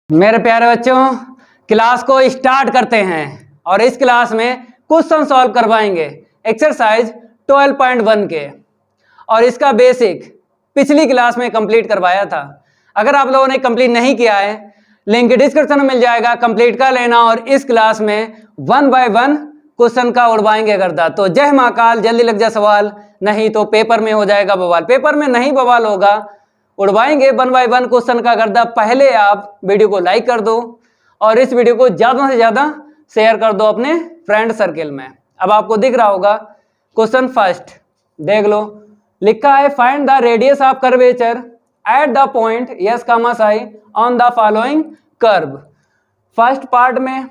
मेरे प्यारे बच्चों, क्लास को स्टार्ट करते हैं और इस क्लास में क्वेश्चन सॉल्व करवाएंगे एक्सरसाइज 12.1 के, और इसका बेसिक पिछली क्लास में कंप्लीट करवाया था। अगर आप लोगों ने कंप्लीट नहीं किया है, लिंक डिस्क्रिप्शन में मिल जाएगा, कंप्लीट कर लेना। और इस क्लास में 1 बाय 1 क्वेश्चन का उड़वाएंगे गर्दा। तो जय महाकाल, जल्दी लग जा सवाल, नहीं तो पेपर में हो जाएगा बवाल। पेपर में नहीं बवाल होगा, उड़वाएंगे 1 बाय 1 क्वेश्चन का गर्दा। पहले आप वीडियो को लाइक कर दो और इस वीडियो को ज्यादा से ज्यादा शेयर कर दो अपने फ्रेंड सर्किल में। अब आपको दिख रहा होगा क्वेश्चन फर्स्ट, देख लो। लिखा है find the radius of curvature at the point s comma psi on the following curve. First part में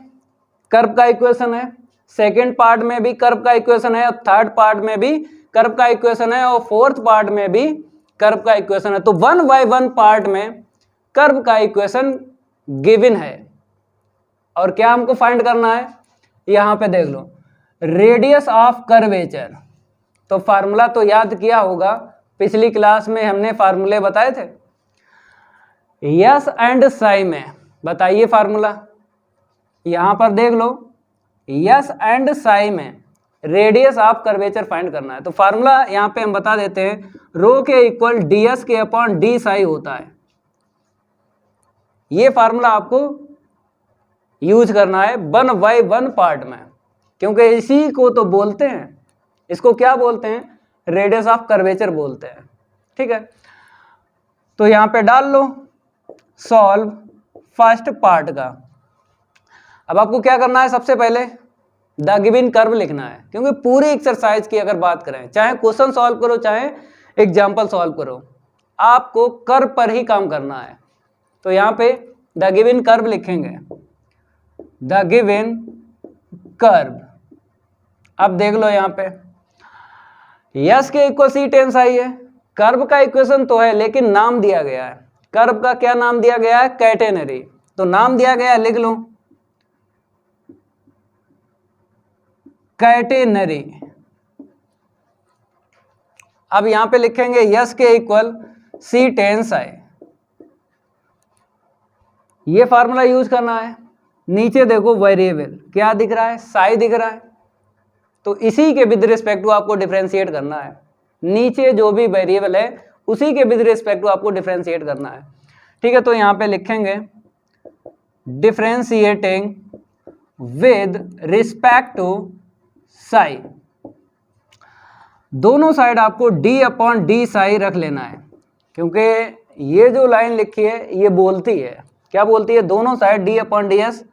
कर्व का इक्वेशन है, सेकेंड पार्ट में भी कर्व का इक्वेशन है, और थर्ड पार्ट में भी कर्व का इक्वेशन है, और फोर्थ पार्ट में भी कर्व का इक्वेशन है। तो 1 बाय 1 पार्ट में कर्व का इक्वेशन गिवन है और क्या हमको फाइंड करना है, यहां पे देख लो रेडियस ऑफ कर्वेचर। तो फार्मूला तो याद किया होगा, पिछली क्लास में हमने फार्मूले बताए थे। यस एंड साई में बताइए फार्मूला, यहां पर देख लो यस एंड साई में रेडियस ऑफ कर्वेचर फाइंड करना है। तो फार्मूला यहां पे हम बता देते हैं, रो के इक्वल डी एस के अपॉन डी साई होता है। ये फार्मूला आपको यूज करना है 1 बाय 1 पार्ट में, क्योंकि इसी को तो बोलते हैं, इसको क्या बोलते हैं, रेडियस ऑफ कर्वेचर बोलते हैं। ठीक है, तो यहां पे डाल लो सॉल्व फर्स्ट पार्ट का। अब आपको क्या करना है, सबसे पहले द गिवन कर्व लिखना है, क्योंकि पूरी एक्सरसाइज की अगर बात करें, चाहे क्वेश्चन सॉल्व करो चाहे एग्जाम्पल सॉल्व करो, आपको कर्व पर ही काम करना है। तो यहां पे द गिवन कर्व लिखेंगे, द गिवन कर्व। अब देख लो यहां पे यस के इक्वल सी टेन साई है, कर्व का इक्वेशन तो है लेकिन नाम दिया गया है। कर्व का क्या नाम दिया गया है, कैटेनरी। तो नाम दिया गया है, लिख लो कैटेनरी। अब यहां पे लिखेंगे यस के इक्वल सी टेन साई, ये फार्मूला यूज करना है। नीचे देखो वेरिएबल क्या दिख रहा है, साई दिख रहा है, तो इसी के विद रिस्पेक्ट टू आपको डिफरेंशिएट करना है। नीचे जो भी वेरिएबल है उसी के विद रिस्पेक्ट टू आपको डिफरेंशिएट करना है। ठीक है, तो यहां पे लिखेंगे differentiating with respect to psi. दोनों साइड आपको डी अपॉन डी साई रख लेना है, क्योंकि ये जो लाइन लिखी है ये बोलती है, क्या बोलती है, दोनों side D upon D S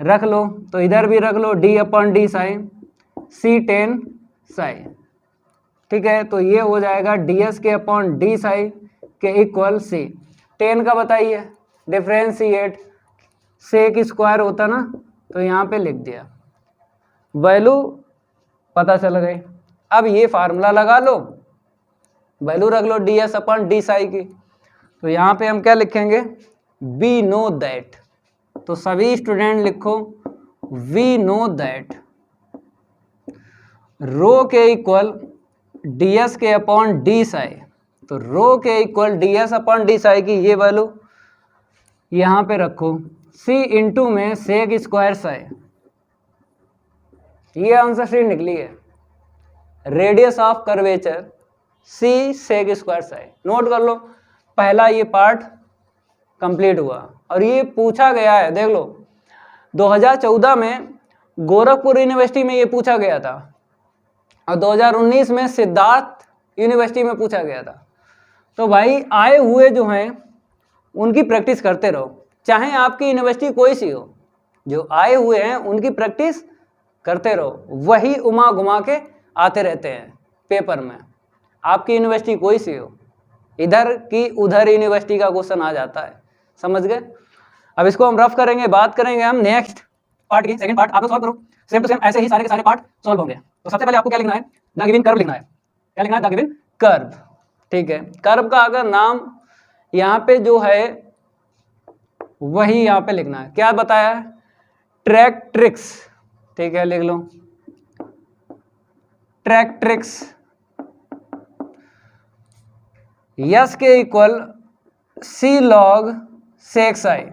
रख लो। तो इधर भी रख लो डी अपॉन डी साई सी टेन साई। ठीक है, तो ये हो जाएगा डी एस के अपॉन डी साई के इक्वल सी टेन का बताइए, डिफरेंशिएट सेक स्क्वायर होता ना, तो यहाँ पे लिख दिया, वैल्यू पता चल गई। अब ये फार्मूला लगा लो, वैल्यू रख लो D S upon D psi की। तो यहाँ पे हम क्या लिखेंगे, वी नो दैट। तो सभी स्टूडेंट लिखो वी नो दैट रो के इक्वल डी एस के अपॉन डी साई। तो रो के equal D S upon D psi की ये वैल्यू यहाँ पे रखो, सी इंटू में सेक स्क्वायर साई। ये आंसर शीट निकली है, radius of curvature c sec square psi. Note कर लो, पहला ये पार्ट कंप्लीट हुआ और ये पूछा गया है, देख लो 2014 में गोरखपुर यूनिवर्सिटी में ये पूछा गया था और 2019 में सिद्धार्थ यूनिवर्सिटी में पूछा गया था। तो भाई आए हुए जो हैं उनकी प्रैक्टिस करते रहो, चाहे आपकी यूनिवर्सिटी कोई सी हो, जो आए हुए हैं उनकी प्रैक्टिस करते रहो। वही उमा घुमा के आते रहते हैं पेपर में, आपकी यूनिवर्सिटी कोई सी हो, इधर की उधर यूनिवर्सिटी का क्वेश्चन आ जाता है, समझ गए। अब इसको हम रफ करेंगे, बात करेंगे हम नेक्स्ट पार्ट की। सेकंड पार्ट आप लोग सॉल्व करो, सेम टू सेम ऐसे ही सारे के सारे पार्ट सॉल्व होंगे। तो सबसे पहले आपको क्या लिखना है, द गिवन कर्व लिखना है। क्या लिखना है, द गिवन कर्व। ठीक है, कर्व का अगर नाम यहाँ पे जो है वही यहाँ पे लिखना है, क्या बताया है, ट्रैक्ट्रिक्स। ठीक है, लिख लो ट्रैक्ट्रिक्स। यस के equal c log sec psi.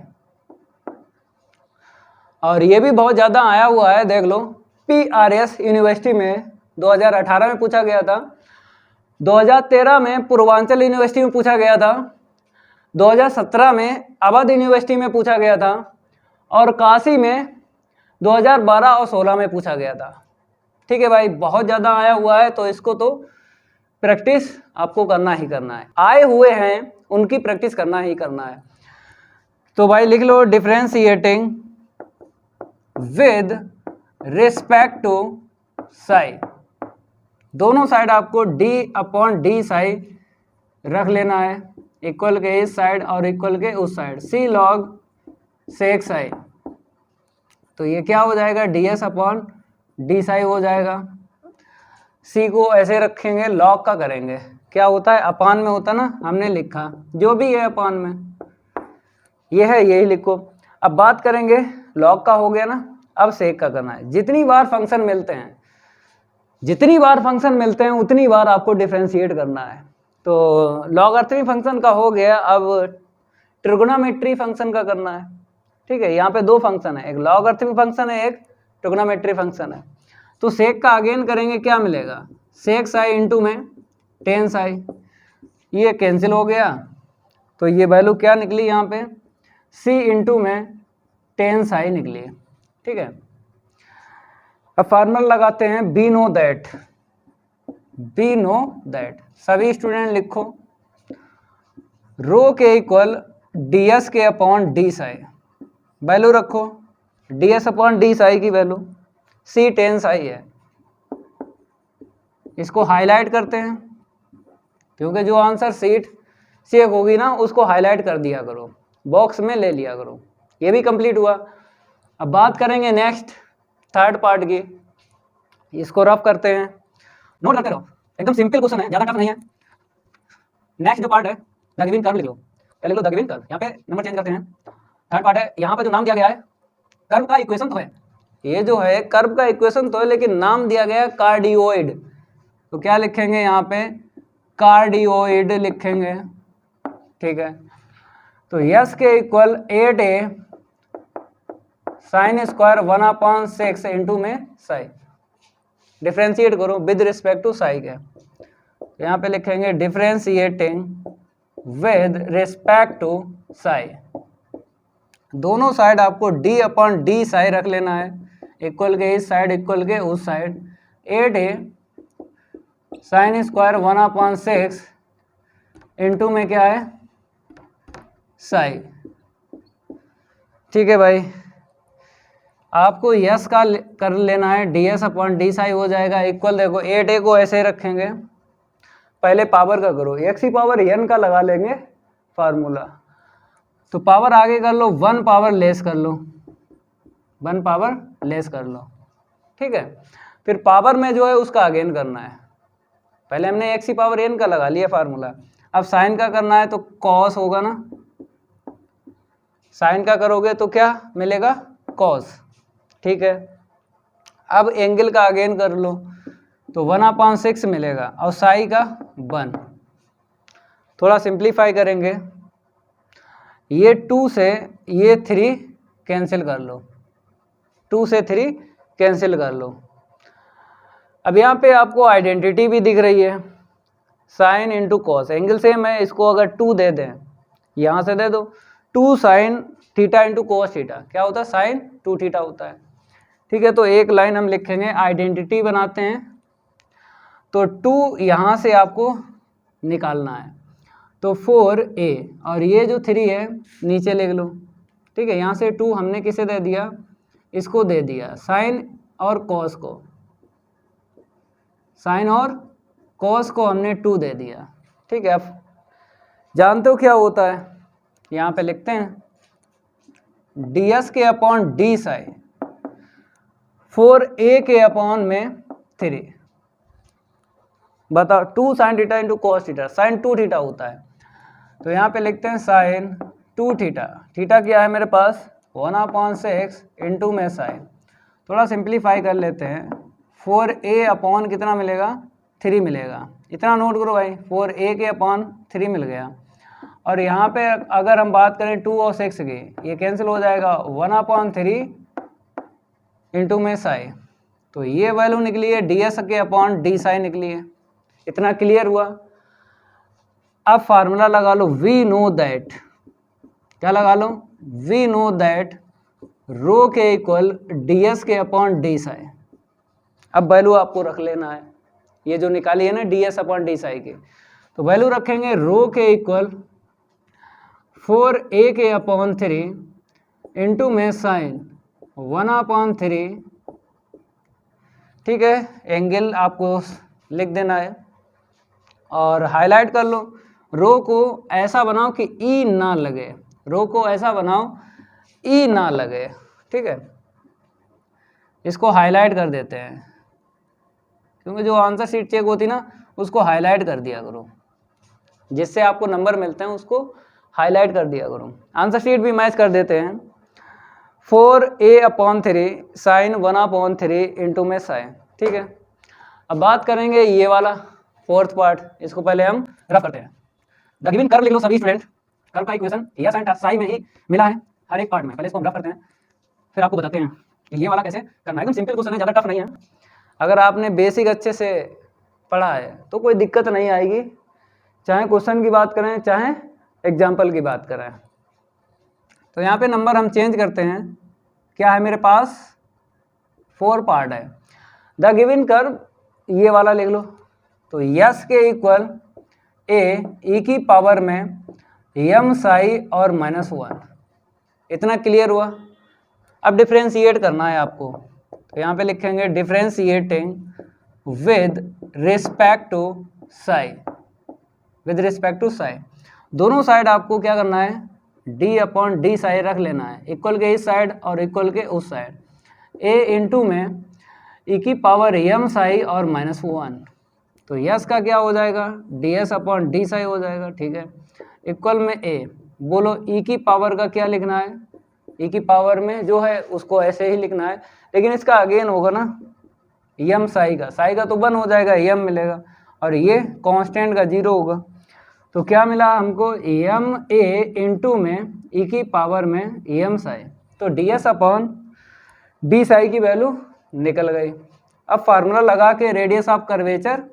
और ये भी बहुत ज़्यादा आया हुआ है, देख लो। PRS यूनिवर्सिटी में 2018 में पूछा गया था, 2013 में पूर्वांचल यूनिवर्सिटी में पूछा गया था, 2017 में अवध यूनिवर्सिटी में पूछा गया था, और काशी में 2012 और 16 में पूछा गया था। ठीक है भाई, बहुत ज़्यादा आया हुआ है, तो इसको तो प्रैक्टिस आपको करना ही करना है। आए हुए हैं उनकी प्रैक्टिस करना ही करना है। तो भाई लिख लो, differentiating with respect to psi, दोनों साइड आपको d/d साई रख लेना है, इक्वल के इस साइड और इक्वल के उस side, c log sec Sai. तो ये क्या हो जाएगा, ds/d साई हो जाएगा। c को ऐसे रखेंगे, log का करेंगे, क्या होता है, अपान में होता ना, हमने लिखा जो भी है अपान में, ये है, यही लिखो। अब बात करेंगे, log का हो गया ना, अब sec का करना है। जितनी बार फंक्शन मिलते हैं उतनी बार आपको डिफरेंशिएट करना है। तो लॉगरिथमिक फंक्शन का हो गया, अब ट्रिगोनोमेट्री फंक्शन का करना है। ठीक है, यहाँ पे दो फंक्शन है, एक लॉगरिथमिक फंक्शन है, एक ट्रिगोनोमेट्री फंक्शन है। तो सेक का अगेन करेंगे, क्या मिलेगा, सेक साई इंटू में टेन साई, ये कैंसिल हो गया, तो ये वैल्यू क्या निकली यहाँ पे, सी इंटू में टेन साई निकली। ठीक है, अब फार्मूला लगाते हैं, बी नो दैट, सभी स्टूडेंट लिखो, रो के इक्वल ds के अपॉन डी साई, वैल्यू रखो, ds/d साई की वैल्यू c टेन साई है। इसको हाईलाइट करते हैं, क्योंकि जो आंसर सीट चेक होगी ना उसको हाईलाइट कर दिया करो, बॉक्स में ले लिया करो। ये भी कंप्लीट हुआ। अब बात करेंगे नेक्स्ट थर्ड पार्ट की, इसको रफ करते हैं, नोट करते रहो, एकदम सिंपल क्वेश्चन है, ज़्यादा टफ नहीं है। नेक्स्ट जो पार्ट है, द गिवन कर्व लिख लो, पहले लो द गिवन कर्व, यहाँ पे नंबर चेंज करते हैं। थर्ड पार्ट है, यहाँ पे जो नाम दिया गया है, कर्व का इक्वेशन तो है, ये जो है कर्व का इक्वेशन तो है, लेकिन नाम दिया गया है कार्डियोइड, तो क्या लिखेंगे यहाँ पे, कार्डियोइड लिखेंगे। ठीक है, तो यस के equal 8a sine square 1/6 into में साई, डिफ्रेंशिएट करो विद रिस्पेक्ट टू साई के, तो यहाँ पे लिखेंगे differentiating with respect to psi, दोनों साइड आपको d/d साई रख लेना है, इक्वल के इस साइड इक्वल के उस side, 8a sine square 1/6 into में क्या है, साई। ठीक है भाई, आपको यस का कर लेना है, ds/d साई हो जाएगा, इक्वल देखो 8a को ऐसे रखेंगे, पहले पावर का करो, x की पावर n का लगा लेंगे फार्मूला, तो पावर आगे कर लो, 1 पावर लेस कर लो, 1 पावर लेस कर लो। ठीक है, फिर पावर में जो है उसका अगेन करना है, पहले हमने x की पावर n का लगा लिया फार्मूला, अब साइन का करना है तो कॉस होगा ना, साइन का करोगे तो क्या मिलेगा, कॉस। ठीक है, अब एंगल का अगेन कर लो, तो 1/6 मिलेगा, और साई का 1, थोड़ा सिंप्लीफाई करेंगे, ये 2 से ये 3 कैंसिल कर लो, 2 से 3 कैंसिल कर लो। अब यहाँ पे आपको आइडेंटिटी भी दिख रही है, sine into cos, angle same है, इसको अगर 2 दे दें, यहाँ से दे दो, 2 sine theta into cos theta, क्या होता है, साइन 2 थीटा होता है। ठीक है, तो एक लाइन हम लिखेंगे, आइडेंटिटी बनाते हैं, तो 2 यहाँ से आपको निकालना है, तो 4a, और ये जो 3 है नीचे लिख लो। ठीक है, यहाँ से 2 हमने किसे दे दिया, इसको दे दिया, साइन और कॉस को, साइन और कॉस को हमने 2 दे दिया। ठीक है, अब जानते हो क्या होता है, यहाँ पे लिखते हैं, ds के अपॉन d साई 4a के अपॉन में 3, बताओ, 2 sine theta into cos theta, sine 2 theta होता है, तो यहाँ पे लिखते हैं साइन 2 थीटा, थीटा क्या है मेरे पास 1/6 इंटू में साइन, थोड़ा सिंप्लीफाई कर लेते हैं, 4a अपॉन कितना मिलेगा, 3 मिलेगा, इतना नोट करो भाई, 4a के अपॉन 3 मिल गया, और यहाँ पे अगर हम बात करें 2 और 6 की, ये कैंसिल हो जाएगा, 1/3 इंटू में साई, तो ये वैल्यू निकली है ds के अपॉन डी साई निकली है। इतना क्लियर हुआ। अब फार्मूला लगा लो, वी नो दैट, क्या लगा लो, वी नो दैट रो के इक्वल ds के अपॉन डी साई। अब वैल्यू आपको रख लेना है, ये जो निकाली है ना ds अपॉन डी साई की, तो वैल्यू रखेंगे रो के इक्वल 4a के अपॉन 3 इंटू में साइन 1/3, ठीक है। एंगल आपको लिख देना है और हाईलाइट कर लो। रो को ऐसा बनाओ कि ई ना लगे, रो को ऐसा बनाओ ई ना लगे, ठीक है। इसको हाईलाइट कर देते हैं, क्योंकि जो आंसर शीट चेक होती ना उसको हाईलाइट कर दिया करो, जिससे आपको नंबर मिलते हैं उसको हाईलाइट कर दिया करो। आंसर शीट भी मैच कर देते हैं, 4a/3 साइन 1/3 इंटू में साइन, ठीक है। अब बात करेंगे ये वाला फोर्थ पार्ट, इसको पहले हम रफ करते हैं। द गिवन कर्व लिख लो सभी स्टूडेंट, कर्व का इक्वेशन या साइन साई में ही मिला है हर एक पार्ट में। पहले इसको हम रफ करते हैं, फिर आपको बताते हैं कि ये वाला कैसे करना है। एकदम सिंपल क्वेश्चन है, ज़्यादा टफ नहीं है। अगर आपने बेसिक अच्छे से पढ़ा है तो कोई दिक्कत नहीं आएगी, चाहे क्वेश्चन की बात करें चाहे एग्जाम्पल की बात करें। तो यहाँ पे नंबर हम चेंज करते हैं, क्या है मेरे पास 4 पार्ट है। द गिवन कर्व ये वाला लिख लो, तो यस के इक्वल ए ई की पावर में यम साई और -1, इतना क्लियर हुआ। अब डिफ्रेंशिएट करना है आपको, तो यहाँ पे लिखेंगे differentiating with respect to psi, with respect to psi. दोनों साइड आपको क्या करना है, d अपॉन डी साई रख लेना है, इक्वल के इस साइड और इक्वल के उस साइड। a इंटू में ई की पावर यम साई और -1, तो यस का क्या हो जाएगा, ds अपॉन डी साई हो जाएगा, ठीक है। इक्वल में a, बोलो ई की पावर का क्या लिखना है, ई की पावर में जो है उसको ऐसे ही लिखना है, लेकिन इसका अगेन होगा ना यम साई का तो 1 हो जाएगा, यम मिलेगा, और ये कांस्टेंट का 0 होगा। तो क्या मिला हमको, यम ए इंटू में ई की पावर में यम साई, तो ds अपॉन डी साई की वैल्यू निकल गई। अब फार्मूला लगा के रेडियस ऑफ कर्वेचर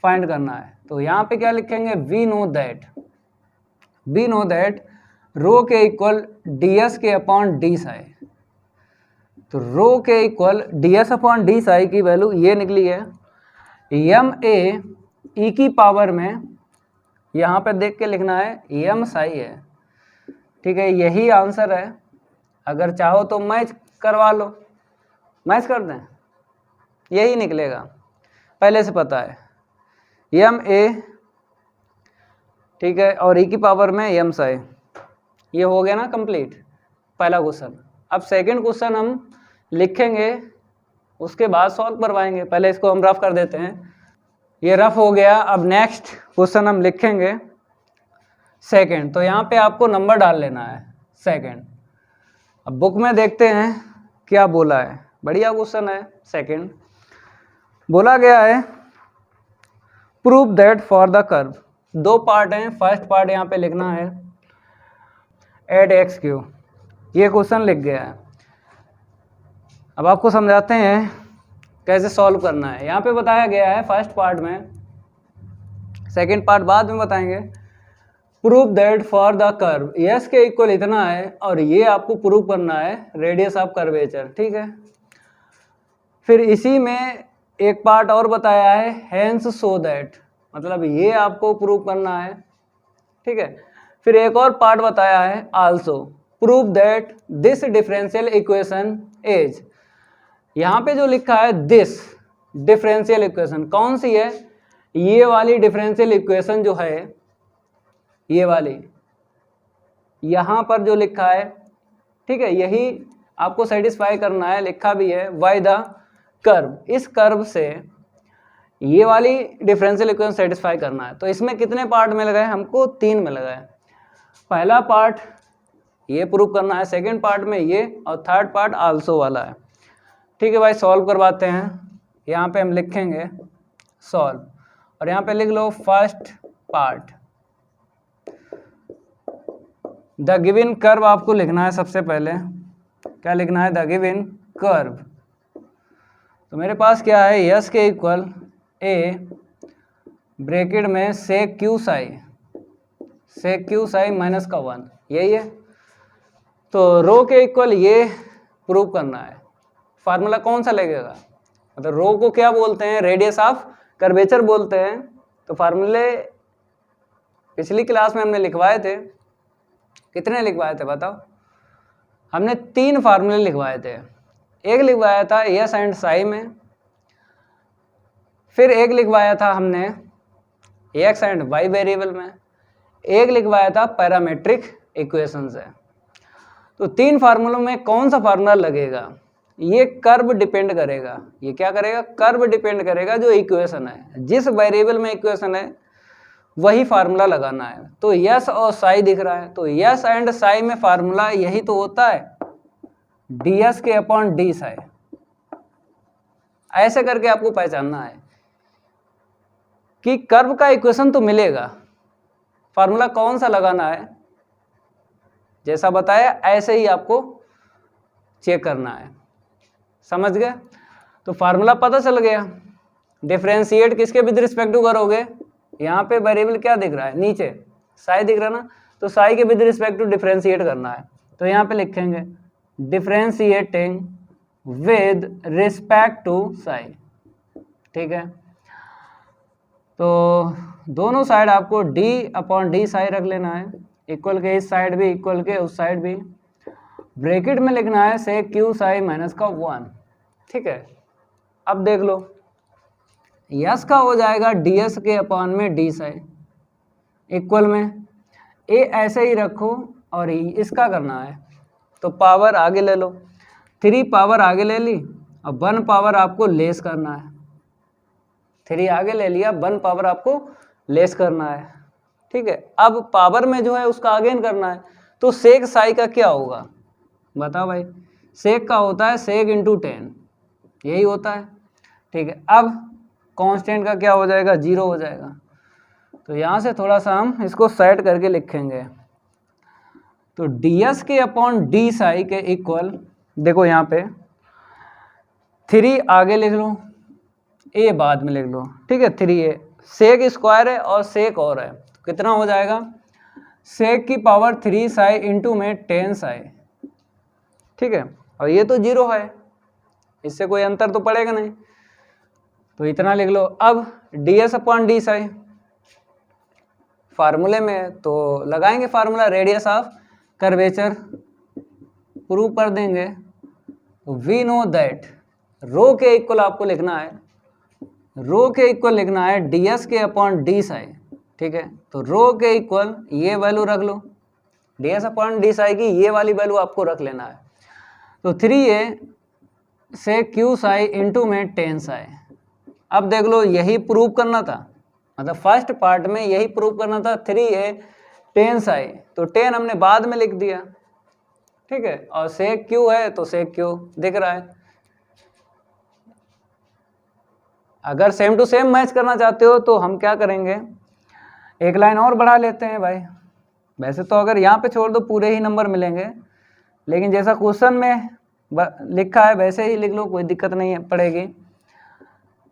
फाइंड करना है, तो यहाँ पे क्या लिखेंगे, वी नो दैट रो के इक्वल ds के अपॉन डी साई। तो रो के equal ds upon D psi की वैल्यू ये निकली है, यम ए ई की पावर में, यहाँ पे देख के लिखना है यम साई है, ठीक है। यही आंसर है, अगर चाहो तो मैच करवा लो, मैच कर दें, यही निकलेगा, पहले से पता है यम ए, ठीक है, और ई की पावर में यम साई। ये हो गया ना कंप्लीट पहला क्वेश्चन। अब सेकंड क्वेश्चन हम लिखेंगे, उसके बाद सॉल्व करवाएंगे। पहले इसको हम रफ कर देते हैं, ये रफ हो गया। अब नेक्स्ट क्वेश्चन हम लिखेंगे सेकंड, तो यहाँ पे आपको नंबर डाल लेना है सेकंड। अब बुक में देखते हैं क्या बोला है, बढ़िया क्वेश्चन है। सेकंड बोला गया है prove that for the curve, 2 part हैं। फर्स्ट पार्ट यहाँ पे लिखना है एट एक्स क्यू, ये क्वेश्चन लिख गया है। अब आपको समझाते हैं कैसे सॉल्व करना है। यहाँ पे बताया गया है फर्स्ट पार्ट में, सेकंड पार्ट बाद में बताएंगे। Prove that for the curve S के इक्वल इतना है, और ये आपको प्रूव करना है रेडियस ऑफ कर्वेचर, ठीक है। फिर इसी में एक पार्ट और बताया है हेंस सो दैट, मतलब ये आपको प्रूव करना है, ठीक है। फिर एक और पार्ट बताया है also prove that this differential equation is, यहाँ पे जो लिखा है दिस डिफरेंशियल इक्वेशन कौन सी है, ये वाली डिफरेंशियल इक्वेशन जो है, ये वाली यहाँ पर जो लिखा है, ठीक है, यही आपको सेटिस्फाई करना है। लिखा भी है बाय द कर्व, इस कर्व से ये वाली डिफरेंशियल इक्वेशन सेटिस्फाई करना है। तो इसमें कितने पार्ट मिल गए हमको, 3 मिल गए। पहला पार्ट ये प्रूव करना है, सेकंड पार्ट में ये, और थर्ड पार्ट आल्सो वाला है, ठीक है भाई। सॉल्व करवाते हैं, यहाँ पे हम लिखेंगे सॉल्व, और यहाँ पे लिख लो first part. The given curve आपको लिखना है सबसे पहले, क्या लिखना है, द गिवन कर्व तो मेरे पास क्या है, यस के इक्वल ए ब्रैकेट में सेक क्यू साई माइनस का 1, यही है। तो रो के इक्वल ये प्रूव करना है। फार्मूला कौन सा लगेगा, मतलब रो को क्या बोलते हैं, रेडियस ऑफ कर्वेचर बोलते हैं। तो फार्मूले पिछली क्लास में हमने लिखवाए थे, कितने लिखवाए थे बताओ? हमने 3 फार्मूले लिखवाए थे। एक लिखवाया था यस एंड साई में, फिर एक लिखवाया था हमने एक्स एंड वाई वेरिएबल में, एक लिखवाया था पैरामेट्रिक इक्वेशन से। तो 3 फार्मूलों में कौन सा फार्मूला लगेगा, ये कर्व डिपेंड करेगा। ये क्या करेगा, कर्व डिपेंड करेगा। जो इक्वेशन है, जिस वेरिएबल में इक्वेशन है वही फार्मूला लगाना है। तो यस और साई दिख रहा है, तो यस एंड साई में फार्मूला यही तो होता है, डी एस के अपॉन डी साई। ऐसे करके आपको पहचानना है कि कर्व का इक्वेशन तो मिलेगा, फार्मूला कौन सा लगाना है, जैसा बताया ऐसे ही आपको चेक करना है। समझ गए? तो फार्मूला पता चल गया। डिफरेंशिएट किसके विद रिस्पेक्ट टू करोगे, यहाँ पे वेरिएबल क्या दिख रहा है, नीचे साई दिख रहा है ना, तो साई के विद रिस्पेक्ट टू डिफरेंशिएट करना है। तो यहाँ पे लिखेंगे differentiating with respect to psi, ठीक है। तो दोनों साइड आपको d अपॉन डी साई रख लेना है, इक्वल के इस साइड भी, इक्वल के उस साइड भी। ब्रैकेट में लिखना है सेक क्यू साई माइनस का 1, ठीक है। अब देख लो, यस का हो जाएगा डी एस के अपॉन में डी साई, इक्वल में ए ऐसे ही रखो और इसका करना है तो पावर आगे ले लो, 3 पावर आगे ले ली और 1 पावर आपको लेस करना है। 3 आगे ले लिया, 1 पावर आपको लेस करना है, ठीक है। अब पावर में जो है उसका अगेन करना है, तो सेक साई का क्या होगा बताओ भाई, सेक का होता है सेक इंटू 10, यही होता है, ठीक है। अब कांस्टेंट का क्या हो जाएगा, 0 हो जाएगा। तो यहाँ से थोड़ा सा हम इसको सेट करके लिखेंगे, तो डी एस के अपॉन डी साई के इक्वल, देखो यहाँ पे 3 आगे लिख लो, ए बाद में लिख लो, ठीक है। 3a सेक स्क्वायर है और सेक और है, तो कितना हो जाएगा, सेक की पावर 3 साई इंटू में 10 साई, ठीक है। और ये तो 0 है, इससे कोई अंतर तो पड़ेगा नहीं, तो इतना लिख लो। अब D S upon D Sai फार्मूले में तो लगाएंगे formula radius of curvature, prove कर देंगे। वी नो दैट रो के इक्वल आपको लिखना है, रो के इक्वल लिखना है डी एस के अपॉन डी साई, ठीक है। तो रो के इक्वल ये वैल्यू रख लो, D S upon D psi की ये वाली वैल्यू आपको रख लेना है। तो 3a से क्यू साई इंटू में 10 साई। अब देख लो, यही प्रूव करना था, मतलब फर्स्ट पार्ट में यही प्रूव करना था, 3a 10 साई, तो 10 हमने बाद में लिख दिया, ठीक है। और सेक क्यू है तो सेक क्यू दिख रहा है। अगर सेम टू सेम मैच करना चाहते हो तो हम क्या करेंगे, एक लाइन और बढ़ा लेते हैं भाई। वैसे तो अगर यहाँ पे छोड़ दो पूरे ही नंबर मिलेंगे, लेकिन जैसा क्वेश्चन में लिखा है वैसे ही लिख लो, कोई दिक्कत नहीं है पड़ेगी।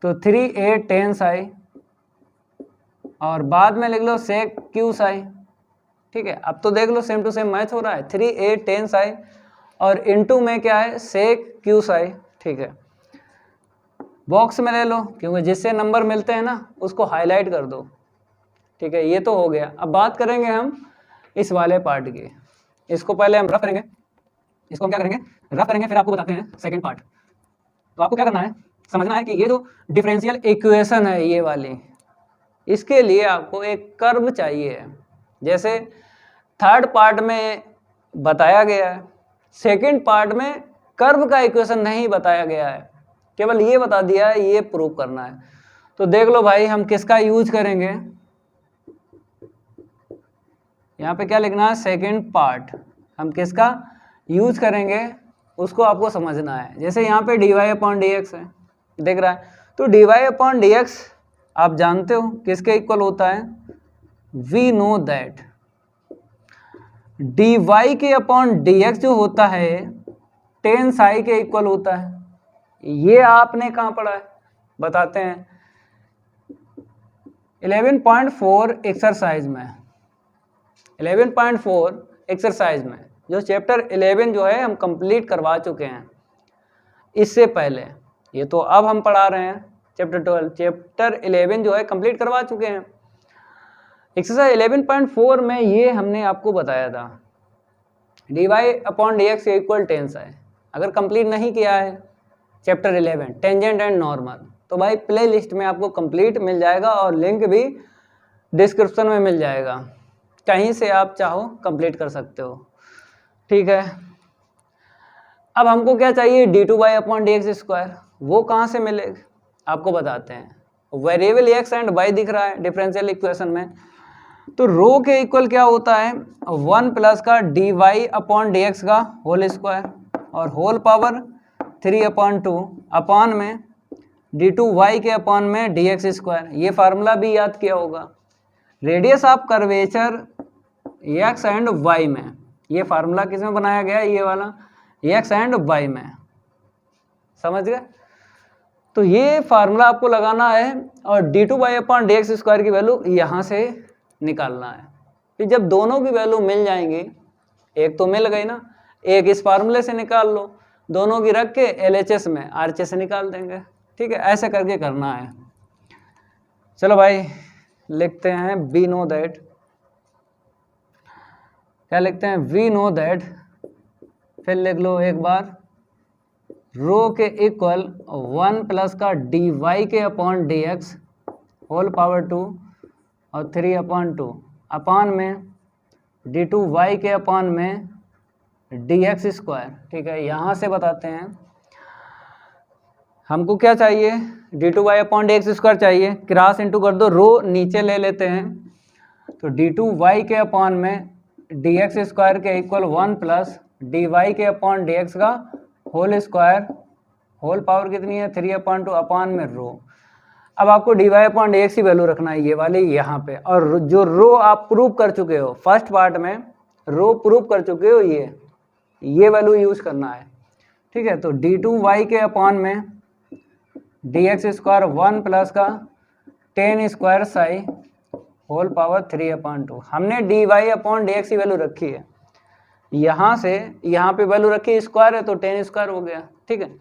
तो 3a 10 साई और बाद में लिख लो सेक क्यू साई, ठीक है। अब तो देख लो सेम टू सेम मैच हो रहा है, 3a 10 साई और इनटू में क्या है सेक क्यू साई, ठीक है। बॉक्स में ले लो, क्योंकि जिससे नंबर मिलते हैं ना उसको हाईलाइट कर दो, ठीक है। ये तो हो गया। अब बात करेंगे हम इस वाले पार्ट की, इसको पहले हम रफ करेंगे, इसको हम क्या करेंगे, रफ करेंगे, फिर आपको बताते हैं सेकंड पार्ट। तो आपको क्या करना है, समझना है कि ये जो डिफरेंशियल इक्वेशन है ये वाली, इसके लिए आपको एक कर्व चाहिए। जैसे थर्ड पार्ट में बताया गया है, सेकंड पार्ट में कर्व का इक्वेशन नहीं बताया गया है, केवल ये बता दिया है ये प्रूव करना है। तो देख लो भाई, हम किसका यूज करेंगे, यहाँ पे क्या लिखना है, सेकंड पार्ट हम किसका यूज करेंगे उसको आपको समझना है। जैसे यहाँ पे dy अपॉन डी एक्स है, देख रहा है, तो dy अपॉन डी एक्स आप जानते हो किसके इक्वल होता है, वी नो दैट dy के अपॉन डी एक्स जो होता है 10 साई के इक्वल होता है, ये आपने कहाँ पढ़ा है बताते हैं। 11.4 एक्सरसाइज में, 11.4 एक्सरसाइज में जो चैप्टर 11 जो है हम कंप्लीट करवा चुके हैं इससे पहले, ये तो अब हम पढ़ा रहे हैं चैप्टर 12, चैप्टर 11 जो है कंप्लीट करवा चुके हैं। एक्सरसाइज 11.4 में ये हमने आपको बताया था dy/dx इक्वल टेंस है। अगर कंप्लीट नहीं किया है चैप्टर 11 टेंजेंट एंड नॉर्मल तो भाई प्ले लिस्ट में आपको कंप्लीट मिल जाएगा और लिंक भी डिस्क्रिप्शन में मिल जाएगा, कहीं से आप चाहो कंप्लीट कर सकते हो। ठीक है, अब हमको क्या चाहिए d2y/dx², वो कहाँ से मिलेगा आपको बताते हैं। वेरिएबल x एंड y दिख रहा है डिफरेंशियल इक्वेशन में, तो रो के इक्वल क्या होता है 1 प्लस का dy/dx का होल स्क्वायर और होल पावर 3/2 अपान में d2y के अपान में dx²। ये फार्मूला भी याद किया होगा। Radius of curvature x and y में, ये फार्मूला किस में बनाया गया है, ये वाला x एंड y में, समझ गए। तो ये फार्मूला आपको लगाना है और d2y/dx² की वैल्यू यहाँ से निकालना है। फिर जब दोनों की वैल्यू मिल जाएंगी, एक तो मिल गई ना, एक इस फार्मूले से निकाल लो, दोनों की रख के LHS में RHS से निकाल देंगे। ठीक है, ऐसे करके करना है। चलो भाई लिखते हैं वी नो दैट, क्या लिखते हैं, वी नो दैट, फिर लिख लो एक बार, रो के इक्वल 1 प्लस का dy के अपॉन dx होल पावर 2 और 3/2 अपान में d2y के अपान में dx²। ठीक है, यहाँ से बताते हैं हमको क्या चाहिए, d2y/dx² चाहिए, क्रॉस इंटू कर दो, रो नीचे ले लेते हैं, तो d2y के अपान में dx² के इक्वल 1 प्लस dy के अपॉन dx का होल स्क्वायर, होल पावर कितनी है 3/2 अपान में रो। अब आपको dy/dx की वैल्यू रखना है ये वाली यहाँ पे, और जो रो आप प्रूव कर चुके हो फर्स्ट पार्ट में, रो प्रूव कर चुके हो, ये वैल्यू यूज करना है। ठीक है, तो d2y के अपान में dx² 1 प्लस का tan² साई होल पावर 3/2। हमने dy/dx की वैल्यू रखी है, यहाँ से यहाँ पे वैल्यू रखी स्क्वायर है तो tan² हो गया। ठीक है,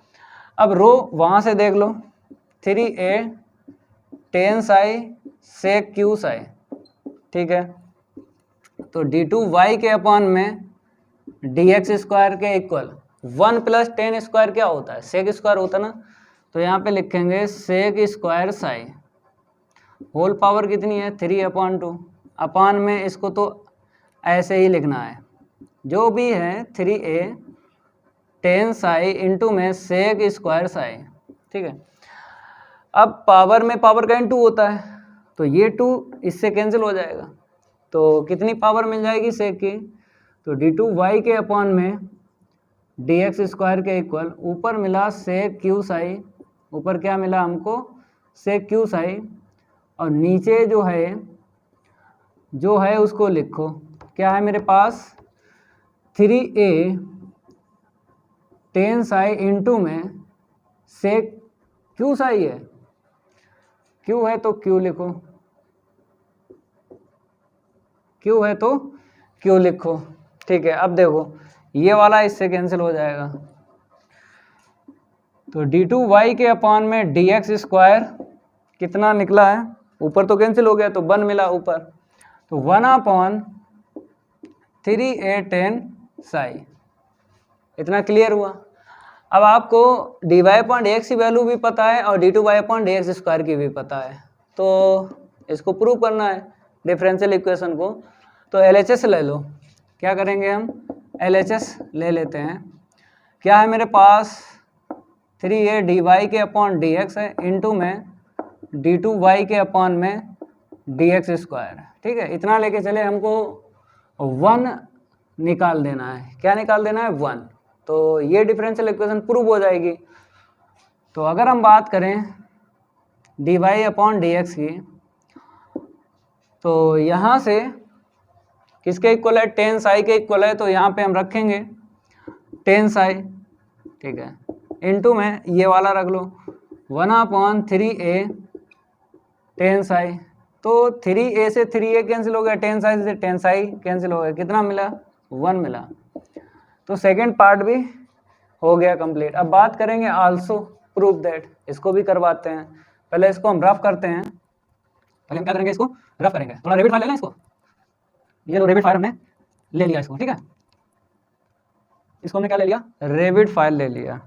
अब रो वहाँ से देख लो, 3a tan Sai sec q Sai. ठीक है, तो d2y के अपान में dx² के इक्वल 1 प्लस tan² क्या होता है, sec² होता है ना, तो यहाँ पे लिखेंगे sec² साई होल पावर कितनी है 3/2 अपान में, इसको तो ऐसे ही लिखना है, जो भी है 3a tan साई इंटू में sec² साई। ठीक है, अब पावर में पावर का इंटू होता है, तो ये 2 इससे कैंसिल हो जाएगा, तो कितनी पावर मिल जाएगी sec की, तो d2y के अपान में dx² के इक्वल, ऊपर मिला sec q साई, ऊपर क्या मिला हमको sec q साई, और नीचे जो है उसको लिखो, क्या है मेरे पास 3a tan साई इंटू में sec q साई है, q है तो q लिखो, q है तो q लिखो। ठीक है, अब देखो ये वाला इससे कैंसिल हो जाएगा, तो d2y के अपान में dx² कितना निकला है, ऊपर तो कैंसिल हो गया तो 1 मिला ऊपर, तो 1/3a tan साई। इतना क्लियर हुआ। अब आपको dy/dx की वैल्यू भी पता है और d2y/dx² की भी पता है, तो इसको प्रूव करना है डिफरेंशियल इक्वेशन को, तो LHS ले लो। क्या करेंगे हम, LHS ले लेते हैं, क्या है मेरे पास 3a dy के अपॉन dx है इंटू में d2y के अपॉन में dx²। ठीक है, इतना लेके चले, हमको 1 निकाल देना है, क्या निकाल देना है 1, तो ये डिफरेंशियल इक्वेशन प्रूव हो जाएगी। तो अगर हम बात करें dy/dx की, तो यहाँ से किसके इक्वल है, tan साई के इक्वल है, तो यहाँ पे हम रखेंगे tan साई। ठीक है, इंटू में ये वाला रख लो 1/3a टेंस आई, तो 3a से 3a कैंसिल हो गया, टेंस आई से टेंस आई कैंसिल हो गया, कितना मिला 1 मिला। तो सेकेंड पार्ट भी हो गया कंप्लीट। अब बात करेंगे आल्सो प्रूफ दैट, इसको भी करवाते हैं। पहले इसको हम रफ करते हैं, पहले हम क्या करेंगे, इसको रफ करेंगे। थोड़ा रेबिट फाइल ले लें इसको, ये लो रेबिट फाइल हमने ले लिया इसको, ठीक है, इसको हमने क्या ले लिया, रेबिट फाइल ले लिया।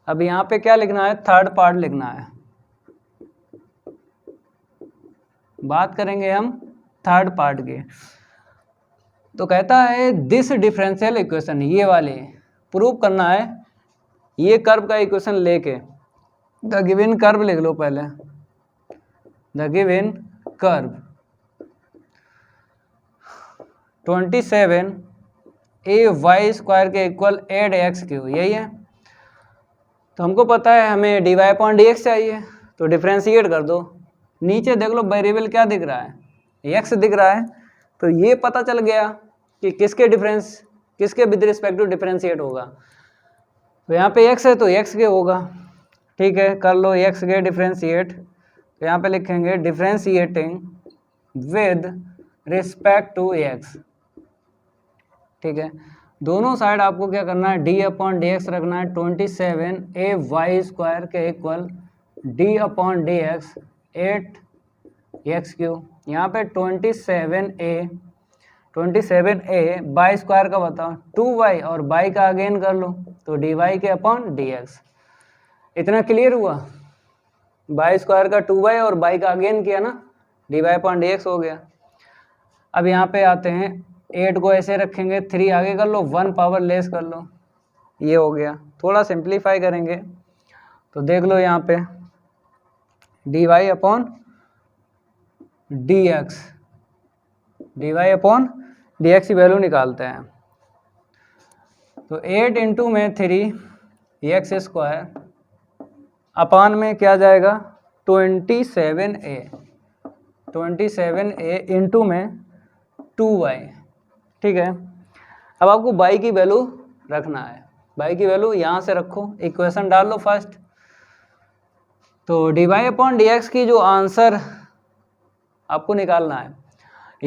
अब यहाँ पे क्या लिखना है, थर्ड पार्ट लिखना है। बात करेंगे हम थर्ड पार्ट की। तो कहता है दिस डिफरेंशियल इक्वेशन, ये वाले प्रूव करना है ये कर्व का इक्वेशन लेके। द गिवन कर्व लिख लो पहले, द गिवन कर्व 27a/y² के इक्वल 8x3, यही है। तो हमको पता है हमें dy/dx चाहिए, तो डिफ्रेंशिएट कर दो। नीचे देख लो वेरिएबल क्या दिख रहा है, x दिख रहा है, तो ये पता चल गया कि किसके विद रिस्पेक्ट टू डिफ्रेंशिएट होगा। तो यहाँ पे x है तो x के होगा, ठीक है, कर लो x के डिफ्रेंशिएट। तो यहाँ पे लिखेंगे differentiating with respect to x, ठीक है। दोनों साइड आपको क्या करना है, d/dx रखना है। 27a/y² के इक्वल d/dx 8x3। यहाँ पे 27a/y² का बताओ 2y और y का अगेन कर लो, तो dy/dx। इतना क्लियर हुआ, y² का 2y और y का अगेन किया ना, dy/dx हो गया। अब यहाँ पे आते हैं, 8 को ऐसे रखेंगे, 3 आगे कर लो, 1 पावर लेस कर लो, ये हो गया। थोड़ा सिंप्लीफाई करेंगे तो देख लो यहाँ पे dy/dx की वैल्यू निकालते हैं। तो 8 इंटू में 3x² अपान में क्या जाएगा 27a इंटू में 2y, ठीक है। अब आपको y की वैल्यू रखना है, y की वैल्यू यहाँ से रखो, इक्वेशन डाल लो फर्स्ट। तो dy/dx की जो आंसर आपको निकालना है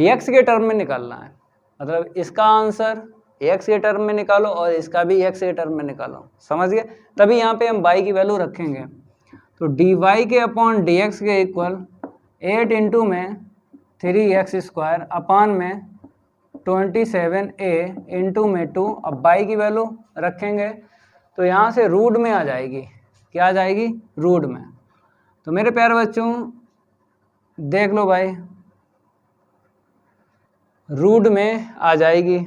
x के टर्म में निकालना है, मतलब इसका आंसर x के टर्म में निकालो और इसका भी x के टर्म में निकालो, समझ गए। तभी यहाँ पे हम y की वैल्यू रखेंगे। तो dy/dx के इक्वल 8 इंटू में 3x² अपान में 27a इंटू में 2। अब y की वैल्यू रखेंगे तो यहाँ से रूट में आ जाएगी, क्या आ जाएगी, रूट में। तो मेरे प्यारे बच्चों देख लो भाई, रूट में आ जाएगी।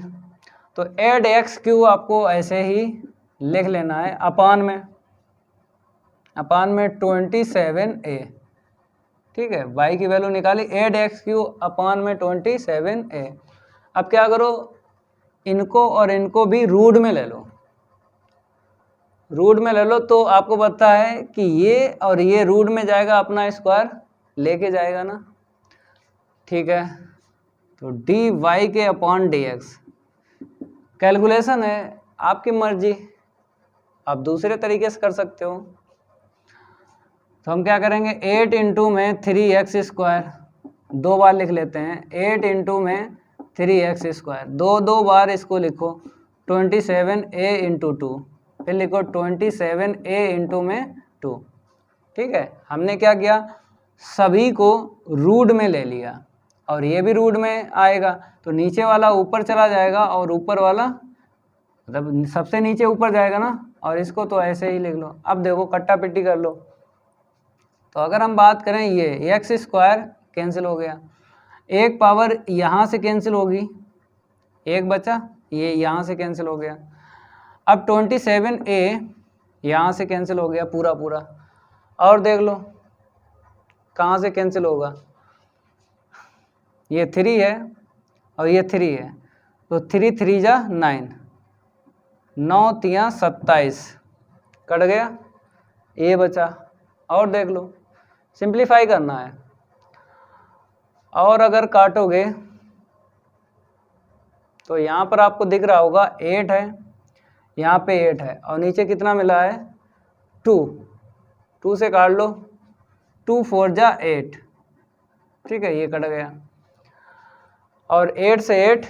तो 8x3 आपको ऐसे ही लिख लेना है, अपान में 27a, ठीक है। y की वैल्यू निकाली 8x3 अपान में 27a। अब क्या करो, इनको और इनको भी रूट में ले लो, तो आपको पता है कि ये और ये रूट में जाएगा, अपना स्क्वायर लेके जाएगा ना, ठीक है। तो dy/dx कैलकुलेशन है, आपकी मर्जी, आप दूसरे तरीके से कर सकते हो। तो हम क्या करेंगे, 8 इंटू में 3x², 2 बार लिख लेते हैं, 8 इंटू में 3x², 2 बार इसको लिखो, 27a इंटू 2, फिर लिखो 27a इंटू में 2, ठीक है। हमने क्या किया, सभी को रूट में ले लिया और ये भी रूट में आएगा, तो नीचे वाला ऊपर चला जाएगा और ऊपर वाला मतलब सबसे नीचे ऊपर जाएगा ना, और इसको तो ऐसे ही लिख लो। अब देखो कट्टा पिट्टी कर लो। तो अगर हम बात करें, ये x² कैंसिल हो गया, एक पावर यहाँ से कैंसिल होगी, एक बचा, ये यहाँ से कैंसिल हो गया। अब 27a यहाँ से कैंसिल हो गया पूरा, और देख लो कहाँ से कैंसिल होगा, ये 3 है और ये 3 है, तो 3 3 जा 9, 9 3 27, कट गया, ये बचा। और देख लो, सिंप्लीफाई करना है, और अगर काटोगे तो यहाँ पर आपको दिख रहा होगा 8 है, यहाँ पे 8 है और नीचे कितना मिला है 2 से काट लो, 2 4 जा 8, ठीक है, ये कट गया। और 8 से 8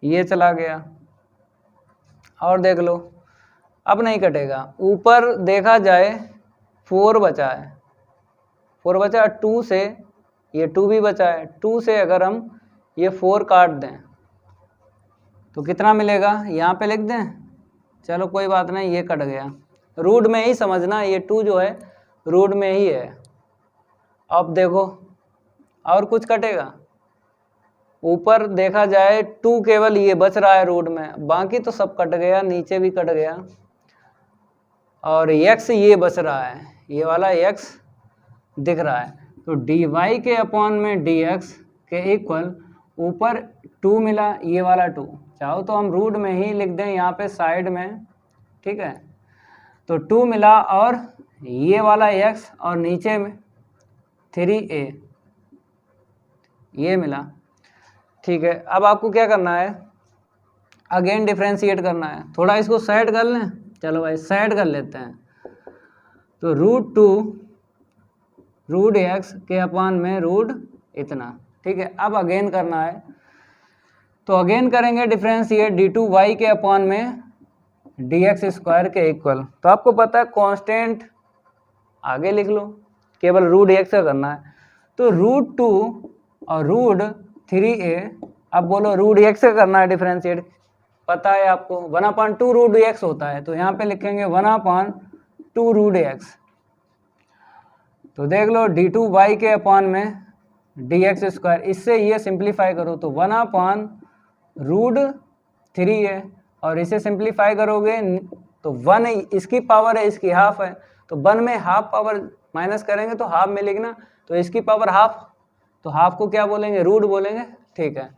ये चला गया। और देख लो, अब नहीं कटेगा। ऊपर देखा जाए 4 बचा है, 4 बचा, 2 से ये 2 भी बचा है, 2 से अगर हम ये 4 काट दें तो कितना मिलेगा, यहाँ पे लिख दें, चलो कोई बात नहीं, ये कट गया। रूट में ही समझना, ये 2 जो है रूट में ही है। अब देखो और कुछ कटेगा, ऊपर देखा जाए 2 केवल ये बच रहा है रूट में, बाकी तो सब कट गया, नीचे भी कट गया। और x ये बच रहा है, ये वाला x दिख रहा है। तो dy के अपॉन में dx के इक्वल ऊपर 2 मिला, ये वाला 2, चाहो तो हम रूट में ही लिख दें यहाँ पे साइड में, ठीक है। तो 2 मिला और ये वाला x और नीचे में 3a ये मिला, ठीक है। अब आपको क्या करना है, अगेन डिफ्रेंशिएट करना है। थोड़ा इसको सेट कर लें, चलो भाई सेट कर लेते हैं। तो √2 रूट x के अपॉन में रूट इतना, ठीक है। अब अगेन करना है, तो अगेन करेंगे डिफ्रेंशिएट d2y के अपॉन में dx स्क्वायर के इक्वल। तो आपको पता है कांस्टेंट आगे लिख लो, केवल रूट x का करना है। तो √2 और √3a, अब बोलो रूट x का करना है डिफ्रेंशिएट, पता है आपको 1/2 रूट x होता है, तो यहाँ पे लिखेंगे 1/2 रूट x। तो देख लो d2y के अपॉन में dx स्क्वायर, इससे ये सिंप्लीफाई करो तो 1/√3 और इसे सिंप्लीफाई करोगे तो 1 इसकी पावर है, इसकी हाफ है, तो 1 में हाफ पावर माइनस करेंगे तो हाफ मिलेगी ना, तो इसकी पावर हाफ, तो हाफ को क्या बोलेंगे, रूट बोलेंगे, ठीक है।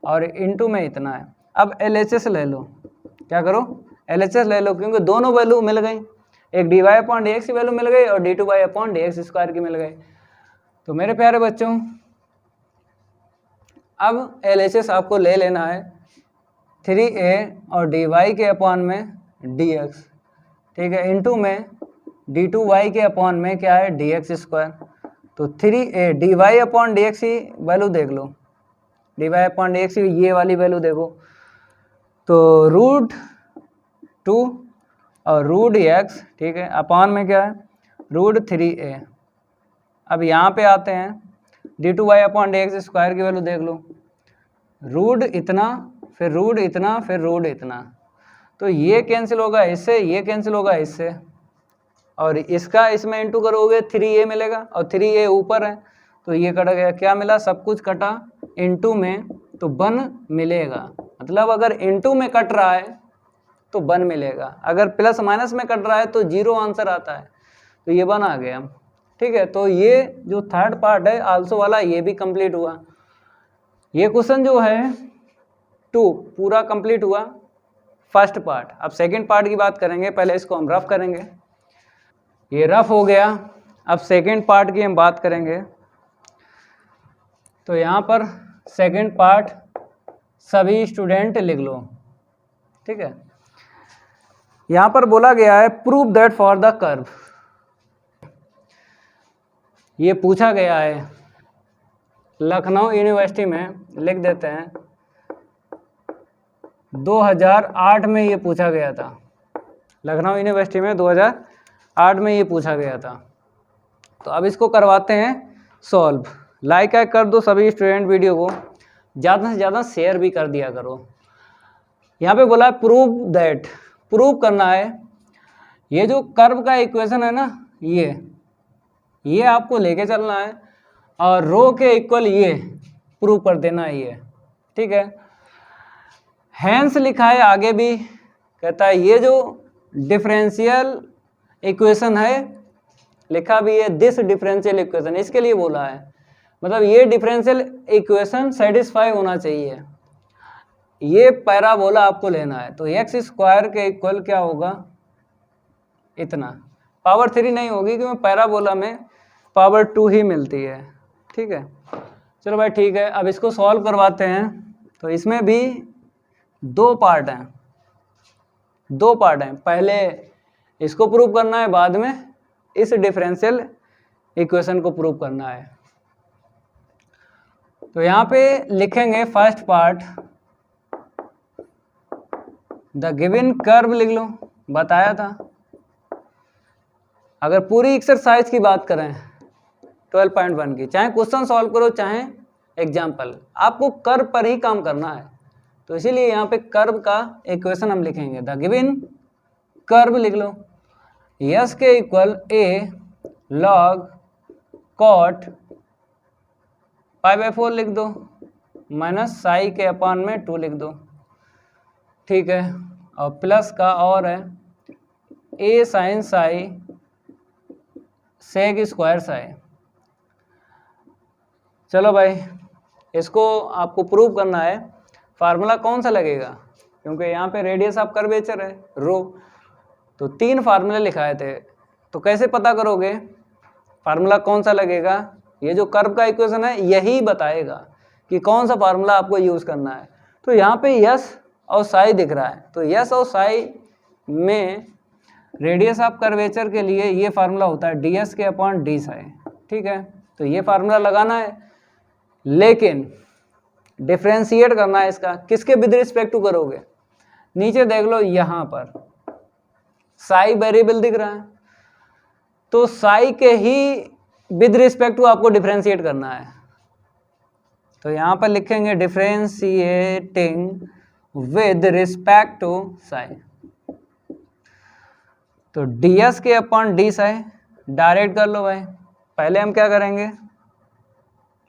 और इनटू में इतना है। अब LHS ले लो, क्या करो LHS ले लो, क्योंकि दोनों वैल्यू मिल गई, एक dy/dx की वैल्यू मिल गई और d2y/dx स्क्वायर की मिल गई। तो मेरे प्यारे बच्चों, अब LHS आपको ले लेना है 3a और dy के अपॉन में dx, ठीक है, इनटू में d2y के अपॉन में क्या है dx स्क्वायर। तो 3a dy/dx की वैल्यू देख लो, dy/dx की ये वाली वैल्यू देखो, तो √2 और √x, ठीक है, अपॉन में क्या है √3a। अब यहाँ पे आते हैं, d2y/dx स्क्वायर की वैल्यू देख लो, रूट इतना, फिर रूट इतना, फिर रूट इतना, तो ये कैंसिल होगा इससे, ये कैंसिल होगा इससे, और इसका इसमें इंटू करोगे 3a मिलेगा, और 3a ऊपर है तो ये कट गया, क्या मिला, सब कुछ कटा इंटू में, तो 1 मिलेगा। मतलब अगर इंटू में कट रहा है तो 1 मिलेगा, अगर प्लस माइनस में कट रहा है तो 0 आंसर आता है, तो ये 1 आ गया, ठीक है। तो ये जो थर्ड पार्ट है आल्सो वाला, ये भी कंप्लीट हुआ। ये क्वेश्चन जो है 2 पूरा कंप्लीट हुआ, फर्स्ट पार्ट। अब सेकंड पार्ट की बात करेंगे, पहले इसको हम रफ करेंगे, ये रफ हो गया। अब सेकंड पार्ट की हम बात करेंगे, तो यहाँ पर सेकंड पार्ट सभी स्टूडेंट लिख लो, ठीक है। यहाँ पर बोला गया है prove that for the curve, ये पूछा गया है लखनऊ यूनिवर्सिटी में, लिख देते हैं 2008 में ये पूछा गया था, लखनऊ यूनिवर्सिटी में 2008 में ये पूछा गया था। तो अब इसको करवाते हैं सॉल्व। लाइक कर दो सभी स्टूडेंट, वीडियो को ज़्यादा से ज़्यादा शेयर भी कर दिया करो। यहाँ पे बोला है प्रूव दैट, प्रूव करना है ये जो कर्व का इक्वेशन है ना, ये आपको लेके चलना है और रो के इक्वल ये प्रूव कर देना है ये, ठीक है। हैंस लिखा है आगे भी, कहता है ये जो डिफरेंशियल इक्वेशन है, लिखा भी है दिस डिफरेंशियल इक्वेशन, इसके लिए बोला है, मतलब ये डिफरेंशियल इक्वेशन सेटिस्फाई होना चाहिए। ये पैराबोला आपको लेना है, तो एक्स स्क्वायर के इक्वल क्या होगा, इतना, पावर 3 नहीं होगी क्योंकि पैराबोला में पावर 2 ही मिलती है, ठीक है। चलो भाई ठीक है, अब इसको सॉल्व करवाते हैं। तो इसमें भी 2 पार्ट हैं, पहले इसको प्रूव करना है, बाद में इस डिफरेंशियल इक्वेशन को प्रूव करना है। तो यहाँ पे लिखेंगे first part, the given curve लिख लो, बताया था। अगर पूरी एक्सरसाइज की बात करें 12.1 की, चाहे क्वेश्चन सॉल्व करो चाहे एग्जाम्पल, आपको कर्व पर ही काम करना है। तो इसीलिए यहाँ पे कर्व का इक्वेशन हम लिखेंगे, द गिवन कर्व लिख लो, यस के इक्वल ए लॉग कॉट π/4 लिख दो, माइनस साई के अपान में 2 लिख दो, ठीक है। और प्लस का और है a sine psi sec square psi. चलो भाई, इसको आपको प्रूव करना है। फार्मूला कौन सा लगेगा, क्योंकि यहाँ पे रेडियस ऑफ कर्वेचर है रो, तो 3 फार्मूले लिखाए थे। तो कैसे पता करोगे फार्मूला कौन सा लगेगा? ये जो कर्व का इक्वेशन है यही बताएगा कि कौन सा फार्मूला आपको यूज़ करना है। तो यहाँ पे यस और साई दिख रहा है, तो यस और साई में रेडियस ऑफ कर्वेचर के लिए ये फार्मूला होता है डी एस के अपॉन डी साई, ठीक है। तो ये फार्मूला लगाना है, लेकिन डिफ्रेंशिएट करना है इसका। किसके विद रिस्पेक्ट टू करोगे? नीचे देख लो, यहाँ पर साई वेरिएबल दिख रहा है, तो साई के ही विद रिस्पेक्ट टू आपको डिफ्रेंशिएट करना है। तो यहाँ पर लिखेंगे differentiating with respect to psi. तो डी एस के अपॉन डी साई डायरेक्ट कर लो भाई। पहले हम क्या करेंगे,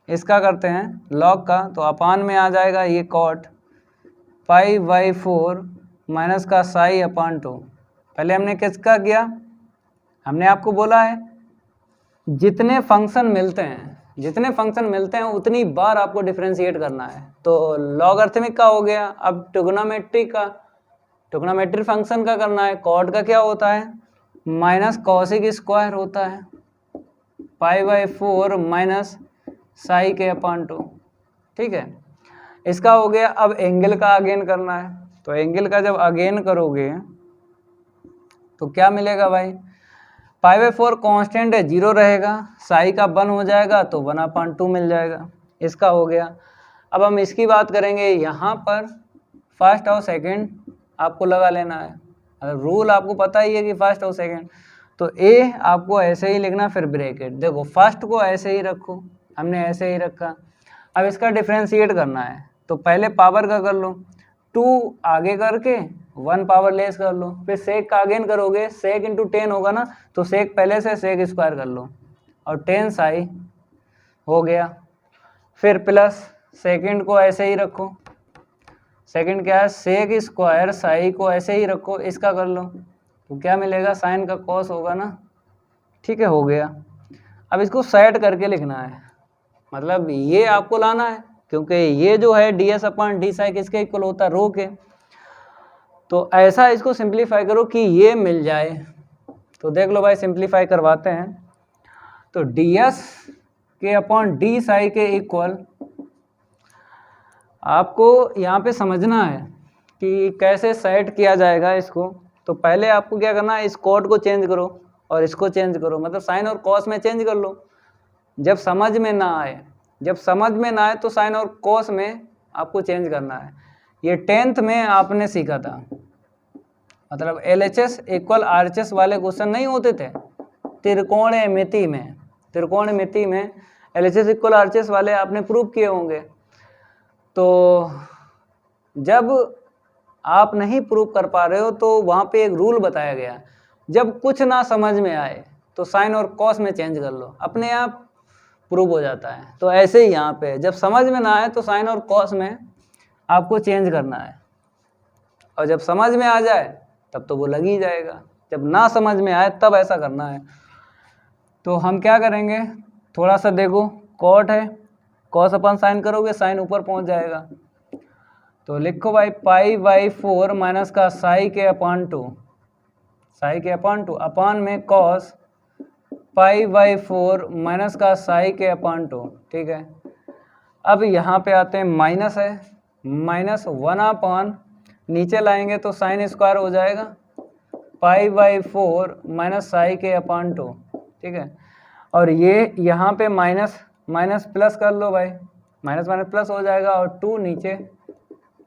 इसका करते हैं लॉग का, तो अपान में आ जाएगा ये कॉट π/4 माइनस का साई अपान 2। पहले हमने किसका किया, हमने आपको बोला है जितने फंक्शन मिलते हैं उतनी बार आपको डिफरेंशिएट करना है। तो लॉगरिथमिक का हो गया, अब ट्रिग्नोमेट्रिक फंक्शन का करना है। कॉट का क्या होता है, माइनस कॉसिक स्क्वायर होता है π/4 माइनस साई के अपान 2, ठीक है। इसका हो गया। अब एंगल का अगेन करना है, तो एंगल का जब अगेन करोगे तो क्या मिलेगा भाई, π/4 कांस्टेंट है, 0 रहेगा, साई का 1 हो जाएगा तो 1/2 मिल जाएगा। इसका हो गया। अब हम इसकी बात करेंगे, यहाँ पर फर्स्ट और सेकंड आपको लगा लेना है। अगर रूल आपको पता ही है कि फर्स्ट और सेकंड, तो ए आपको ऐसे ही लिखना, फिर ब्रैकेट। देखो फर्स्ट को ऐसे ही रखो, हमने ऐसे ही रखा। अब इसका डिफरेंशिएट करना है, तो पहले पावर का कर लो, 2 आगे करके 1 पावर लेस कर लो, फिर सेक का अगेन करोगे, सेक इंटू 10 होगा ना, तो सेक पहले से सेक स्क्वायर कर लो और 10 साई हो गया। फिर प्लस सेकंड को ऐसे ही रखो, सेकंड क्या है, सेक स्क्वायर साई को ऐसे ही रखो, इसका कर लो, तो क्या मिलेगा, साइन का कॉस होगा ना, ठीक है, हो गया। अब इसको सेट करके लिखना है, मतलब ये आपको लाना है, क्योंकि ये जो है D S upon D Sai किसके इक्वल होता है, रो के। तो ऐसा इसको सिंप्लीफाई करो कि ये मिल जाए। तो देख लो भाई, सिंप्लीफाई करवाते हैं। तो डी एस के अपॉन डी साई के इक्वल, आपको यहाँ पे समझना है कि कैसे सेट किया जाएगा इसको। तो पहले आपको क्या करना है, इस कोड को चेंज करो और इसको चेंज करो, मतलब साइन और कॉस में चेंज कर लो। जब समझ में ना आए तो साइन और कॉस में आपको चेंज करना है। ये 10th में आपने सीखा था, मतलब LHS इक्वल RHS वाले क्वेश्चन नहीं होते थे त्रिकोणमिति में LHS इक्वल RHS वाले आपने प्रूव किए होंगे। तो जब आप नहीं प्रूव कर पा रहे हो तो वहाँ पे एक रूल बताया गया, जब कुछ ना समझ में आए तो साइन और कॉस में चेंज कर लो, अपने आप प्रूव हो जाता है। तो ऐसे ही यहाँ पे जब समझ में ना आए तो साइन और कॉस में आपको चेंज करना है, और जब समझ में आ जाए तब तो वो लग ही जाएगा, जब ना समझ में आए तब ऐसा करना है। तो हम क्या करेंगे, थोड़ा सा देखो, कॉट है, कॉस अपन साइन करोगे, साइन ऊपर पहुंच जाएगा। तो लिखो भाई π/4 माइनस का साई के अपान 2 अपान में कॉस π/4 माइनस का साई के अपान 2, ठीक है। अब यहाँ पे आते हैं, माइनस है, माइनस 1/, नीचे लाएंगे तो साइन स्क्वायर हो जाएगा, π/4 माइनस साई के अपान 2, ठीक है। और ये यहाँ पे माइनस माइनस प्लस कर लो भाई, माइनस माइनस प्लस हो जाएगा और 2 नीचे,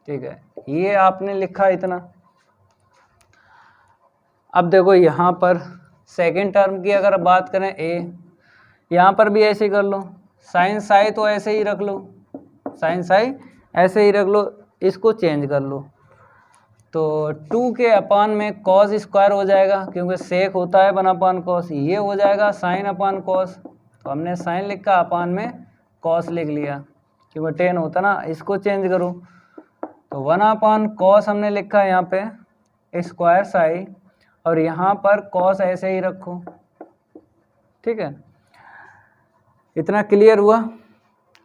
ठीक है। ये आपने लिखा इतना। अब देखो यहाँ पर सेकेंड टर्म की अगर बात करें a, यहाँ पर भी ऐसे ही कर लो, साइन साई तो ऐसे ही रख लो, साइन साई ऐसे ही रख लो, इसको चेंज कर लो तो 2 के अपान में कॉस स्क्वायर हो जाएगा, क्योंकि सेक होता है 1 अपान कॉस, ये हो जाएगा साइन अपान कॉस, तो हमने साइन लिखा, अपान में कॉस लिख लिया, क्योंकि 10 होता ना। इसको चेंज करो तो 1 अपान कॉस हमने लिखा यहाँ पे स्क्वायर साई, और यहाँ पर कॉस ऐसे ही रखो, ठीक है। इतना क्लियर हुआ।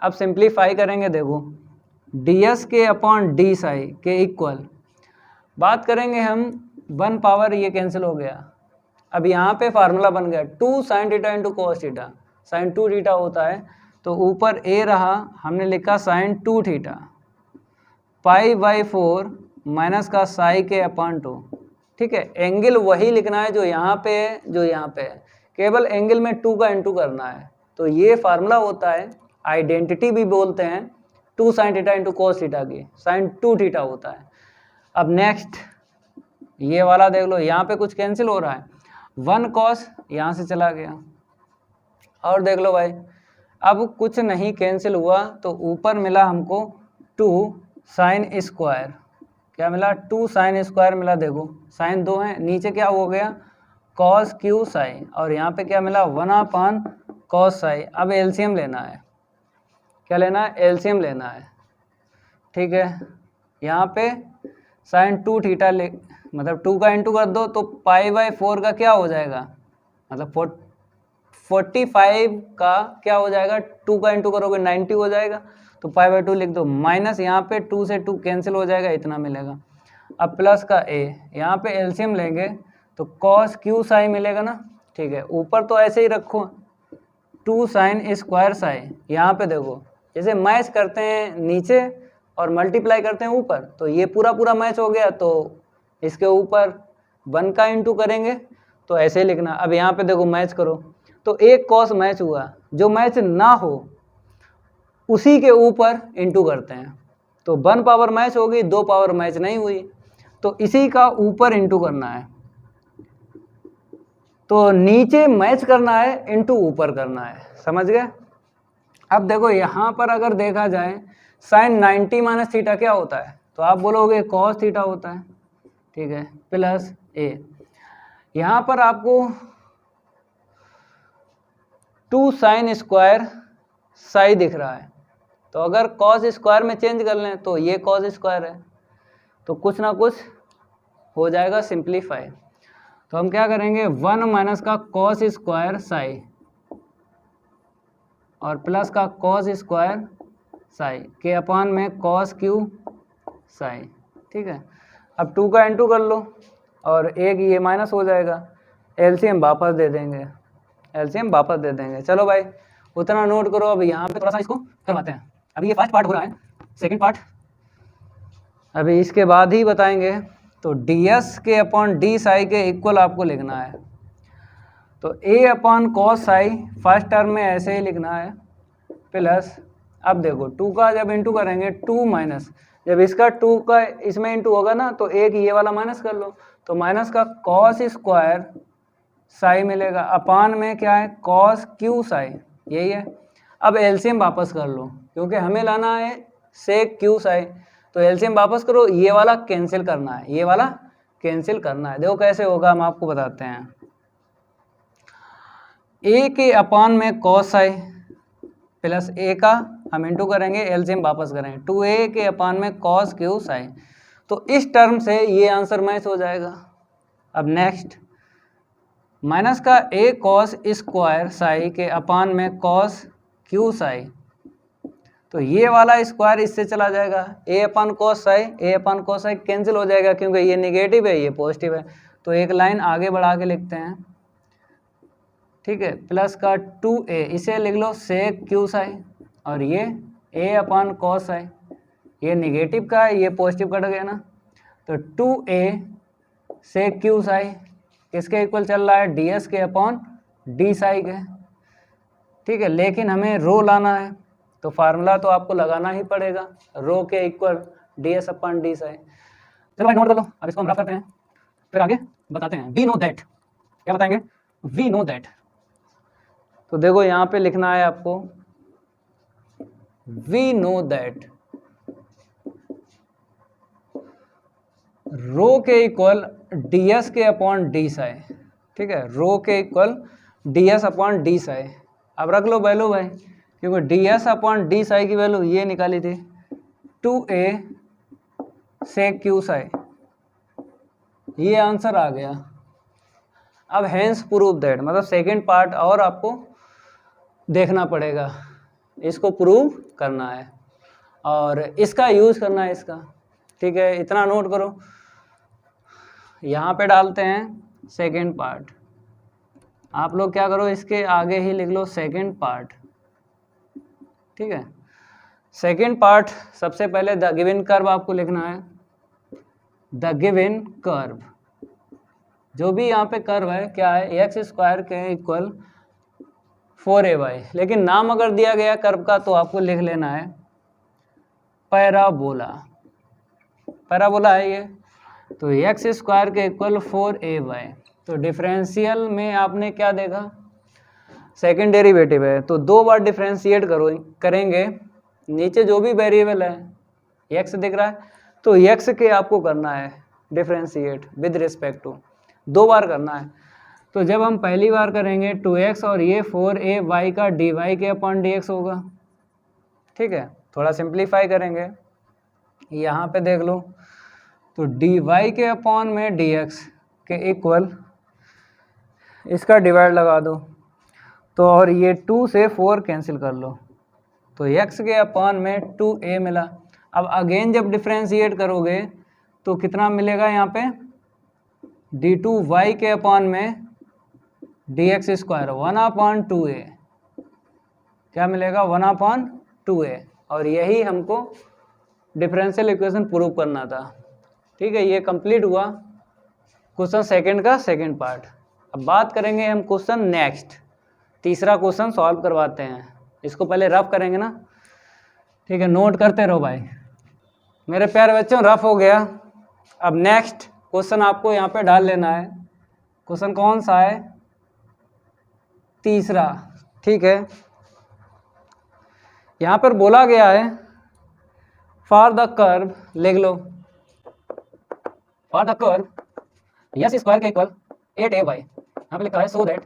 अब सिंप्लीफाई करेंगे, देखो ds के अपॉन डी साई के इक्वल, बात करेंगे हम 1 पावर, ये कैंसिल हो गया। अब यहाँ पे फार्मूला बन गया 2 sine theta into cos theta, sine 2 theta होता है, तो ऊपर a रहा, हमने लिखा साइन 2 थीटा, π/4 माइनस का साई के अपॉन 2, ठीक है। एंगल वही लिखना है जो यहाँ पे है, जो यहाँ पे है, केवल एंगल में 2 का इंटू करना है। तो ये फार्मूला होता है, आइडेंटिटी भी बोलते हैं, 2 sine theta into cos theta की, साइन 2 थीटा होता है। अब नेक्स्ट ये वाला देख लो, यहाँ पे कुछ कैंसिल हो रहा है, 1 कॉस यहाँ से चला गया, और देख लो भाई अब कुछ नहीं कैंसिल हुआ, तो ऊपर मिला हमको 2 साइन स्क्वायर, क्या मिला 2 साइन स्क्वायर मिला, देखो साइन 2 है, नीचे क्या हो गया कॉस क्यू साई, और यहाँ पे क्या मिला 1 अपान कॉस साई। अब एलसीएम लेना है, क्या लेना है, एलसीएम लेना है, ठीक है। यहाँ पे साइन 2 थीटा ले, मतलब 2 का इंटू कर दो तो π/4 का क्या हो जाएगा, मतलब 45 का क्या हो जाएगा, 2 का इंटू करोगे 90 हो जाएगा, तो π/2 लिख दो, माइनस यहाँ पे 2 से 2 कैंसिल हो जाएगा, इतना मिलेगा। अब प्लस का a, यहाँ पे एलसीएम लेंगे तो कॉस क्यू साई मिलेगा ना, ठीक है। ऊपर तो ऐसे ही रखो 2 साइन स्क्वायर साई, यहाँ पे देखो जैसे मैच करते हैं नीचे और मल्टीप्लाई करते हैं ऊपर, तो ये पूरा पूरा मैच हो गया, तो इसके ऊपर 1 का इंटू करेंगे, तो ऐसे ही लिखना। अब यहाँ पे देखो मैच करो, तो एक कॉस मैच हुआ, जो मैच ना हो उसी के ऊपर इंटू करते हैं, तो 1 पावर मैच हो गई, 2 पावर मैच नहीं हुई, तो इसी का ऊपर इंटू करना है, तो नीचे मैच करना है, इंटू ऊपर करना है, समझ गए। अब देखो यहाँ पर अगर देखा जाए साइन 90 माइनस थीटा क्या होता है, तो आप बोलोगे कॉस थीटा होता है, ठीक है, प्लस a। यहाँ पर आपको 2 साइन स्क्वायर साई दिख रहा है, तो अगर कॉस स्क्वायर में चेंज कर लें तो ये कॉस स्क्वायर है, तो कुछ ना कुछ हो जाएगा सिंप्लीफाई। तो हम क्या करेंगे 1 माइनस का कॉस स्क्वायर साई और प्लस का कॉस स्क्वायर साई के अपान में कॉस क्यू साई, ठीक है। अब 2 का इंटू कर लो और एक ये माइनस हो जाएगा, एलसीएम वापस दे देंगे, एलसीएम वापस दे देंगे। चलो भाई उतना नोट करो। अब यहाँ पे थोड़ा सा इसको करवाते हैं, अभी ये फर्स्ट पार्ट हो रहा है, सेकंड पार्ट अभी इसके बाद ही बताएंगे। तो ds के अपॉन डी साई के इक्वल आपको लिखना है, तो a upon cos psi first term में ऐसे ही लिखना है, प्लस अब देखो 2 का जब इंटू करेंगे 2 माइनस, जब इसका 2 का इसमें इंटू होगा ना, तो एक ये वाला माइनस कर लो, तो माइनस का कॉस स्क्वायर साई मिलेगा, अपान में क्या है कॉस क्यू साई, यही है। अब एलसीएम वापस कर लो, क्योंकि हमें लाना है सेक क्यू साई, तो एलसीएम वापस करो, ये वाला कैंसिल करना है, ये वाला कैंसिल करना है। देखो कैसे होगा, हम आपको बताते हैं। a के अपान में कॉस साई प्लस a का हम इंटू करेंगे, एलसीएम वापस करेंगे, 2a के अपान में कॉस क्यू साई, तो इस टर्म से ये आंसर मैच हो जाएगा। अब नेक्स्ट माइनस का a कॉस स्क्वायर साई के अपान में कॉस क्यू साई, तो ये वाला स्क्वायर इससे चला जाएगा, a upon cos psi, a upon cos psi cancel हो जाएगा, क्योंकि ये नेगेटिव है ये पॉजिटिव है, तो एक लाइन आगे बढ़ा के लिखते हैं, ठीक है। प्लस का 2a, इसे लिख लो सेक क्यू साई, और ये a अपान कॉस साई, ये नेगेटिव का है, ये पॉजिटिव कट गया ना, तो 2a सेक क्यू साई किसके इक्वल चल रहा है, ds के अपॉन डी साई के, ठीक है। लेकिन हमें रो लाना है तो फार्मूला तो आपको लगाना ही पड़ेगा, रो के equal D S upon D Sai. चलो भाई नोट कर लो, अब इसको हम रफ करते हैं फिर आगे बताते हैं। वी नो दैट, क्या बताएंगे, वी नो दैट। तो देखो यहाँ पे लिखना है आपको वी नो दैट रो के इक्वल डी एस के अपॉन डी साई, ठीक है। रो के equal D S upon D Sai. अब रख लो वैल्यू भाई, क्योंकि D S upon D psi की वैल्यू ये निकाली थी 2a से क्यू साई, ये आंसर आ गया। अब हैंस प्रूव दैट, मतलब सेकंड पार्ट और आपको देखना पड़ेगा, इसको प्रूव करना है और इसका यूज़ करना है इसका, ठीक है। इतना नोट करो, यहाँ पे डालते हैं सेकंड पार्ट। आप लोग क्या करो, इसके आगे ही लिख लो सेकंड पार्ट, ठीक है। सेकंड पार्ट सबसे पहले द गिवन कर्व आपको लिखना है, द गिवन कर्व, जो भी यहाँ पे कर्व है क्या है, एक्स स्क्वायर के इक्वल 4ay। लेकिन नाम अगर दिया गया कर्व का तो आपको लिख लेना है पैराबोला, पैराबोला है ये। तो एक्स स्क्वायर के इक्वल 4ay, तो डिफरेंशियल में आपने क्या देखा, सेकंड डेरिवेटिव है, तो 2 बार डिफरेंशिएट करेंगे। नीचे जो भी वेरिएबल है एक्स दिख रहा है, तो एक्स के आपको करना है डिफरेंशिएट विद रिस्पेक्ट टू, 2 बार करना है। तो जब हम पहली बार करेंगे 2x और ये 4ay का dy के अपॉन dx होगा, ठीक है। थोड़ा सिंप्लीफाई करेंगे, यहाँ पे देख लो, तो dy के अपॉन में dx के इक्वल इसका डिवाइड लगा दो, तो और ये 2 से 4 कैंसिल कर लो, तो x के अपॉन में 2a मिला। अब अगेन जब डिफरेंशिएट करोगे तो कितना मिलेगा यहाँ पे, d2y के अपॉन में dx स्क्वायर 1/2a, क्या मिलेगा 1/2a। और यही हमको डिफरेंशियल इक्वेशन प्रूव करना था, ठीक है। ये कंप्लीट हुआ क्वेश्चन सेकंड का सेकंड पार्ट। अब बात करेंगे हम क्वेश्चन नेक्स्ट, तीसरा क्वेश्चन सॉल्व करवाते हैं। इसको पहले रफ करेंगे ना, ठीक है, नोट करते रहो भाई मेरे प्यारे बच्चों। रफ हो गया, अब नेक्स्ट क्वेश्चन आपको यहाँ पे डाल लेना है। क्वेश्चन कौन सा है, तीसरा, ठीक है। यहाँ पर बोला गया है फॉर द कर्व, लिख लो for the curve S square के इक्वल 8ay, यहाँ पे लिखा है सो दैट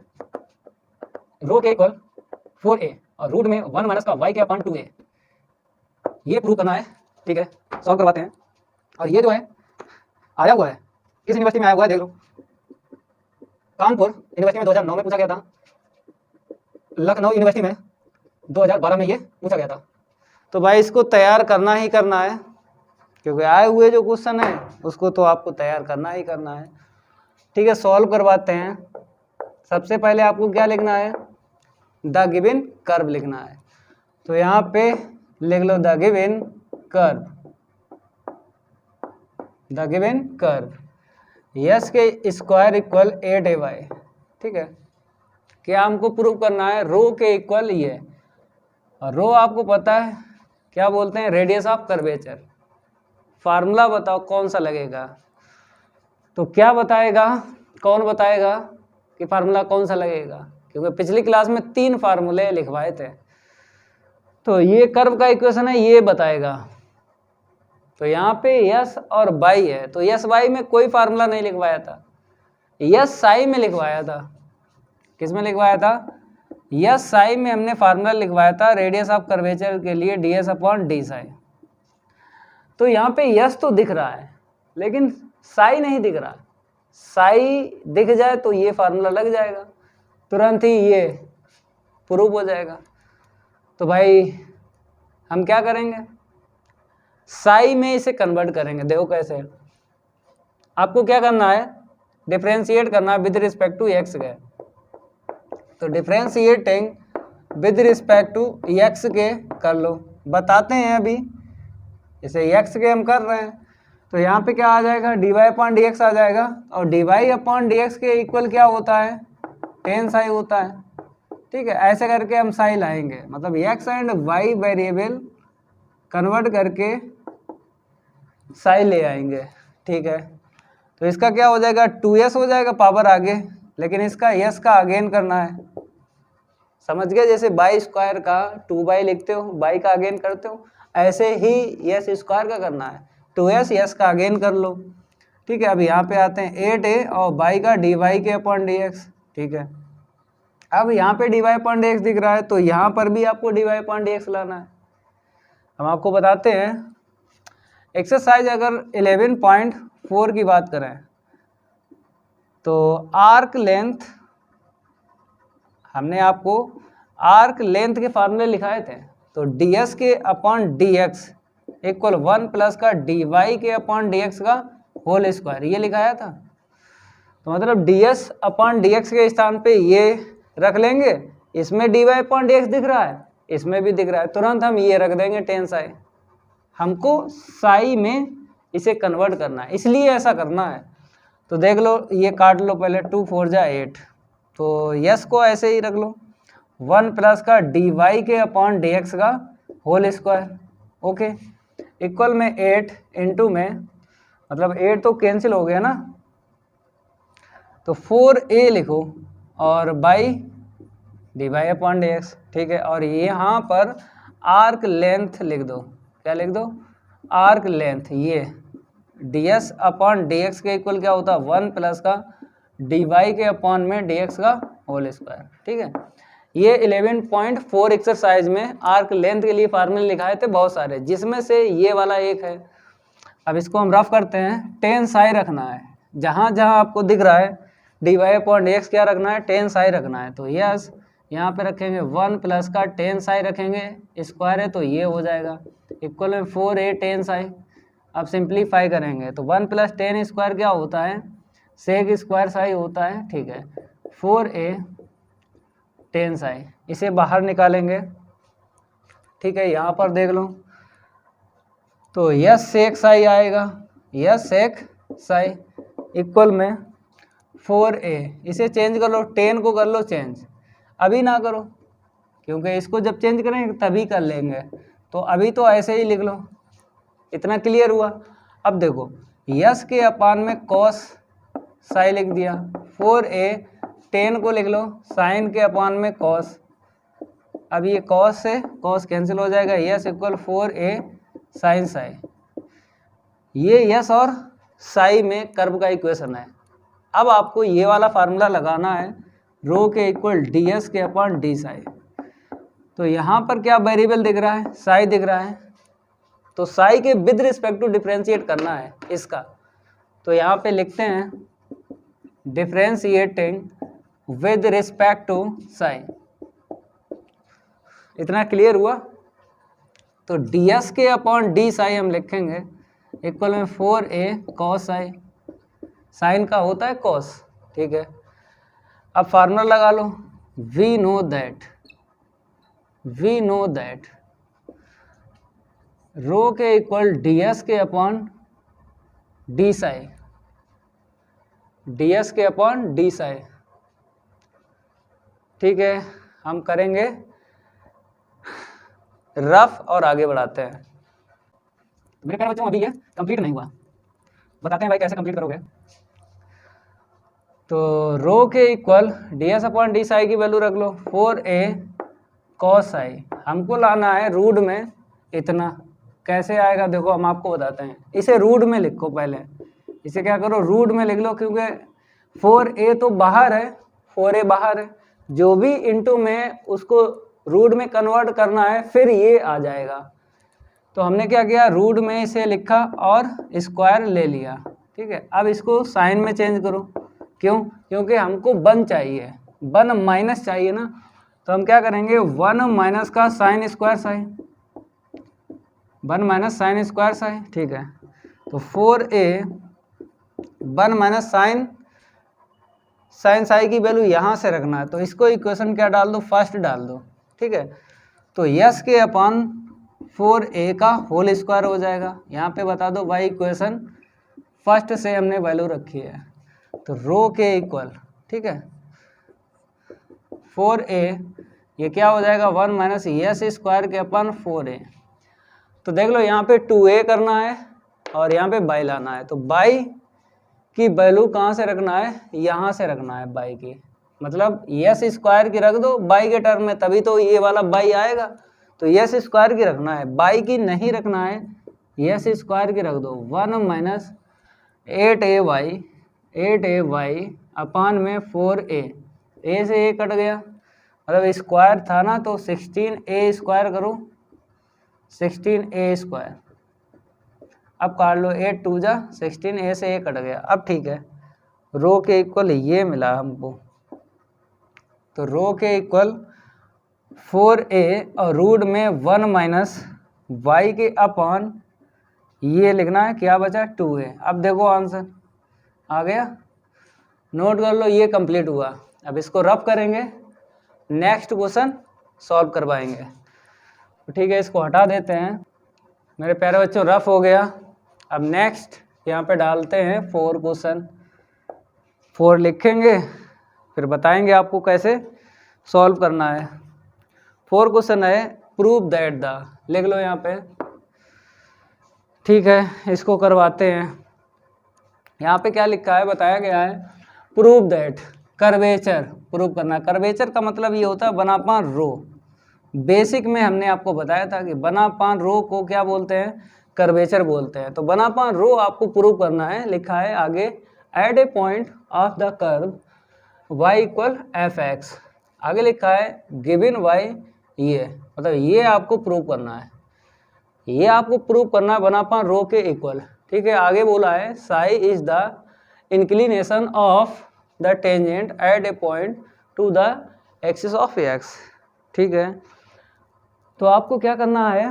रो के इक्वल 4a और रूट में 1 माइनस का y के अपॉन 2a, ये प्रूव करना है, ठीक है। सॉल्व करवाते हैं। और ये जो है आया हुआ है, किस यूनिवर्सिटी में आया हुआ है देख लो, कानपुर यूनिवर्सिटी में 2009 में पूछा गया था, लखनऊ यूनिवर्सिटी में 2012 में ये पूछा गया था। तो भाई इसको तैयार करना ही करना है, क्योंकि आए हुए जो क्वेश्चन है उसको तो आपको तैयार करना ही करना है, ठीक है। सॉल्व करवाते हैं। सबसे पहले आपको क्या लिखना है, द गिवन कर्व लिखना है। तो यहाँ पे लिख लो the given curve, the given curve S के स्क्वायर इक्वल 8ay, ठीक है। क्या हमको प्रूव करना है, रो के इक्वल ये, और रो आपको पता है क्या बोलते हैं, रेडियस ऑफ कर्वेचर। फार्मूला बताओ कौन सा लगेगा, तो क्या बताएगा, कौन बताएगा कि फार्मूला कौन सा लगेगा, क्योंकि पिछली क्लास में 3 फार्मूले लिखवाए थे। तो ये कर्व का इक्वेशन है, ये बताएगा। तो यहाँ पे यस और बाई है, तो यस बाई में कोई फार्मूला नहीं लिखवाया था, यस साई में लिखवाया था। किस में लिखवाया था, यस साई में हमने फार्मूला लिखवाया था रेडियस ऑफ कर्वेचर के लिए ds अपॉन डी साई। तो यहाँ पे यस तो दिख रहा है लेकिन साई नहीं दिख रहा, साई दिख जाए तो ये फार्मूला लग जाएगा, तुरंत ही ये प्रूव हो जाएगा। तो भाई हम क्या करेंगे, साई में इसे कन्वर्ट करेंगे। देखो कैसे, आपको क्या करना है, डिफरेंशिएट करना है विद रिस्पेक्ट टू एक्स के। तो differentiating with respect to x के कर लो, बताते हैं अभी। जैसे एक्स के हम कर रहे हैं तो यहाँ पे क्या आ जाएगा, dy अपॉन dx आ जाएगा, और dy अपॉन dx के इक्वल क्या होता है, टेन साई होता है, ठीक है। ऐसे करके हम साई लाएंगे, मतलब x and y variable convert करके साई ले आएंगे, ठीक है। तो इसका क्या हो जाएगा, 2s हो जाएगा पावर आगे, लेकिन इसका यस का अगेन करना है, समझ गए। जैसे बाई स्क्वायर का 2 लिखते हो, बाई का अगेन करते हो, ऐसे ही यस स्क्वायर का करना है, 2s यस का अगेन कर लो, ठीक है। अब यहाँ पे आते हैं 8a और बाई का dy के अपॉन dx, ठीक है। अब यहाँ पे dy अपॉन dx दिख रहा है, तो यहाँ पर भी आपको dy अपॉन dx लाना है। हम आपको बताते हैं एक्सरसाइज अगर 11.4 की बात करें तो आर्क लेंथ, हमने आपको आर्क लेंथ के फार्मूले लिखाए थे, तो ds के अपॉन dx इक्वल 1 प्लस का dy के अपॉन dx का होल स्क्वायर, ये लिखाया था। तो मतलब ds अपॉन dx के स्थान पे ये रख लेंगे, इसमें dy अपॉन dx दिख रहा है, इसमें भी दिख रहा है, तुरंत हम ये रख देंगे टेन साई। हमको साई में इसे कन्वर्ट करना है, इसलिए ऐसा करना है। तो देख लो, ये काट लो पहले, 2 4 जा 8, तो यस को ऐसे ही रख लो, 1 प्लस का dy के अपॉन dx का होल स्क्वायर, ओके, इक्वल में 8 इंटू में, मतलब 8 तो कैंसिल हो गया ना, तो 4a लिखो और बाई dy अपॉन dx, ठीक है। और यहाँ पर आर्क लेंथ लिख दो, क्या लिख दो, आर्क लेंथ, ये ds अपॉन dx के इक्वल क्या होता है, 1 प्लस का dy के अपॉन में dx का होल स्क्वायर, ठीक है। ये 11.4 एक्सरसाइज में आर्क लेंथ के लिए फार्मूले लिखाए थे बहुत सारे, जिसमें से ये वाला एक है। अब इसको हम रफ करते हैं, टेन साई रखना है, जहाँ जहाँ आपको दिख रहा है dy अपॉन dx क्या रखना है, टेन साई रखना है। तो यस यहाँ पे रखेंगे 1 प्लस का टेन साई रखेंगे, स्क्वायर है तो ये हो जाएगा, इक्वल में 4a टेन साई। अब सिंप्लीफाई करेंगे तो 1 प्लस टेन स्क्वायर क्या होता है, सेक स्क्वायर साई होता है, ठीक है। 4a टेन साई, इसे बाहर निकालेंगे, ठीक है। यहाँ पर देख लो, तो यस सेक साई आएगा, यस सेक साई इक्वल में 4a, इसे चेंज कर लो, 10 को कर लो चेंज, अभी ना करो क्योंकि इसको जब चेंज करेंगे तभी कर लेंगे, तो अभी तो ऐसे ही लिख लो। इतना क्लियर हुआ। अब देखो, यस के अपान में कॉस साई लिख दिया, 4a 10 को लिख लो साइन के अपान में कॉस, अब ये कॉस से कॉस कैंसिल हो जाएगा, yes equal 4a sign Sai. ये यस और साई में कर्व का इक्वेशन है। अब आपको ये वाला फार्मूला लगाना है, रो के इक्वल ds के अपॉन डी साई। तो यहाँ पर क्या वेरिएबल दिख रहा है, साई दिख रहा है, तो साई के विद रिस्पेक्ट टू डिफ्रेंशिएट करना है इसका। तो यहाँ पे लिखते हैं differentiating with respect to psi. इतना क्लियर हुआ। तो ds के अपॉन डी साई हम लिखेंगे इक्वल में 4a कॉस साई, साइन का होता है कॉस, ठीक है। अब फार्मूला लगा लो, वी नो दैट रो के इक्वल ds के अपॉन डी साई, ds के अपॉन डी साई, ठीक है। हम करेंगे रफ और आगे बढ़ाते हैं। मेरे प्यारे बच्चों, अभी ये कंप्लीट नहीं हुआ, बताते हैं भाई कैसे कंप्लीट करोगे। तो रो के equal ds upon D psi की वैल्यू रख लो 4a कॉस साई, हमको लाना है रूट में इतना। कैसे आएगा देखो, हम आपको बताते हैं। इसे रूट में लिखो पहले, इसे क्या करो रूट में लिख लो, क्योंकि 4a तो बाहर है, 4a बाहर है, जो भी इंटू में उसको रूट में कन्वर्ट करना है फिर ये आ जाएगा। तो हमने क्या किया, रूट में इसे लिखा और स्क्वायर ले लिया, ठीक है। अब इसको साइन में चेंज करो, क्यों, क्योंकि हमको 1 चाहिए, 1 माइनस चाहिए ना। तो हम क्या करेंगे, 1 माइनस का sine square Sai, 1 minus sine square Sai, ठीक है। तो 4a 1 माइनस साइन साई की वैल्यू यहाँ से रखना है, तो इसको इक्वेशन क्या डाल दो, फर्स्ट डाल दो, ठीक है। तो यस के अपॉन 4a का होल स्क्वायर हो जाएगा। यहाँ पे बता दो भाई इक्वेशन फर्स्ट से हमने वैल्यू रखी है, तो रो के इक्वल, ठीक है, 4a, ये क्या हो जाएगा 1 माइनस एस स्क्वायर के अपन 4a। तो देख लो यहाँ पे 2a करना है और यहाँ पे बाई लाना है। तो बाई की वैल्यू कहाँ से रखना है, यहाँ से रखना है बाई की, मतलब एस स्क्वायर की रख दो बाई के टर्म में, तभी तो ये वाला बाई आएगा। तो एस स्क्वायर की रखना है, बाई की नहीं रखना है, एस स्क्वायर की रख दो। 1 माइनस 8a वाई अपान में 4a, ए से ए कट गया, मतलब स्क्वायर था ना, तो 16a स्क्वायर करो, 16a स्क्वायर। अब काट लो, 8 2 जा 16, ए से ए कट गया। अब ठीक है, रो के इक्वल ये मिला हमको, तो रो के इक्वल 4a और रूट में 1 माइनस वाई के अपॉन ये लिखना है, क्या बचा 2a। अब देखो आंसर आ गया, नोट कर लो, ये कंप्लीट हुआ। अब इसको रफ करेंगे, नेक्स्ट क्वेश्चन सॉल्व करवाएंगे। तो ठीक है, इसको हटा देते हैं। मेरे प्यारे बच्चों, रफ हो गया। अब नेक्स्ट यहाँ पे डालते हैं 4 क्वेश्चन, 4 लिखेंगे, फिर बताएंगे आपको कैसे सॉल्व करना है। 4 क्वेश्चन है, प्रूव दैट द, लिख लो यहाँ पे। ठीक है, इसको करवाते हैं। यहाँ पे क्या लिखा है, बताया गया है प्रूव दैट, कर्वेचर प्रूव करना। कर्वेचर का मतलब ये होता है बनापान रो। बेसिक में हमने आपको बताया था कि बनापान रो को क्या बोलते हैं, कर्वेचर बोलते हैं। तो बनापान रो आपको प्रूव करना है, लिखा है आगे, at a point of the curve y equal f x, आगे लिखा है गिवन y, ये मतलब ये आपको प्रूव करना है, ये आपको प्रूव करना है बनापान रो के इक्वल। ठीक है, आगे बोला है Sai is the inclination of the tangent at a point two the axis of x. ठीक है, तो आपको क्या करना है,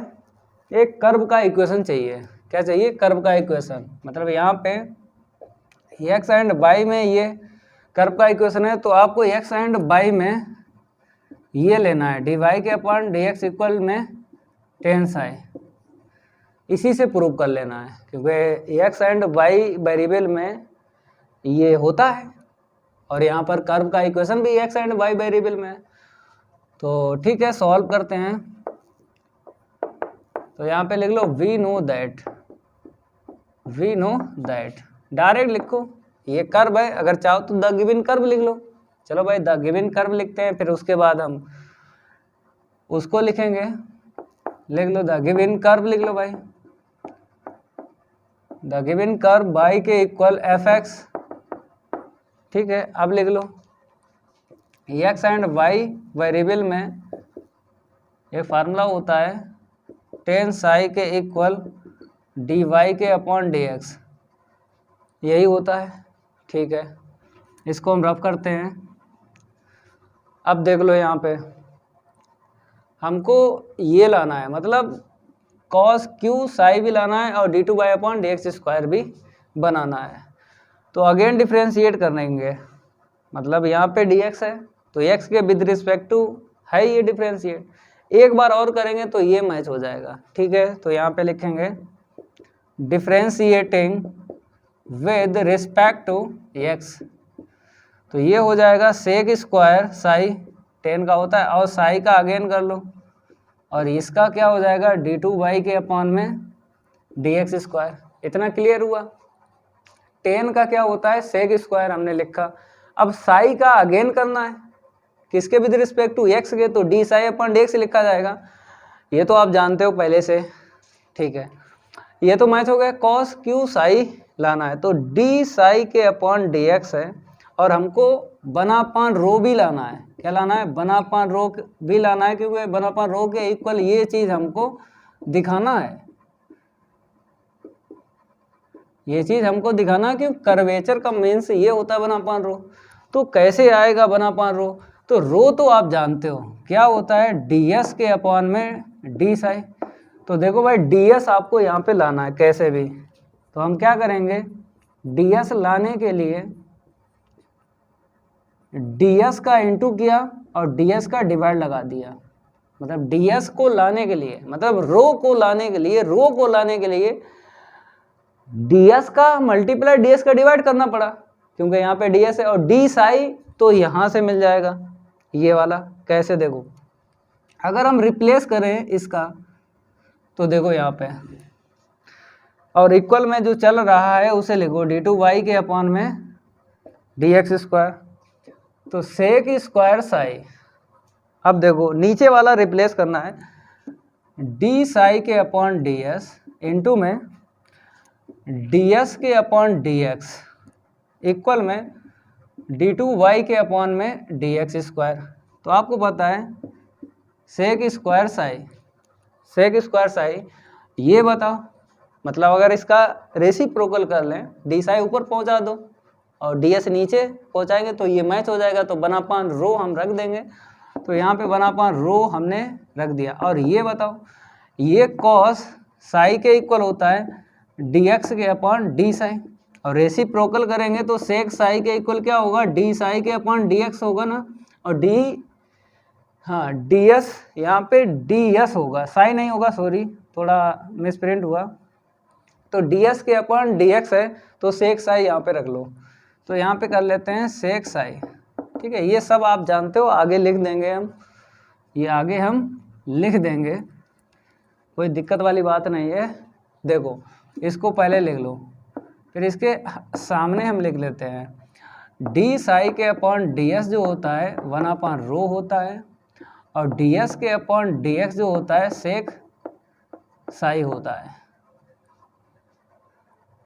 एक कर्व का इक्वेशन चाहिए। क्या चाहिए, कर्व का इक्वेशन, मतलब यहाँ पे एक्स एंड वाई में ये कर्व का इक्वेशन है, तो आपको एक्स एंड वाई में ये लेना है, डी वाई के अपॉन डी एक्स इक्वल में टेन साई, इसी से प्रूव कर लेना है, क्योंकि एक्स एंड वाई वेरिएबल में ये होता है और यहाँ पर कर्व का इक्वेशन भी एक्स एंड वाई वेरिएबल में है। तो ठीक है, सॉल्व करते हैं। तो यहाँ पे लिख लो वी नो दैट, डायरेक्ट लिखो, ये कर्व है, अगर चाहो तो द गिवन कर्व लिख लो। चलो भाई, द गिवन कर्व लिखते हैं, फिर उसके बाद हम उसको लिखेंगे। लिख लो द गिवन कर्व, लिख लो भाई, द गिवन कर्व बाई के इक्वल एफ एक्स। ठीक है, अब लिख लो एक्स एंड वाई वेरिएबल में एक फार्मूला होता है टेन साई के इक्वल डी वाई के अपॉन डी एक्स, यही होता है। ठीक है, इसको हम रफ करते हैं। अब देख लो, यहाँ पे हमको ये लाना है, मतलब कॉस क्यू साई भी लाना है और d two y upon d x square भी बनाना है। तो अगेन डिफ्रेंशिएट करेंगे, मतलब यहाँ पे डी एक्स है, तो एक्स के विद रिस्पेक्ट टू है ये डिफ्रेंशिएट, एक बार और करेंगे तो ये मैच हो जाएगा। ठीक है, तो यहाँ पे लिखेंगे differentiating with respect to x, तो ये हो जाएगा सेक स्क्वायर साई, 10 का होता है, और साई का अगेन कर लो, और इसका क्या हो जाएगा डी टू वाई के अपॉन में डी एक्स स्क्वायर। इतना क्लियर हुआ। 10 का क्या होता है सेक स्क्वायर, हमने लिखा। अब साई का अगेन करना है, किसके विद रिस्पेक्ट टू एक्स के, तो D psi upon d x लिखा जाएगा, ये तो आप जानते हो पहले से। ठीक है, ये तो मैच हो गया। कॉस क्यू साई लाना है, तो डी साई के अपॉन डी एक्स है, और हमको बनापान रो भी लाना है। क्या लाना है, बनापान रो भी लाना है, क्योंकि बनापान रो के इक्वल ये चीज हमको दिखाना है, ये चीज हमको दिखाना है, क्योंकि कर्वेचर का मीन्स ये होता है बनापान रो। तो कैसे आएगा बनापान रो, तो रो तो आप जानते हो क्या होता है, डी एस के अपॉन में डी साई। तो देखो भाई, डी एस आपको यहाँ पे लाना है कैसे भी, तो हम क्या करेंगे, डी एस लाने के लिए ds का इंटू किया और ds का डिवाइड लगा दिया, मतलब ds को लाने के लिए, मतलब रो को लाने के लिए ds का मल्टीप्लाई ds का डिवाइड करना पड़ा, क्योंकि यहाँ पे ds है, और d साई तो यहाँ से मिल जाएगा, ये वाला कैसे, देखो अगर हम रिप्लेस करें इसका तो देखो यहाँ पे, और इक्वल में जो चल रहा है उसे लिखो d2y के अपॉन में dx स्क्वायर, तो सेक स्क्वायर साई। अब देखो नीचे वाला रिप्लेस करना है, डी साई के अपॉन डी एस इंटू में डी एस के अपॉन डी एक्स इक्वल में d2y के अपॉन में dx स्क्वायर। तो आपको पता है सेक स्क्वायर साई, ये बताओ, मतलब अगर इसका रेसिप्रोकल कर लें, डी साई ऊपर पहुंचा दो और डी एस नीचे पहुंचाएंगे तो ये मैच हो जाएगा, तो बनापान रो हम रख देंगे। तो यहाँ पे बनापान रो हमने रख दिया। और ये बताओ, ये कॉस साई के इक्वल होता है डी एक्स के अपॉन डी साई, और रेसिप्रोकल करेंगे तो सेक साई के इक्वल क्या होगा, डी साई के अपॉन डी एक्स होगा ना, और डी एस यहाँ पे डी एस होगा, साई नहीं होगा, सॉरी थोड़ा मिसप्रिंट हुआ। तो डी एस के अपॉन डी एक्स है, तो सेक साई यहाँ पे रख लो। तो यहाँ पे कर लेते हैं सेक साई, ठीक है। ये सब आप जानते हो, आगे लिख देंगे हम, ये आगे हम लिख देंगे, कोई दिक्कत वाली बात नहीं है। देखो इसको पहले लिख लो, फिर इसके सामने हम लिख लेते हैं डी साई के अपॉन डी एस जो होता है 1/रो होता है, और डी एस के अपॉन डी एक्स जो होता है सेक साई होता है,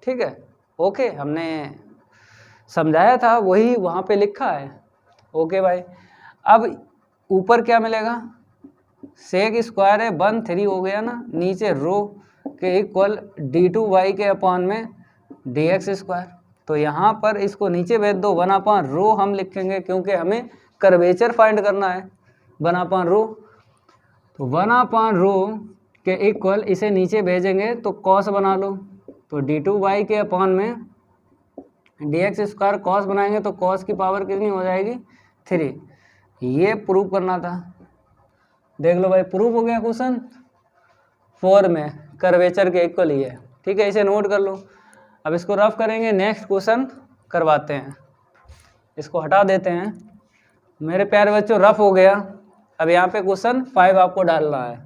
ठीक है। ओके, हमने समझाया था वही वहाँ पे लिखा है। ओके भाई, अब ऊपर क्या मिलेगा, सेक स्क्वायर है 1/3 हो गया ना, नीचे रो के इक्वल d2y के अपॉन में dx स्क्वायर। तो यहाँ पर इसको नीचे भेज दो, 1/रो हम लिखेंगे क्योंकि हमें कर्वेचर फाइंड करना है 1/रो। तो 1/रो के इक्वल इसे नीचे भेजेंगे तो कॉस बना लो, तो d2y के अपॉन में dx स्क्वायर कॉस बनाएंगे तो कॉस की पावर कितनी हो जाएगी, 3। ये प्रूव करना था, देख लो भाई प्रूफ हो गया। क्वेश्चन 4 में कर्वेचर के इक्वल ही है, ठीक है, इसे नोट कर लो। अब इसको रफ करेंगे, नेक्स्ट क्वेश्चन करवाते हैं, इसको हटा देते हैं। मेरे प्यारे बच्चों रफ हो गया। अब यहाँ पे क्वेश्चन 5 आपको डालना है।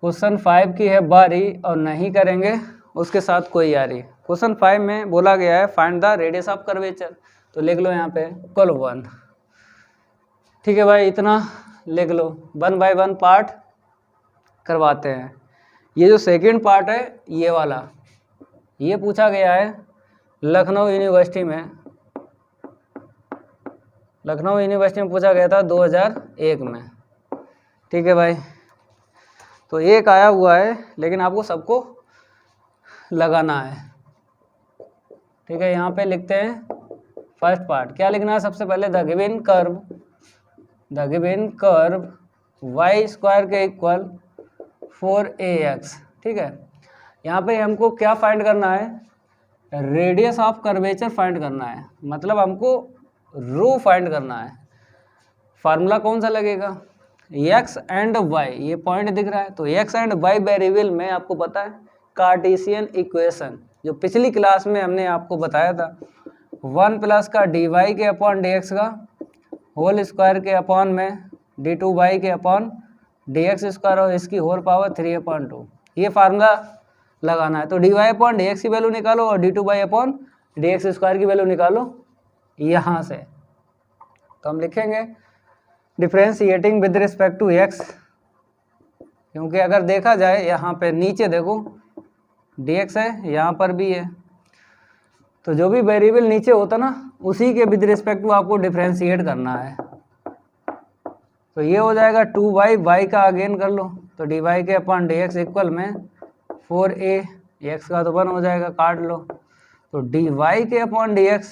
क्वेश्चन 5 की है बारी, और नहीं करेंगे उसके साथ कोई यारी। क्वेश्चन 5 में बोला गया है find the radius of curvature, तो लिख लो यहाँ पे इक्वल 1, ठीक है भाई, इतना लिख लो। 1 बाय 1 पार्ट करवाते हैं। ये जो सेकंड पार्ट है ये वाला, ये पूछा गया है लखनऊ यूनिवर्सिटी में, लखनऊ यूनिवर्सिटी में पूछा गया था 2001 में, ठीक है भाई। तो एक आया हुआ है, लेकिन आपको सबको लगाना है, ठीक है। यहाँ पे लिखते हैं फर्स्ट पार्ट, क्या लिखना है सबसे पहले, the given curve y square के इक्वल 4ax, ठीक है। यहाँ पे हमको क्या फाइंड करना है, रेडियस ऑफ कर्वेचर फाइंड करना है, मतलब हमको रो फाइंड करना है। फार्मूला कौन सा लगेगा, x एंड y, ये पॉइंट दिख रहा है, तो x एंड y वेरिएबल में आपको पता है कार्टेशियन इक्वेशन, जो पिछली क्लास में हमने आपको बताया था, 1 प्लस का dy के अपॉन dx का होल स्क्वायर के अपॉन में d2y के अपॉन dx स्क्वायर, और इसकी होल पावर 3/2, ये फार्मूला लगाना है। तो dy अपॉन dx की वैल्यू निकालो और d2y अपॉन dx स्क्वायर की वैल्यू निकालो यहाँ से। तो हम लिखेंगे differentiating with respect to x, क्योंकि अगर देखा जाए यहाँ पे नीचे देखो dx है, यहाँ पर भी है, तो जो भी वेरिएबल नीचे होता ना उसी के विद रिस्पेक्ट टू आपको डिफ्रेंशिएट करना है। तो ये हो जाएगा 2y, y का अगेन कर लो, तो dy के अपॉन dx इक्वल में 4a, x का तो 1 हो जाएगा, काट लो, तो dy के अपॉन dx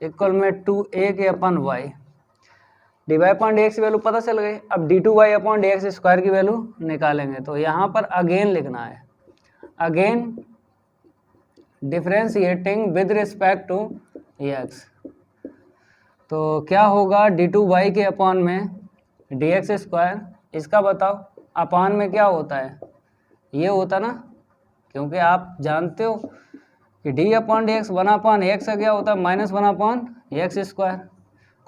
इक्वल में 2a के upon y, dy upon dx की वैल्यू पता चल गई। अब d2y अपॉन dx स्क्वायर की वैल्यू निकालेंगे, तो यहाँ पर अगेन लिखना है, again differentiating with respect to x, तो क्या होगा d2y के अपॉन में dx स्क्वायर, इसका बताओ अपॉन में क्या होता है, ये होता ना, क्योंकि आप जानते हो कि d अपॉन dx 1/x का क्या होता है, -1/x स्क्वायर।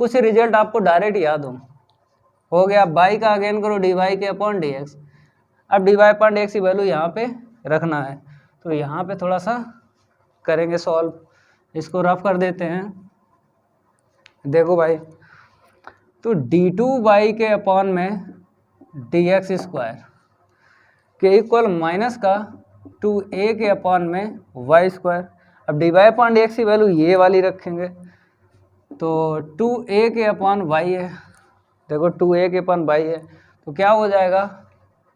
कुछ रिजल्ट आपको डायरेक्ट याद हो गया। बाई का अगेन करो डी वाई के अपॉन डी एक्स। अब d y upon d x की वैल्यू यहाँ पे रखना है, तो यहाँ पे थोड़ा सा करेंगे सॉल्व, इसको रफ कर देते हैं। देखो भाई, तो डी टू बाई के अपॉन में डी एक्स स्क्वायर के इक्वल माइनस का 2a के अपॉन में वाई स्क्वायर। अब d y upon d x की वैल्यू ये वाली रखेंगे, तो 2a के अपॉन वाई है। देखो 2a के अपॉन वाई है, तो क्या हो जाएगा,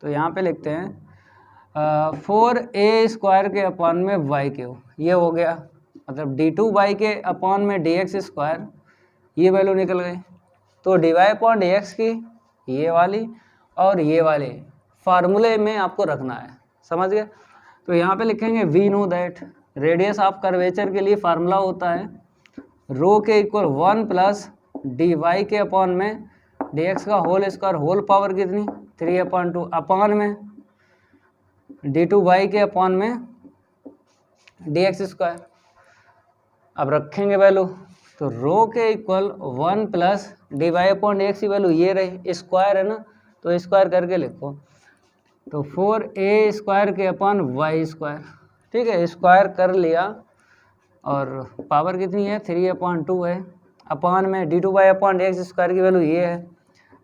तो यहाँ पे लिखते हैं 4a स्क्वायर के अपॉन में वाई क्यू, ये हो गया। मतलब डी टू वाई के अपॉन में डी एक्स स्क्वायर, ये वैल्यू निकल गई। तो d y upon d x की ये वाली और ये वाले फार्मूले में आपको रखना है, समझ गए। तो यहाँ पे लिखेंगे we know that radius of curvature के लिए फार्मूला होता है रो के इक्वल 1 प्लस डी वाई के अपॉन में डी एक्स का होल स्क्वायर होल पावर कितनी 3/2 अपॉन में डी टू वाई के अपॉन में डी एक्स स्क्वायर। अब रखेंगे वैल्यू, तो रो के equal 1 plus d y upon d x की वैल्यू ये रही, स्क्वायर है ना, तो स्क्वायर करके लिखो, तो 4a स्क्वायर के अपॉन वाई स्क्वायर। ठीक है, स्क्वायर कर लिया और पावर कितनी है 3/2 है, अपॉन में d two y upon d x square की वैल्यू ये है,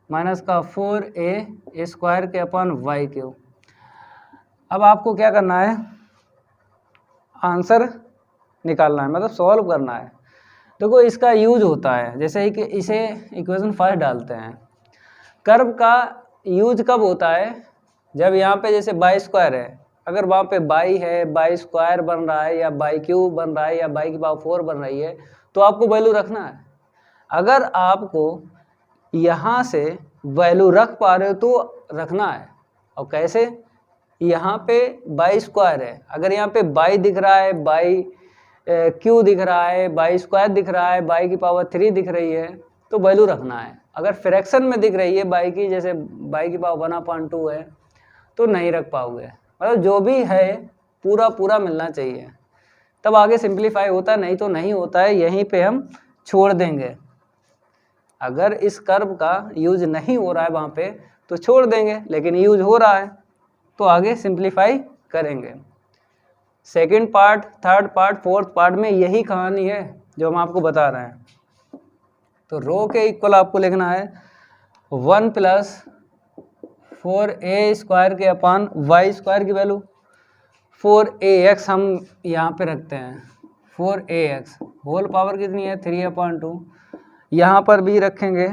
माइनस का 4a स्क्वायर के अपॉन वाई क्यू। अब आपको क्या करना है, आंसर निकालना है, मतलब सॉल्व करना है। देखो इसका यूज होता है, जैसे ही कि इसे इक्वेशन फर्स्ट डालते हैं। कर्व का यूज कब होता है, जब यहाँ पे जैसे बाई स्क्वायर है, अगर वहाँ पे बाई है, बाई स्क्वायर बन रहा है या बाई क्यूब बन रहा है या बाई की पावर 4 बन रही है, तो आपको वैल्यू रखना है। अगर आपको यहाँ से वैल्यू रख पा रहे हो तो रखना है। और कैसे, यहाँ पे बाई स्क्वायर है, अगर यहाँ पे बाई दिख रहा है, बाई क्यू दिख रहा है, बाई स्क्वायर दिख रहा है, बाई की पावर 3 दिख रही है, तो वैल्यू रखना है। अगर फ्रैक्शन में दिख रही है बाई की, जैसे बाई की पावर 1/2 है, तो नहीं रख पाओगे। मतलब जो भी है पूरा पूरा मिलना चाहिए, तब आगे सिंप्लीफाई होता है, नहीं तो नहीं होता है, यहीं पे हम छोड़ देंगे। अगर इस कर्व का यूज नहीं हो रहा है वहाँ पे तो छोड़ देंगे, लेकिन यूज हो रहा है तो आगे सिंप्लीफाई करेंगे। Second part, third part, fourth part में यही कहानी है जो हम आपको बता रहे हैं। तो रो के इक्वल आपको लिखना है 1 प्लस 4a स्क्वायर के अपॉन वाई स्क्वायर की वैल्यू 4ax हम यहाँ पे रखते हैं, 4ax होल पावर कितनी है 3/2, यहाँ पर भी रखेंगे,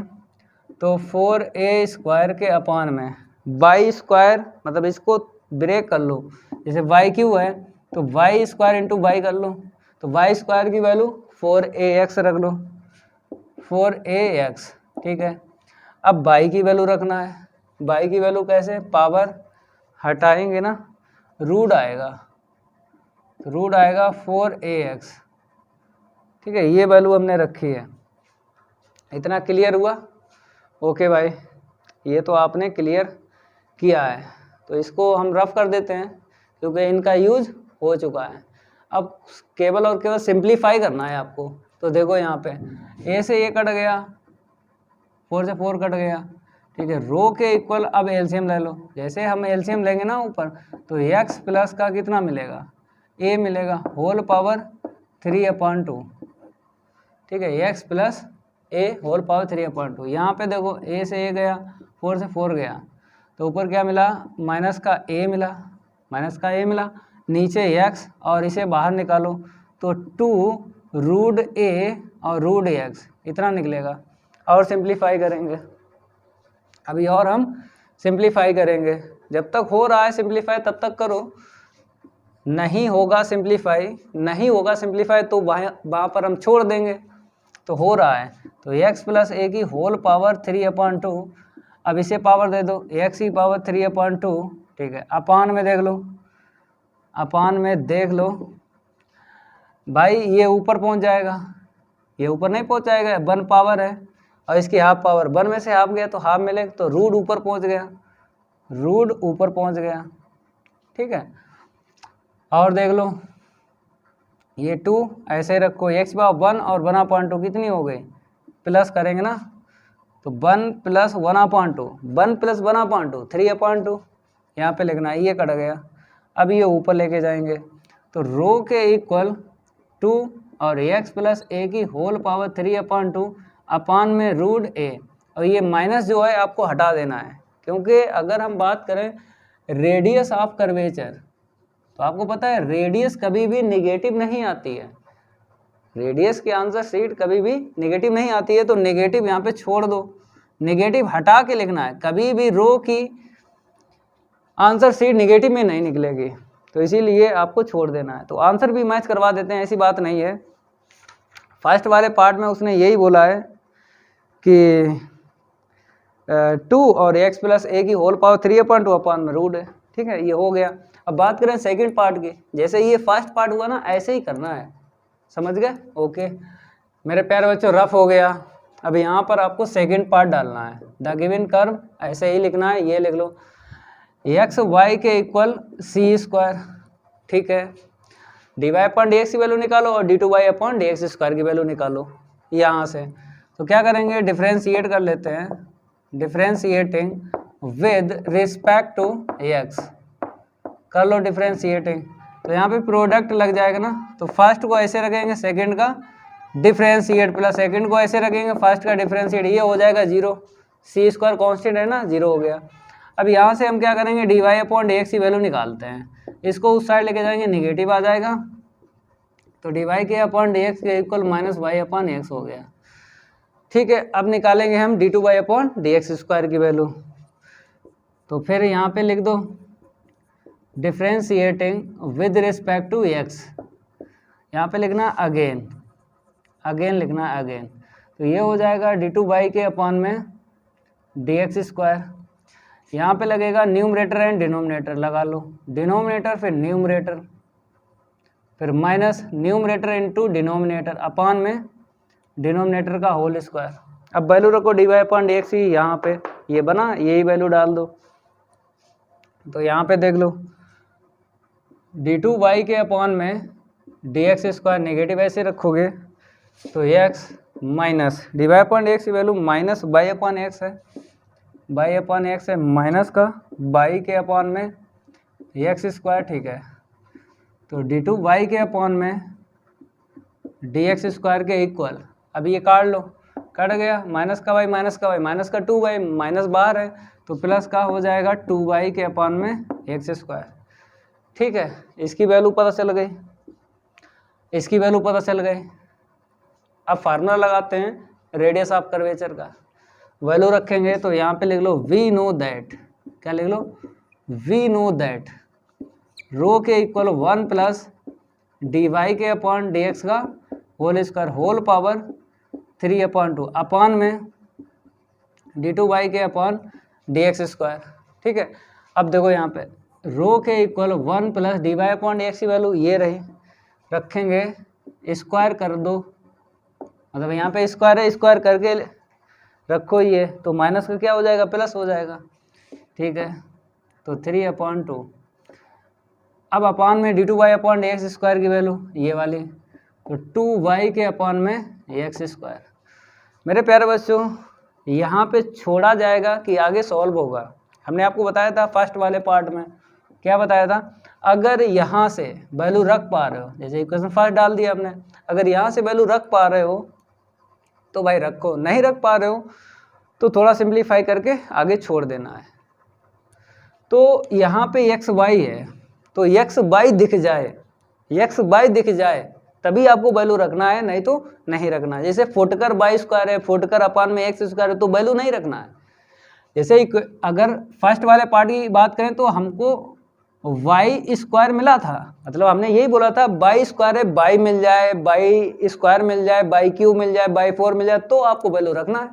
तो 4a स्क्वायर के अपॉन में वाई स्क्वायर, मतलब इसको ब्रेक कर लो, जैसे वाई क्यू है तो वाई स्क्वायर इंटू वाई कर लो, तो वाई स्क्वायर की वैल्यू 4ax रख लो, 4ax। ठीक है, अब वाई की वैल्यू रखना है। वाई की वैल्यू कैसे, पावर हटाएंगे ना, रूट आएगा, तो रूट आएगा 4ax। ठीक है, ये वैल्यू हमने रखी है। इतना क्लियर हुआ? ओके भाई, ये तो आपने क्लियर किया है, तो इसको हम रफ कर देते हैं क्योंकि इनका यूज हो चुका है। अब केवल और केवल सिंप्लीफाई करना है आपको। तो देखो यहाँ पे a से a कट गया, 4 से 4 कट गया। ठीक है, रो के इक्वल अब एलसीएम ले लो, जैसे हम एलसीएम लेंगे ना ऊपर, तो x प्लस का कितना मिलेगा, a मिलेगा, होल पावर 3/2। ठीक है, x plus a whole power 3/2। यहाँ पे देखो a से a गया, 4 से 4 गया, तो ऊपर क्या मिला, माइनस का a मिला, माइनस का a मिला, नीचे x और इसे बाहर निकालो तो 2 रूट a और रूट x इतना निकलेगा। और सिंप्लीफाई करेंगे, अभी और हम सिंप्लीफाई करेंगे। जब तक हो रहा है सिंप्लीफाई तब तक करो, नहीं होगा सिंप्लीफाई, नहीं होगा सिंप्लीफाई तो वहाँ पर हम छोड़ देंगे। तो हो रहा है, तो x प्लस a की होल पावर 3/2, अब इसे पावर दे दो, x की पावर 3/2। ठीक है, अपान में देख लो, अपान में देख लो भाई, ये ऊपर पहुंच जाएगा, ये ऊपर नहीं पहुंच जाएगा, 1 पावर है और इसकी हाफ पावर, 1 में से हाफ गया तो हाफ मिलेगा, तो रूट ऊपर पहुंच गया, रूट ऊपर पहुंच गया। ठीक है, और देख लो ये 2 ऐसे रखो, x पावर 1 और 1/2 कितनी हो गई प्लस करेंगे ना तो 1 + 1/2, 1 + 1/2 3/2 यहाँ पे लिखना है, ये कट गया। अब ये ऊपर लेके जाएंगे तो रो के इक्वल 2 और x + a की होल पावर 3/2 अपान में √a। और ये माइनस जो है आपको हटा देना है, क्योंकि अगर हम बात करें रेडियस ऑफ कर्वेचर तो आपको पता है रेडियस कभी भी नेगेटिव नहीं आती है, रेडियस की आंसर शीट कभी भी नेगेटिव नहीं आती है। तो नेगेटिव यहाँ पे छोड़ दो, नेगेटिव हटा के लिखना है, कभी भी रो की आंसर शीट नेगेटिव में नहीं निकलेगी, तो इसीलिए आपको छोड़ देना है। तो आंसर भी मैच करवा देते हैं, ऐसी बात नहीं है। फर्स्ट वाले पार्ट में उसने यही बोला है कि 2 और x + a की होल पावर 3/2 अपान में √a। ठीक है, ये हो गया। अब बात करें सेकंड पार्ट की, जैसे ये फर्स्ट पार्ट हुआ ना ऐसे ही करना है, समझ गए? ओके मेरे प्यारे बच्चों, रफ हो गया। अब यहाँ पर आपको सेकंड पार्ट डालना है। द गिवन कर्व ऐसे ही लिखना है, ये लिख लो x y के इक्वल c²। ठीक है, dy/dx की वैल्यू निकालो और d2y/dx² की वैल्यू निकालो यहाँ से। तो क्या करेंगे, डिफ्रेंशिएट कर लेते हैं, differentiating with respect to x कर लो डिफ्रेंशिएटिंग। तो यहाँ पे प्रोडक्ट लग जाएगा ना, तो फर्स्ट को ऐसे रखेंगे, सेकंड का डिफ्रेंशिएट प्लस सेकंड को ऐसे रखेंगे, फर्स्ट का डिफ्रेंशिएट, ये हो जाएगा 0। c² कांस्टेंट है ना, 0 हो गया। अब यहाँ से हम क्या करेंगे, dy/dx की वैल्यू निकालते हैं, इसको उस साइड लेके जाएंगे, निगेटिव आ जाएगा, तो dy/dx के इक्वल -y/x हो गया। ठीक है, अब निकालेंगे हम d2y/dx² की वैल्यू। तो फिर यहाँ पे लिख दो differentiating with respect to x, यहाँ पे लिखना अगेन लिखना अगेन। तो ये हो जाएगा d2y/dx²। यहाँ पे लगेगा न्यूमरेटर एंड डिनोमिनेटर, लगा लो, डिनोमिनेटर फिर न्यूमरेटर, फिर माइनस न्यूमरेटर इंटू डिनोमिनेटर अपान में डिनोमिनेटर का होल स्क्वायर। अब वैल्यू रखो dy/dx ही, यहाँ पे ये बना, यही वैल्यू डाल दो। तो यहाँ पे देख लो d2y/dx² नेगेटिव ऐसे रखोगे तो x माइनस dy/dx की वैल्यू -y/x है, y/x है, माइनस का y/में x²। ठीक है, तो d2y/dx² के इक्वल, अब ये काट लो, कट गया, माइनस का y माइनस का y माइनस का 2y, माइनस बाहर है तो प्लस का हो जाएगा 2y/में x²। ठीक है, इसकी वैल्यू पता चल गई, इसकी वैल्यू पता चल गई। अब फार्मूला लगाते हैं रेडियस ऑफ कर्वेचर का, वैल्यू रखेंगे तो यहाँ पे लिख लो वी नो दैट, क्या लिख लो, वी नो दैट रो के इक्वल 1 + dy/dx का whole square whole power 3/2 upon में d2y/dx²। ठीक है, अब देखो यहाँ पे रो के इक्वल 1 + dy/dx की वैल्यू ये रही, रखेंगे, स्क्वायर कर दो, मतलब यहाँ पे स्क्वायर है, स्क्वायर करके रखो ये, तो माइनस का क्या हो जाएगा, प्लस हो जाएगा। ठीक है, तो 3/2 अब अपान में d2y/dx² की वैल्यू ये वाली, तो 2y/में x²। मेरे प्यारे बच्चों, यहाँ पे छोड़ा जाएगा कि आगे सॉल्व होगा। हमने आपको बताया था फर्स्ट वाले पार्ट में, क्या बताया था, अगर यहाँ से वैल्यू रख पा रहे हो, जैसे इक्वेशन फर्स्ट डाल दिया आपने, अगर यहाँ से वैल्यू रख पा रहे हो तो भाई रखो, नहीं रख पा रहे हो तो थोड़ा सिंप्लीफाई करके आगे छोड़ देना है। तो यहाँ पे एक्स वाई है, तो एक्स वाई दिख जाए, एक्स वाई दिख जाए तभी आपको वैल्यू रखना है, नहीं तो नहीं रखना है। जैसे फुटकर y² है, फुटकर अपान में x² है, तो वैल्यू नहीं रखना है। जैसे अगर फर्स्ट वाले पार्ट की बात करें तो हमको y² मिला था, मतलब हमने यही बोला था y² है, y मिल जाए, y² मिल जाए, y³ मिल जाए, y4 मिल जाए, तो आपको वैल्यू रखना है।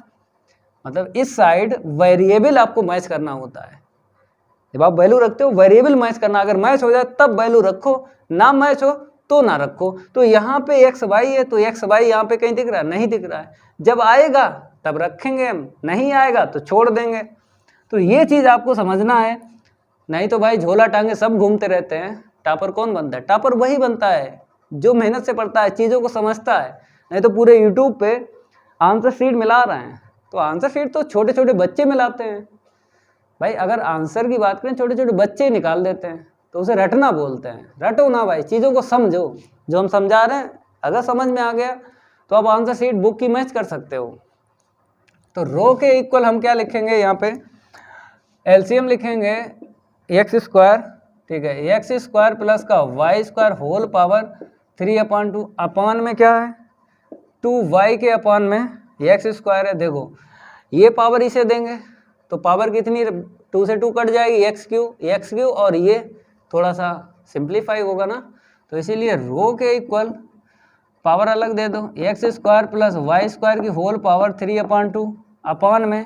मतलब इस साइड वेरिएबल आपको मैच करना होता है। जब आप वैल्यू रखते हो वेरिएबल मैच करना, अगर मैच हो जाए तब वैल्यू रखो, ना मैच हो तो ना रखो। तो यहाँ पे एक्स वाई है, तो एक्स वाई यहाँ पे कहीं दिख रहा है, नहीं दिख रहा है। जब आएगा तब रखेंगे हम, नहीं आएगा तो छोड़ देंगे। तो ये चीज़ आपको समझना है, नहीं तो भाई झोला टांगे सब घूमते रहते हैं। टॉपर कौन बनता है? टॉपर वही बनता है जो मेहनत से पढ़ता है, चीज़ों को समझता है। नहीं तो पूरे यूट्यूब पे आंसर शीट मिला रहे हैं, तो आंसर शीट तो छोटे छोटे बच्चे मिलाते हैं भाई। अगर आंसर की बात करें छोटे छोटे बच्चे निकाल देते हैं, तो उसे रटना बोलते हैं। रटो ना भाई, चीज़ों को समझो। जो हम समझा रहे हैं अगर समझ में आ गया तो आप आंसर शीट बुक की मैच कर सकते हो। तो रो के इक्वल हम क्या लिखेंगे यहाँ पे, एलसीएम लिखेंगे एक्स स्क्वायर, ठीक है, एक्स स्क्वायर प्लस का Y square whole power 3/2 upon में क्या है 2y के अपान में एक्स स्क्वायर है। देखो ये पावर इसे देंगे तो पावर कितनी 2 से 2 कट जाएगी, एक्स क्यू, और ये थोड़ा सा सिंप्लीफाई होगा ना, तो इसीलिए रो के इक्वल पावर अलग दे दो, x square plus y square की होल पावर 3/2 अपान में,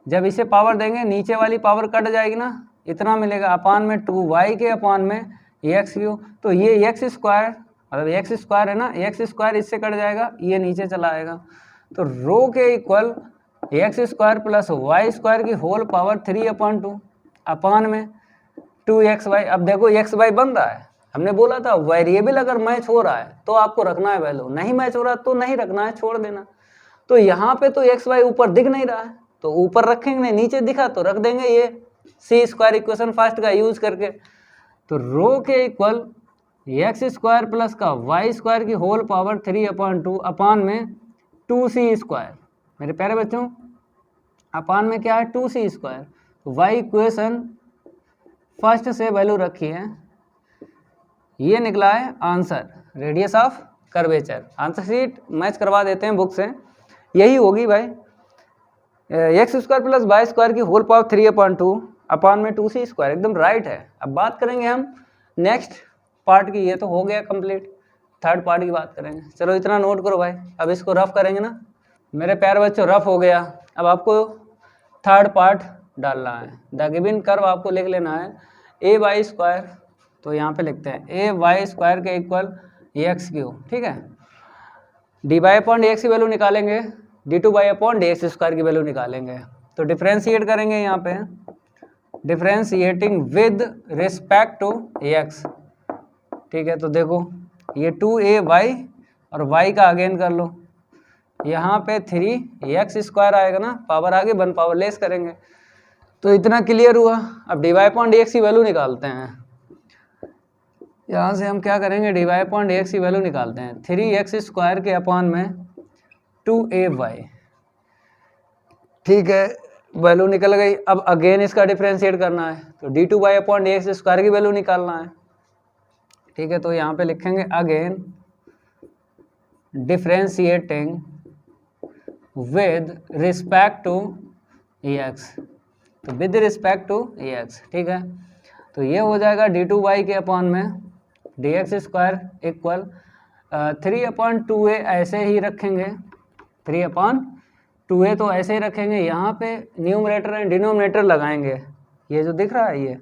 जब इसे पावर देंगे नीचे वाली पावर कट जाएगी ना, इतना मिलेगा अपान में 2y के अपान में एक्स क्यू। तो ये एक्स स्क्वायर मतलब एक्स स्क्वायर है ना, एक्स स्क्वायर इससे कट जाएगा, ये नीचे चला आएगा। तो रो के equal x square plus y square की होल पावर 3/2 अपान में 2xy। अब देखो xy बन रहा है, हमने बोला था वेरिएबल अगर मैच हो रहा है तो आपको रखना है वैल्यू, नहीं मैच हो रहा तो नहीं रखना है, छोड़ देना। तो यहाँ पे तो xy ऊपर दिख नहीं रहा है तो ऊपर रखेंगे नहीं, नीचे दिखा तो रख देंगे ये सी स्क्वायर इक्वेशन फर्स्ट का यूज करके। तो रो के इक्वल एक्स स्क्वायर प्लस का वाई स्क्वायर की होल पावर 3/2 अपान में 2c स्क्वायर। मेरे प्यारे बच्चों अपान में क्या है 2c स्क्वायर। तो वाई इक्वेशन फर्स्ट से वैल्यू रखी है, ये निकला है answer, radius of curvature. Answer sheet match करवा देते हैं बुक से, यही होगी भाई, x square plus y square की होल पावर 3/2 अपान में 2c स्क्वायर, एकदम राइट है। अब बात करेंगे हम नेक्स्ट पार्ट की, ये तो हो गया कंप्लीट, थर्ड पार्ट की बात करेंगे। चलो इतना नोट करो भाई, अब इसको रफ करेंगे ना मेरे प्यारे बच्चों, रफ हो गया। अब आपको थर्ड पार्ट डालना है, द गिवन कर्व आपको लिख लेना है ए वाई स्क्वायर, तो यहाँ पे लिखते हैं ए वाई स्क्वायर के इक्वल एक्स क्यू, ठीक है, डी वाई अपॉन एक्स की वैल्यू निकालेंगे, d two y upon d x square की वैल्यू निकालेंगे। तो डिफ्रेंशिएट करेंगे यहाँ पे, differentiating with respect to x, ठीक है। तो देखो ये 2ay और y का अगेन कर लो, यहाँ पे 3x स्क्वायर आएगा ना, पावर आगे 1 पावर लेस करेंगे, तो इतना क्लियर हुआ। अब d y upon d x की वैल्यू निकालते हैं, यहाँ से हम क्या करेंगे d y upon d x की वैल्यू निकालते हैं, 3x स्क्वायर के अपान में 2ay, ठीक है, वैल्यू निकल गई। अब अगेन इसका डिफ्रेंशिएट करना है, तो d two y upon d x square की वैल्यू निकालना है, ठीक है। तो यहाँ पे लिखेंगे again differentiating with respect to x, तो विद रिस्पेक्ट टू एक्स, ठीक है। तो ये हो जाएगा डी टू वाई के अपान में d x square equal 3/2a, ऐसे ही रखेंगे 3/2a, तो ऐसे ही रखेंगे। यहाँ पे न्यूमरेटर एंड डिनोमिनेटर लगाएंगे, ये जो दिख रहा है ये,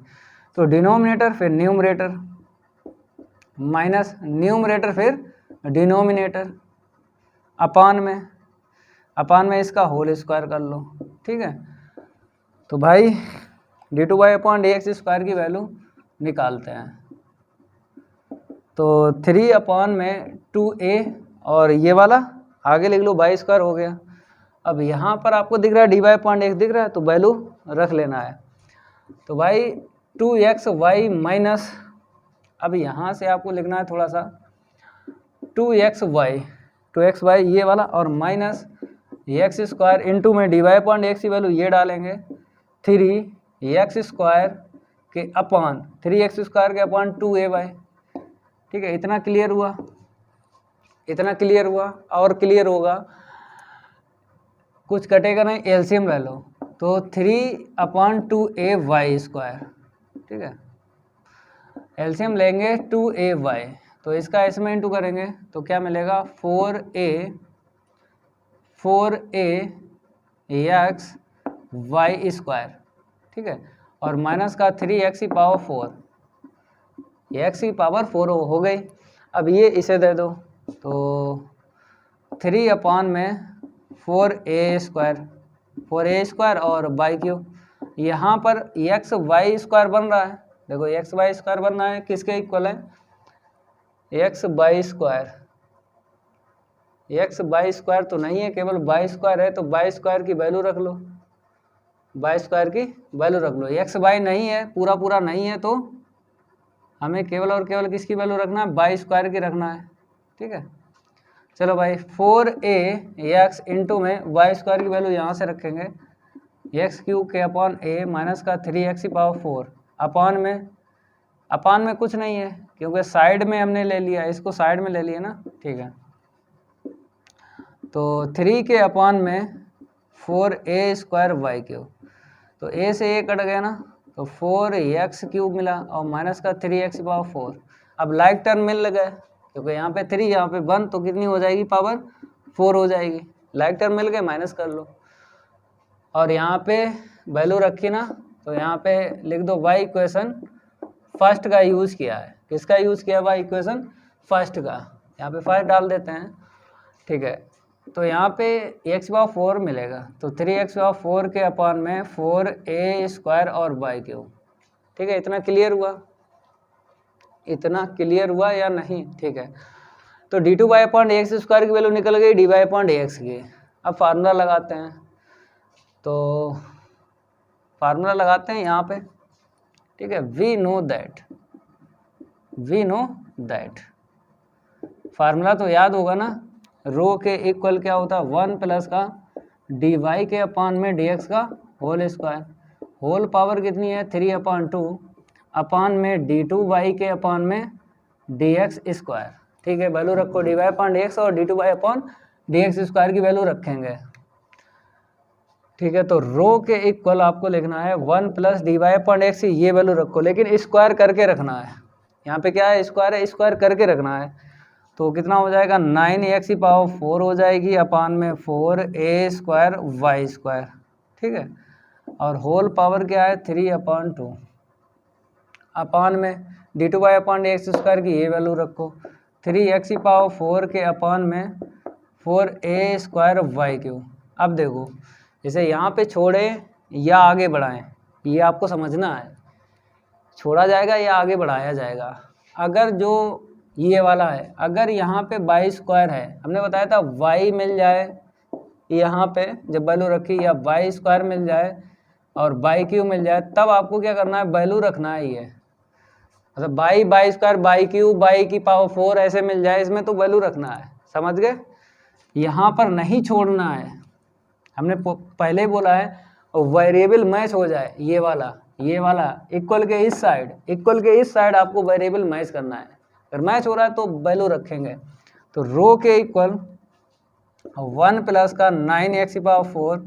तो डिनोमिनेटर फिर न्यूमरेटर माइनस न्यूमरेटर फिर डिनोमिनेटर अपान में इसका होल स्क्वायर कर लो, ठीक है। तो भाई d two y upon d x square की वैल्यू निकालते हैं, तो 3 में 2a और ये वाला आगे लिख लो वाई स्क्वायर हो गया। अब यहाँ पर आपको दिख रहा है d y upon d x दिख रहा है, तो वैल्यू रख लेना है। तो भाई 2xy माइनस, अब यहाँ से आपको लिखना है थोड़ा सा 2xy ये वाला, और माइनस एक्स स्क्वायर इंटू में d y upon d x की वैल्यू ये डालेंगे 3x स्क्वायर के अपान 3x स्क्वायर के अपान 2ay, ठीक है। इतना क्लियर हुआ, इतना क्लियर हुआ, और क्लियर होगा, कुछ कटेगा नहीं, एलसीएम ले लो, तो 3/2ay स्क्वायर, ठीक है, एलसीएम लेंगे 2ay, तो इसका इसमें इंटू करेंगे तो क्या मिलेगा 4a y स्क्वायर, ठीक है, और माइनस का 3x की पावर 4, x की पावर 4 हो गई। अब ये इसे दे दो, तो 3 में 4a स्क्वायर और बाई क्यू, यहाँ पर एक्स वाई स्क्वायर बन रहा है, देखो एक्स वाई स्क्वायर बन रहा है, किसके इक्वल है x y square, x y square तो नहीं है, केवल बाई स्क्वायर है, तो बाई स्क्वायर की वैल्यू रख लो, बाई स्क्वायर की वैल्यू रख लो। एक्स बाई नहीं है, पूरा पूरा नहीं है, तो हमें केवल और केवल किसकी वैल्यू रखना है, बाई स्क्वायर की रखना है। ठीक है, चलो भाई 4a एक्स इंटू में वाई स्क्वायर की वैल्यू यहाँ से रखेंगे, एक्स क्यूब के अपॉन ए माइनस का 3x की पावर 4 अपान में कुछ नहीं है क्योंकि साइड में हमने ले लिया, इसको साइड में ले लिया ना। ठीक है, तो 3 के अपॉन में 4a स्क्वायर वाई क्यूब, तो a से a कट गया ना, तो 4x क्यूब मिला और माइनस का 3x की पावर 4। अब लाइक टर्म मिल गए क्योंकि यहाँ पे 3 यहाँ पे 1, तो कितनी हो जाएगी, पावर 4 हो जाएगी। लाइक टर्म मिल गए, माइनस कर लो और यहाँ पे वैल्यू रखी ना, तो यहाँ पे लिख दो y इक्वेशन फर्स्ट का यूज़ किया है। किसका यूज़ किया, y इक्वेशन फर्स्ट का, यहाँ पे फर्स्ट डाल देते हैं। ठीक है, तो यहाँ पे x पावर 4 मिलेगा, तो 3x पावर 4 के अपॉन में 4a स्क्वायर और वाई क्यूब। ठीक है, इतना क्लियर हुआ, इतना क्लियर हुआ या नहीं। ठीक है, तो d2 by upon x square की वैल्यू निकल गई डी बाई अपॉन एक्स की। अब फार्मूला लगाते हैं, तो फार्मूला लगाते हैं यहाँ पे। ठीक है, वी नो दैट फार्मूला तो याद होगा ना, रो के इक्वल क्या होता है, 1 प्लस का डी वाई के अपॉन में डी एक्स का होल स्क्वायर, होल पावर कितनी है 3/2 अपॉन में d2 वाई के अपॉन में डी एक्स स्क्वायर। ठीक है, वैल्यू रखो d y upon d x और d2 y upon d x square की वैल्यू रखेंगे। ठीक है, तो रो के इक्वल आपको लिखना है 1 plus d y upon x, ये वैल्यू रखो, लेकिन स्क्वायर करके रखना है। यहाँ पे क्या है, स्क्वायर है, स्क्वायर करके रखना है। तो कितना हो जाएगा, 9x की पावर 4 हो जाएगी अपॉन में 4a स्क्वायर वाई स्क्वायर। ठीक है, और होल पावर क्या है 3/2 अपॉन में d2 by upon x square की ये वैल्यू रखो, 3x की पावर 4 के अपॉन में 4a स्क्वायर वाई क्यूब। अब देखो, जैसे यहाँ पे छोड़े या आगे बढ़ाएं, ये आपको समझना है, छोड़ा जाएगा या आगे बढ़ाया जाएगा। अगर जो ये वाला है, अगर यहाँ पे बाई स्क्वायर है, हमने बताया था y मिल जाए यहाँ पे जब वैल्यू रखी, या बाई स्क्वायर मिल जाए और बाई क्यूब मिल जाए, तब आपको क्या करना है, वैल्यू रखना है। ये मतलब by square by cube by की पावर 4 ऐसे मिल जाए, इसमें तो वैल्यू रखना है, समझ गए। यहाँ पर नहीं छोड़ना है, हमने पहले ही बोला है वेरिएबल मैच हो जाए, ये वाला इक्वल के इस साइड आपको वेरिएबल मैच करना है। अगर मैच हो रहा है तो वैल्यू रखेंगे। तो रो के इक्वल 1 प्लस का 9x की पावर 4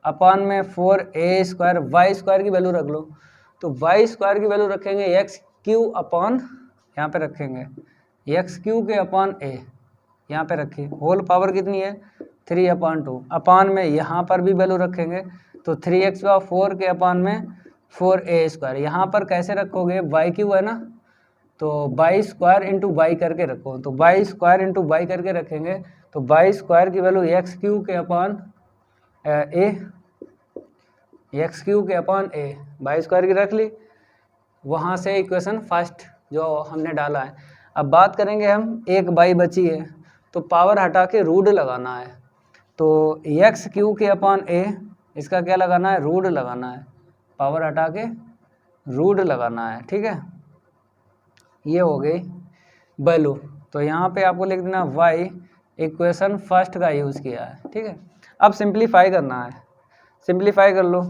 अपॉन में 4a स्क्वायर वाई स्क्वायर की वैल्यू रख लो, तो वाई स्क्वायर की वैल्यू रखेंगे एक्स क्यू अपॉन, यहाँ पे रखेंगे एक्स क्यू के अपॉन a, यहाँ पे रखिए, होल पावर कितनी है 3/2 अपॉन में यहाँ पर भी वैल्यू रखेंगे, तो 3x पावर 4 के अपॉन में 4a स्क्वायर। यहाँ पर कैसे रखोगे, वाई क्यू है ना, तो बाई स्क्वायर इंटू बाई करके रखो, तो बाई स्क्वायर इंटू बाई करके रखेंगे, तो बाई स्क्वायर की वैल्यू एक्स क्यू के अपॉन ए, बाई स्क्वायर की रख ली। वहाँ से इक्वेशन फर्स्ट जो हमने डाला है। अब बात करेंगे हम, एक बाई बची है, तो पावर हटा के रूट लगाना है, तो एक्स क्यू के अपॉन ए, इसका क्या लगाना है, रूट लगाना है, पावर हटा के रूट लगाना है। ठीक है, ये हो गई वैल्यू। तो यहाँ पे आपको लिख देना y इक्वेशन फर्स्ट का यूज़ किया है। ठीक है, अब सिंप्लीफाई करना है, सिंप्लीफाई कर लो,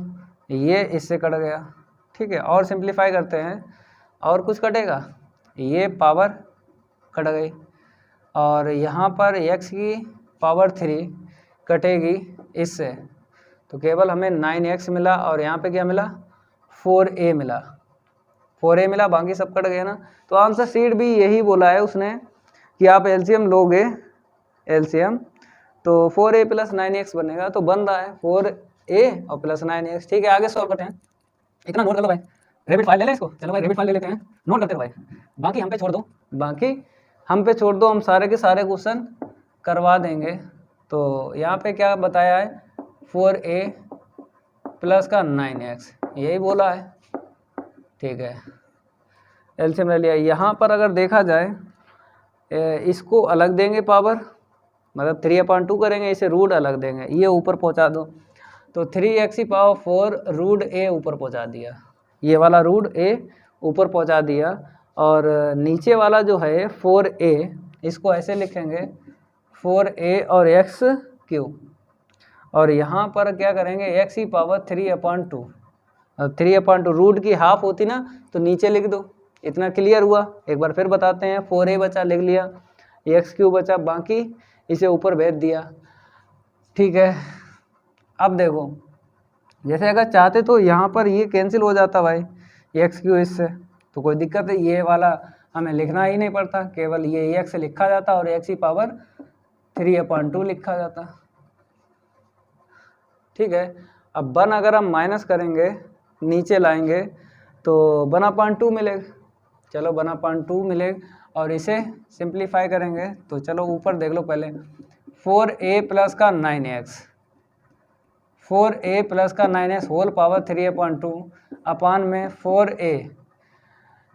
ये इससे कट गया। ठीक है, और सिंप्लीफाई करते हैं, और कुछ कटेगा, ये पावर कट गई, और यहाँ पर x की पावर 3 कटेगी इससे, तो केवल हमें 9x मिला, और यहाँ पे क्या मिला 4a मिला, बाकी सब कट गया ना। तो आंसर शीट भी यही बोला है उसने कि आप एलसीएम लोगे, एलसीएम तो 4a प्लस 9x बनेगा, तो बन रहा है 4a और प्लस 9x। ठीक है, आगे सॉल्व करते हैं। इतना नोट कर लो भाई, रेबिट फाइल ले ले इसको, चलो भाई रेबिट फाइल ले लेते हैं, नोट करते हैं भाई, बाकी हम पे छोड़ दो, हम सारे के सारे क्वेश्चन करवा देंगे। तो यहाँ पे क्या बताया है, 4a प्लस का 9x, यही बोला है। ठीक है, एलसीएम ले लिया। यहाँ पर अगर देखा जाए, इसको अलग देंगे पावर, मतलब 3/2 करेंगे, इसे रूट अलग देंगे, ये ऊपर पहुंचा दो। तो 3x⁴ रूट a ऊपर पहुंचा दिया, ये वाला रूट a ऊपर पहुंचा दिया। और नीचे वाला जो है 4a, इसको ऐसे लिखेंगे 4a और x³ और यहाँ पर क्या करेंगे x⁴ 3/2 रूट की हाफ होती ना तो नीचे लिख दो। इतना क्लियर हुआ? एक बार फिर बताते हैं, 4a बचा लिख लिया, x³ बचा, बाकी इसे ऊपर भेज दिया। ठीक है, अब देखो जैसे अगर चाहते तो यहाँ पर ये कैंसिल हो जाता भाई, x³ इससे, तो कोई दिक्कत है, ये वाला हमें लिखना ही नहीं पड़ता, केवल ये x लिखा जाता और x⁴ लिखा जाता। ठीक है, अब 1 अगर हम माइनस करेंगे, नीचे लाएंगे तो 1/2 मिलेगा। चलो 1/2 मिलेगा और इसे सिंप्लीफाई करेंगे तो चलो ऊपर देख लो पहले, 4a प्लस का 9x, 4a प्लस का 9x होल पावर 3/2 अपान में 4a,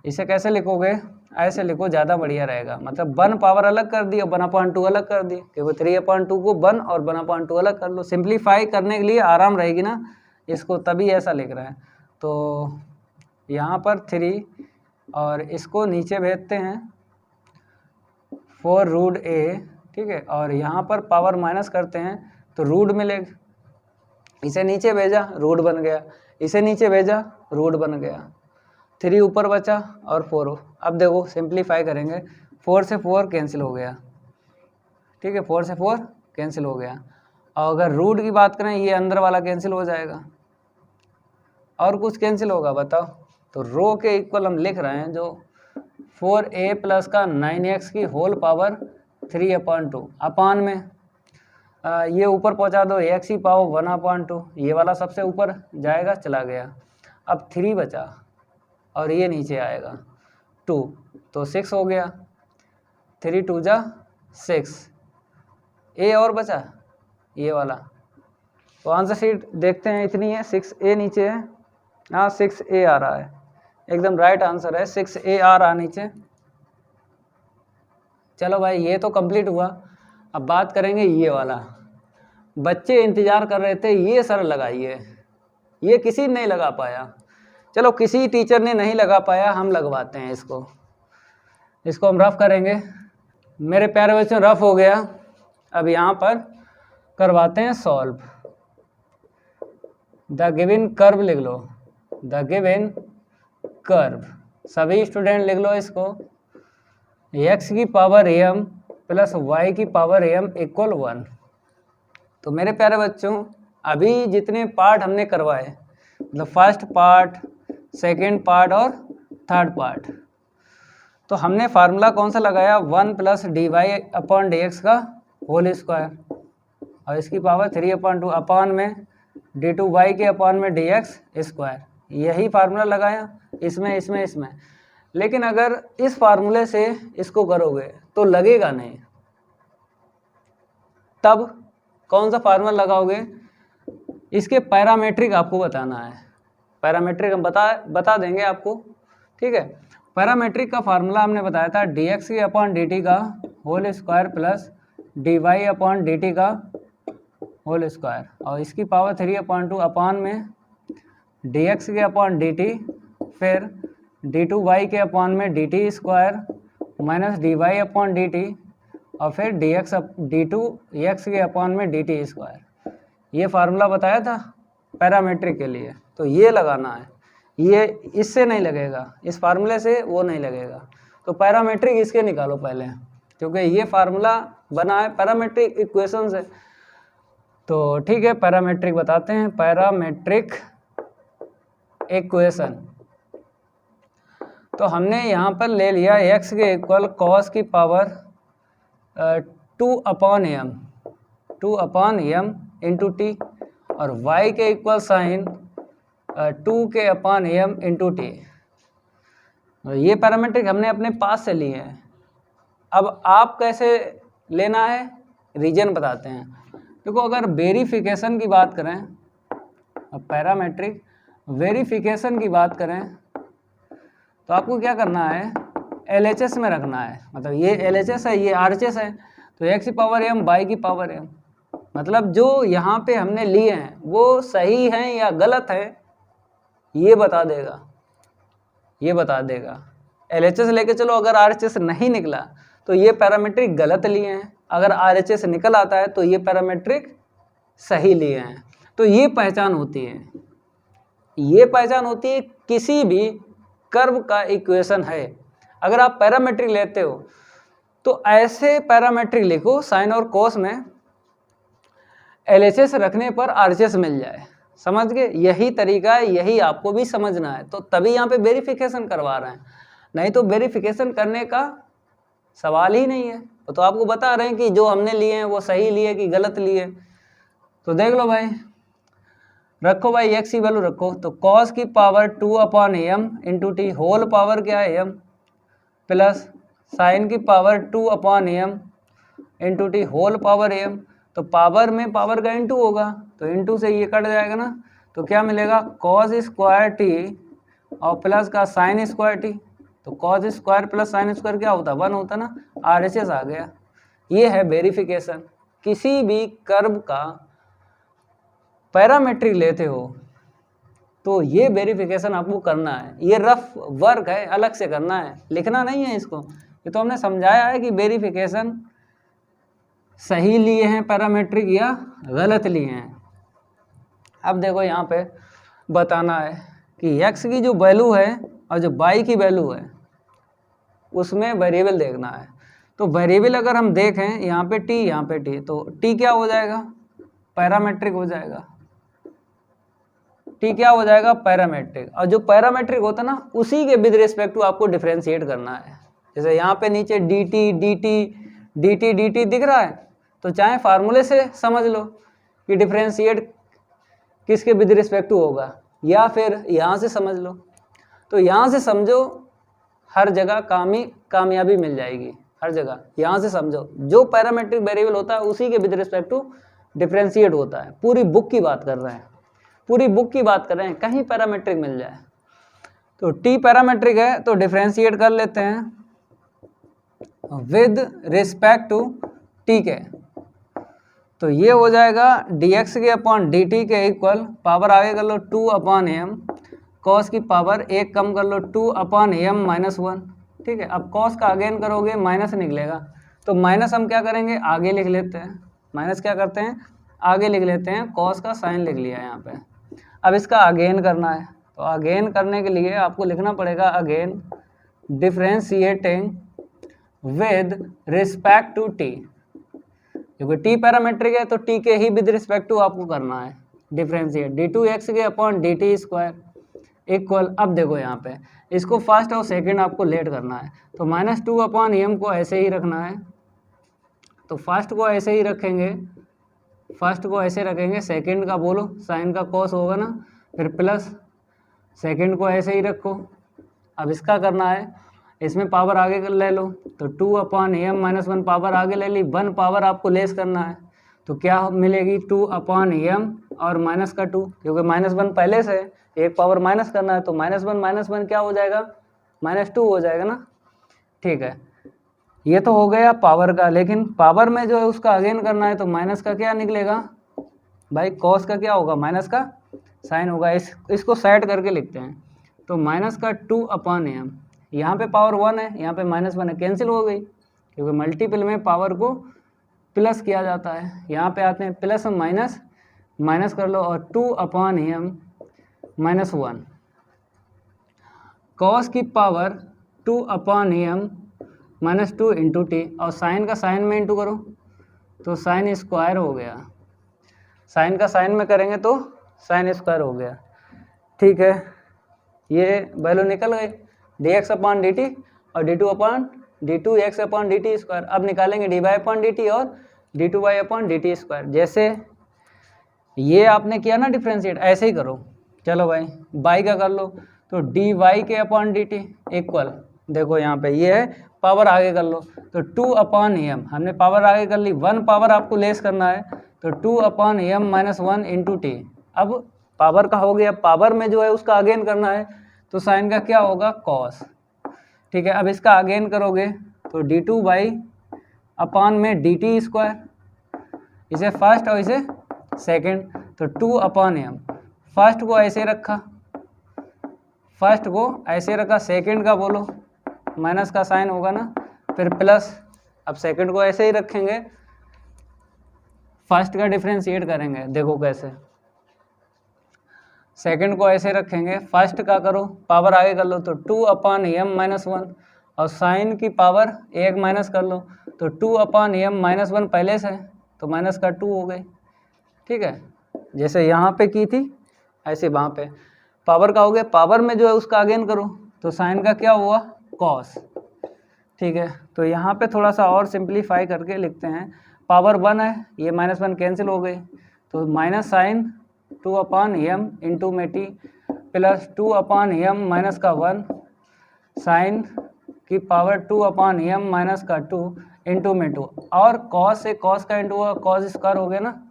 इसे कैसे लिखोगे? ऐसे लिखो, ज़्यादा बढ़िया रहेगा। मतलब 1 पावर अलग कर दी और 1/2 अलग कर दी, क्योंकि 3/2 को 1 और 1/2 अलग कर लो, सिंप्लीफाई करने के लिए आराम रहेगी ना इसको, तभी ऐसा लिख रहे हैं। तो यहाँ पर 3 और इसको नीचे भेजते हैं 4 रूट a, ठीक है, और यहाँ पर पावर माइनस करते हैं तो रूट मिलेगा। इसे नीचे भेजा, रूट बन गया, इसे नीचे भेजा, रूट बन गया, 3 ऊपर बचा और 4। अब देखो सिंप्लीफाई करेंगे, 4 से 4 कैंसिल हो गया, ठीक है, 4 से 4 कैंसिल हो गया। और अगर रूट की बात करें, ये अंदर वाला कैंसिल हो जाएगा, और कुछ कैंसिल होगा बताओ? तो रो के इक्वल हम लिख रहे हैं जो 4a प्लस का 9x की होल पावर 3/2 अपान में ये ऊपर पहुंचा दो x⁴ 1/2, ये वाला सबसे ऊपर जाएगा, चला गया। अब 3 बचा और ये नीचे आएगा 2, तो 6 हो गया, 3 2 जा 6, a और बचा ये वाला। तो आंसर शीट देखते हैं, इतनी है, 6a नीचे है, हाँ 6a आ रहा है, एकदम राइट आंसर है, 6a आ रहा नीचे। चलो भाई ये तो कंप्लीट हुआ। अब बात करेंगे ये वाला, बच्चे इंतज़ार कर रहे थे, ये सर लगाइए, ये किसी ने नहीं लगा पाया। चलो किसी टीचर ने नहीं लगा पाया, हम लगवाते हैं इसको, इसको हम रफ करेंगे। मेरे प्यारे बच्चों रफ हो गया, अब यहाँ पर करवाते हैं सॉल्व। द गिवन कर्व लिख लो, द गिवन कर्व, सभी स्टूडेंट लिख लो इसको, x की पावर m प्लस y की पावर m इक्वल 1। तो मेरे प्यारे बच्चों अभी जितने पार्ट हमने करवाए, मतलब फर्स्ट पार्ट, सेकेंड पार्ट और थर्ड पार्ट, तो हमने फार्मूला कौन सा लगाया? 1 प्लस dy/dx का होल स्क्वायर और इसकी पावर 3/2 अपान में d2y के अपान में dx स्क्वायर, यही फार्मूला लगाया इसमें इसमें इसमें। लेकिन अगर इस फार्मूले से इसको करोगे तो लगेगा नहीं, तब कौन सा फार्मूला लगाओगे? इसके पैरामीट्रिक आपको बताना है, पैरामीट्रिक हम बता देंगे आपको, ठीक है। पैरामीट्रिक का फार्मूला हमने बताया था dx/dt का होल स्क्वायर प्लस dy/dt का होल स्क्वायर और इसकी पावर 3/2 अपान में dx/dt, फिर d2y के अपान में dt स्क्वायर माइनस dy/dt और फिर d2x के अपान में dt स्क्वायर। ये फार्मूला बताया था पैरामीट्रिक के लिए, तो ये लगाना है, ये इससे नहीं लगेगा, इस फार्मूले से वो नहीं लगेगा। तो पैरामीट्रिक इसके निकालो पहले, क्योंकि ये फार्मूला बना है पैरामीट्रिक इक्वेशन से। तो ठीक है, पैरामीट्रिक बताते हैं, पैरामीट्रिक इक्वेशन। तो हमने यहाँ पर ले लिया x के इक्वल cos की पावर 2/m इंटू t और y के इक्वल साइन 2 के अपान m इंटू टी। ये पैरामीट्रिक हमने अपने पास से लिए हैं। अब आप कैसे लेना है, रीजन बताते हैं। देखो अगर वेरिफिकेशन की बात करें, अब पैरामीट्रिक वेरिफिकेशन की बात करें तो आपको क्या करना है, LHS में रखना है। मतलब ये LHS है, ये RHS है, तो x की पावर m y की पावर m, मतलब जो यहाँ पे हमने लिए हैं वो सही हैं या गलत है ये बता देगा, ये बता देगा। LHS लेके चलो, अगर RHS नहीं निकला तो ये पैरामीट्रिक गलत लिए हैं, अगर RHS निकल आता है तो ये पैरामीट्रिक सही लिए हैं। तो ये पहचान होती है, ये पहचान होती है किसी भी कर्व का इक्वेशन है। अगर आप पैरामीट्रिक लेते हो तो ऐसे पैरामीट्रिक लिखो साइन और कोस में LHS रखने पर RHS मिल जाए, समझ गए? यही तरीका है, यही आपको भी समझना है, तो तभी यहाँ पे वेरिफिकेशन करवा रहे हैं, नहीं तो वेरिफिकेशन करने का सवाल ही नहीं है। तो आपको बता रहे हैं कि जो हमने लिए हैं वो सही लिए कि गलत लिए। तो देख लो भाई, रखो भाई x की वैल्यू रखो, तो cos की power 2/m into t whole power क्या है m, प्लस साइन की power 2/m into t whole power m। तो पावर में पावर का इंटू होगा, तो इंटू से ये कट जाएगा ना, तो क्या मिलेगा cos स्क्वायर टी और प्लस का साइन स्क्वायर टी। तो cos square plus sine square क्या होता है 1 होता ना, RHS आ गया। ये है वेरिफिकेशन। किसी भी कर्व का पैरामीट्रिक लेते हो तो ये वेरिफिकेशन आपको करना है, ये रफ वर्क है, अलग से करना है, लिखना नहीं है इसको। ये तो हमने समझाया है कि वेरिफिकेशन सही लिए हैं पैरामीट्रिक या गलत लिए हैं। अब देखो यहाँ पे बताना है कि x की जो वैल्यू है और जो y की वैल्यू है उसमें वेरिएबल देखना है। तो वेरिएबल अगर हम देखें यहाँ पे t, यहाँ पे t, तो t क्या हो जाएगा पैरामीट्रिक हो जाएगा, t क्या हो जाएगा पैरामीट्रिक। और जो पैरामीट्रिक होता है ना उसी के विद रिस्पेक्ट टू आपको डिफरेंशिएट करना है। जैसे यहाँ पे नीचे dt दिख रहा है, तो चाहे फार्मूले से समझ लो कि डिफरेंशिएट किसके विद रिस्पेक्ट टू होगा, या फिर यहाँ से समझ लो। तो यहाँ से समझो, हर जगह कामयाबी मिल जाएगी, हर जगह यहाँ से समझो। जो पैरामीट्रिक वेरिएबल होता है उसी के विद रिस्पेक्ट टू डिफरेंशिएट होता है। पूरी बुक की बात कर रहे हैं, पूरी बुक की बात कर रहे हैं, कहीं पैरामीट्रिक मिल जाए। तो t पैरामीट्रिक है तो डिफरेंशिएट कर लेते हैं विद रिस्पेक्ट टू t के। तो ये हो जाएगा dx के अपॉन dt के इक्वल, पावर आगे कर लो 2/m, cos की पावर एक कम कर लो 2/m माइनस 1। ठीक है, अब cos का अगेन करोगे माइनस निकलेगा, तो माइनस हम क्या करेंगे आगे लिख लेते हैं, माइनस क्या करते हैं आगे लिख लेते हैं, cos का साइन लिख लिया यहाँ पे। अब इसका अगेन करना है, तो अगेन करने के लिए आपको लिखना पड़ेगा again differentiating with respect to t, क्योंकि t पैरामीट्रिक है तो t के ही विद रिस्पेक्ट टू आपको करना है डिफरेंशिएट, d2x के अपॉन dt स्क्वायर इक्वल। अब देखो यहाँ पे इसको फर्स्ट और सेकंड आपको लेट करना है, तो माइनस 2/m को ऐसे ही रखना है। तो फर्स्ट को ऐसे ही रखेंगे, फर्स्ट को ऐसे रखेंगे, सेकंड का बोलो साइन का कॉस होगा ना, फिर प्लस सेकंड को ऐसे ही रखो। अब इसका करना है, इसमें पावर आगे ले लो, तो 2/m माइनस 1 पावर आगे ले ली, 1 पावर आपको लेस करना है, तो क्या मिलेगी 2/m और माइनस का 2, क्योंकि माइनस 1 पहले से एक पावर माइनस करना है, तो माइनस वन क्या हो जाएगा -2 हो जाएगा ना। ठीक है, ये तो हो गया पावर का, लेकिन पावर में जो है उसका अगेन करना है, तो माइनस का क्या निकलेगा भाई, कॉस का क्या होगा माइनस का साइन होगा। इसको सेट करके लिखते हैं, तो माइनस का 2/m, यहाँ पे पावर 1 है, यहाँ पे -1 है, कैंसिल हो गई, क्योंकि मल्टीपल में पावर को प्लस किया जाता है। यहाँ पे आते हैं प्लस माइनस, माइनस कर लो, और 2/m माइनस 1, कॉस की power 2/m minus 2 into t, और साइन का साइन में इंटू करो तो साइन स्क्वायर हो गया, साइन का साइन में करेंगे तो साइन स्क्वायर हो गया। ठीक है, ये वैल्यू निकल गई dx/dt और d2x/dt स्क्वायर। अब निकालेंगे dy/dt और d2y/dt स्क्वायर। जैसे ये आपने किया ना डिफरेंशिएट, ऐसे ही करो। चलो भाई y का कर लो, तो dy/dt इक्वल, देखो यहाँ पे ये है, पावर आगे कर लो, तो 2/m, हमने पावर आगे कर ली, 1 पावर आपको लेस करना है, तो 2/m माइनस 1 इंटू टी। अब पावर का हो गया, पावर में जो है उसका अगेन करना है, तो साइन का क्या होगा कॉस। ठीक है, अब इसका अगेन करोगे तो d2/dt अपॉन में डी टी स्क्वायर, इसे फर्स्ट और इसे सेकंड, तो 2 अपॉन एम। फर्स्ट को ऐसे रखा, सेकंड का बोलो माइनस का साइन होगा ना, फिर प्लस। अब सेकंड को ऐसे ही रखेंगे, फर्स्ट का डिफरेंशिएट करेंगे, देखो कैसे। सेकंड को ऐसे रखेंगे, फर्स्ट का करो पावर आगे कर लो तो 2 अपॉन एम माइनस 1, और साइन की पावर एक माइनस कर लो तो 2 अपॉन एम माइनस 1 पहले से, तो माइनस का 2 हो गई। ठीक है, जैसे यहाँ पे की थी ऐसे वहाँ पे पावर का हो गया, पावर में जो है उसका अगेन करो तो साइन का क्या हुआ, कॉस। ठीक है, तो यहाँ पे थोड़ा सा और सिंप्लीफाई करके लिखते हैं, पावर 1 है, ये माइनस 1 कैंसिल हो गई, तो minus sine 2 upon M into में T plus 2 upon M minus का 1 साइन की पावर 2 अपॉन एम माइनस का 2 इंटू में 2, और कॉस से कॉस का इंटू हुआ, कॉस स्क्वायर हो गया ना।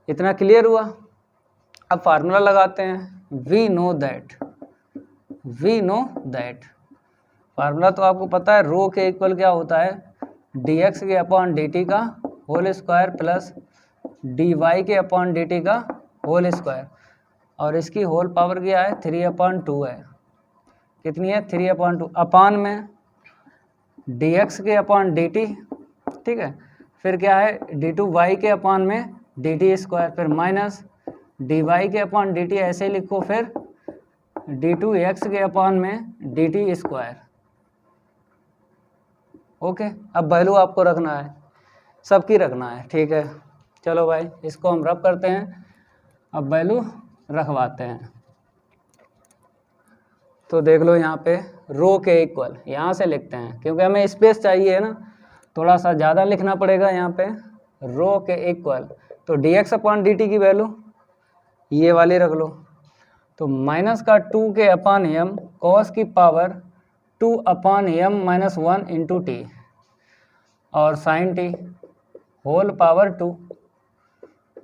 इतना क्लियर हुआ। अब फार्मूला लगाते हैं, वी नो दैट फार्मूला तो आपको पता है, रो के इक्वल क्या होता है, डी एक्स के अपॉन डी टी का whole square plus d y के अपॉन डी टी का होल स्क्वायर, और इसकी होल पावर क्या है, 3/2 है। कितनी है, 3/2, अपान में डी एक्स के अपॉन डी टी, ठीक है, फिर क्या है डी टू वाई के अपॉन में डी टी स्क्वायर, फिर माइनस डी वाई के अपॉन डी टी ऐसे लिखो, फिर डी टू एक्स के अपॉन में डी टी स्क्वायर। ओके, अब वैल्यू आपको रखना है, सबकी रखना है। ठीक है, चलो भाई इसको हम रब करते हैं, अब वैल्यू रखवाते हैं। तो देख लो यहाँ पे रो के इक्वल, यहाँ से लिखते हैं क्योंकि हमें स्पेस चाहिए ना, थोड़ा सा ज़्यादा लिखना पड़ेगा यहाँ पे। रो के equal to d x upon d t की वैल्यू ये वाली रख लो, तो माइनस का 2 के अपॉन एम कॉस की power 2 upon M minus 1 into t, और साइन टी होल पावर 2,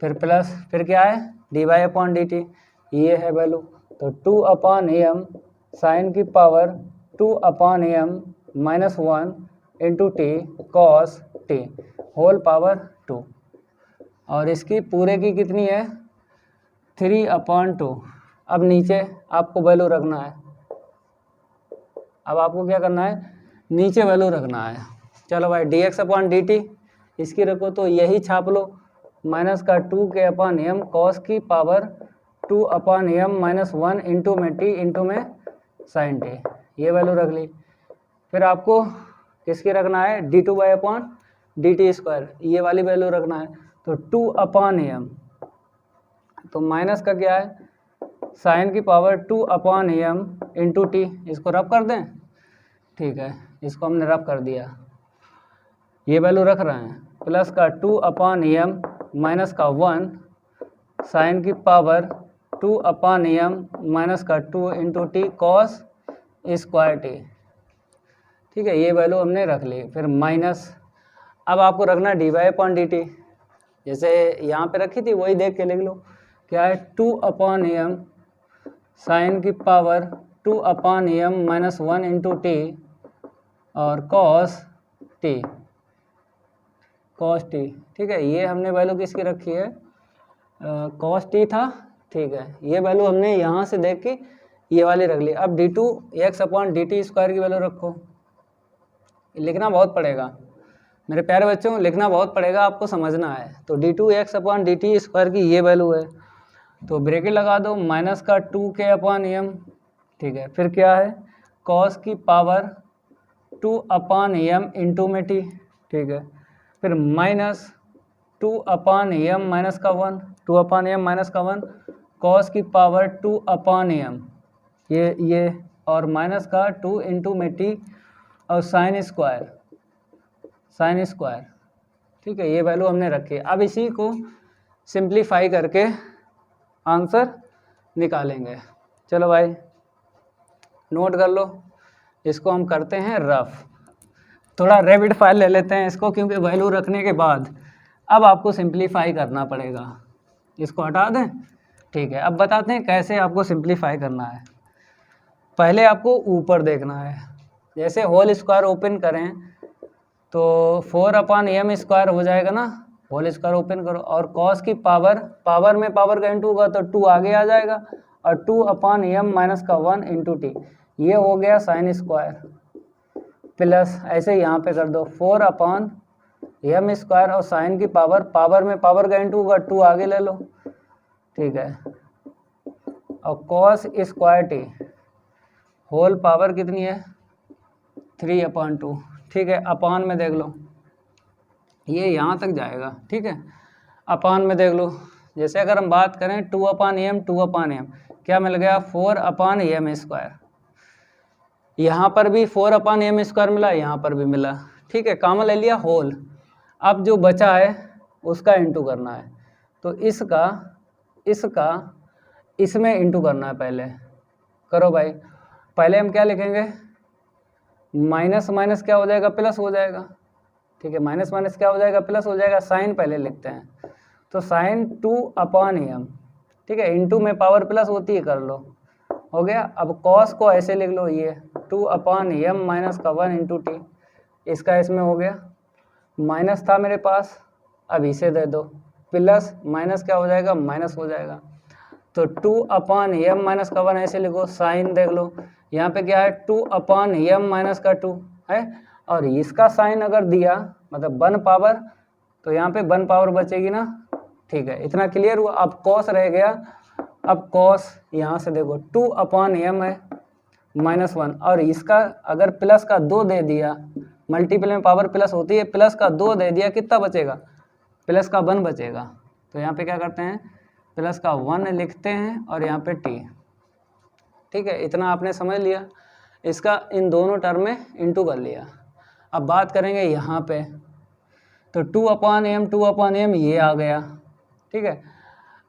फिर प्लस, फिर क्या है d y upon d t, ये है वैल्यू, तो 2 अपॉन एम साइन की power 2 upon M minus 1 into t cos t whole power 2, और इसकी पूरे की कितनी है 3/2। अब नीचे आपको वैल्यू रखना है, अब आपको क्या करना है, नीचे वैल्यू रखना है। चलो भाई D x upon d T इसकी रखो, तो यही छाप लो, माइनस का 2 के अपॉन एम कॉस की power 2 upon M minus 1 into में टी इंटू में साइन टी, ये वैल्यू रख ली। फिर आपको किसकी रखना है, d two y upon d t square, ये वाली वैल्यू रखना है, तो 2 अपॉन एम, तो माइनस का क्या है साइन की power 2 upon M into t, इसको रब कर दें। ठीक है, इसको हमने रब कर दिया, ये वैल्यू रख रहे हैं, प्लस का 2 अपॉन एम माइनस का 1 साइन की पावर 2 अपॉन एम माइनस का 2 into t cos square T. ठीक है, ये वैल्यू हमने रख ली, फिर माइनस, अब आपको रखना d y upon d t, जैसे यहाँ पे रखी थी वही देख के लिख लो, क्या है 2 अपॉन एम साइन की power 2 upon M minus 1 into t और कॉस टी, ठीक है, ये हमने वैल्यू किसकी रखी है, कॉस टी था। ठीक है, ये वैल्यू हमने यहाँ से देख के ये वाली रख ली। अब d two x upon d t square की वैल्यू रखो, लिखना बहुत पड़ेगा मेरे प्यारे बच्चों, लिखना बहुत पड़ेगा, आपको समझना है। तो d two x upon d t square की ये वैल्यू है, तो ब्रैकेट लगा दो, माइनस का 2 के अपॉन एम, ठीक है, फिर क्या है कॉस की पावर 2 अपॉन एम इंटू में टी, ठीक है, फिर माइनस 2 अपॉन एम माइनस का 1, 2 अपॉन एम माइनस का 1 कॉस की पावर 2 अपॉन एम, ये और माइनस का 2 इंटू में टी और साइन स्क्वायर, ठीक है, ये वैल्यू हमने रखी। अब इसी को सिंप्लीफाई करके आंसर निकालेंगे। चलो भाई नोट कर लो, इसको हम करते हैं रफ, थोड़ा रैपिड फाइल ले लेते हैं इसको, क्योंकि वैल्यू रखने के बाद अब आपको सिंप्लीफाई करना पड़ेगा। इसको हटा दें, ठीक है। अब बताते हैं कैसे आपको सिंप्लीफाई करना है। पहले आपको ऊपर देखना है, जैसे होल स्क्वायर ओपन करें तो 4/m² हो जाएगा ना, होल स्क्वायर ओपन करो, और कॉस की पावर में पावर का इंटू होगा तो 2 आगे आ जाएगा, और 2/m-1 इंटू टी, ये हो गया साइन स्क्वायर, प्लस ऐसे यहाँ पे कर दो 4/m² और साइन की पावर में पावर का इंटू होगा, 2 आगे ले लो, ठीक है, और cos square t whole power कितनी है 3/2, ठीक है, अपान में देख लो, ये यहाँ तक जाएगा, ठीक है, अपान में देख लो, जैसे अगर हम बात करें 2/m क्या मिल गया 4/m², यहाँ पर भी 4/m² मिला, यहाँ पर भी मिला, ठीक है, कॉमन ले लिया होल, अब जो बचा है उसका इंटू करना है, तो इसका इसमें इंटू करना है, पहले करो भाई, पहले हम क्या लिखेंगे, माइनस माइनस क्या हो जाएगा प्लस हो जाएगा, ठीक है, माइनस माइनस क्या हो जाएगा प्लस हो जाएगा, साइन पहले लिखते हैं, तो साइन 2/m, ठीक है, इंटू में पावर प्लस होती है, कर लो, हो गया, अब कॉस को ऐसे लिख लो, ये 2/m-1 इंटू टी, इसका इसमें हो गया, माइनस था मेरे पास, अब इसे दे दो, प्लस माइनस क्या हो जाएगा माइनस हो जाएगा, तो 2/m-1 ऐसे लिखो, साइन देख लो, यहाँ पे क्या है 2/m-2 है, और इसका साइन अगर दिया मतलब 1 पावर, तो यहाँ पे 1 पावर बचेगी ना, ठीक है, इतना क्लियर हुआ। अब कॉस रह गया, अब कॉस यहाँ से देखो 2/m है -1, और इसका अगर प्लस का 2 दे दिया, मल्टीपल में पावर प्लस होती है, प्लस का 2 दे दिया, कितना बचेगा, प्लस का 1 बचेगा, तो यहाँ पे क्या करते हैं प्लस का 1 लिखते हैं, और यहाँ पे टी, ठीक है, इतना आपने समझ लिया, इसका इन दोनों टर्म में इंटू कर लिया। अब बात करेंगे यहाँ पे, तो 2/m ये आ गया, ठीक है,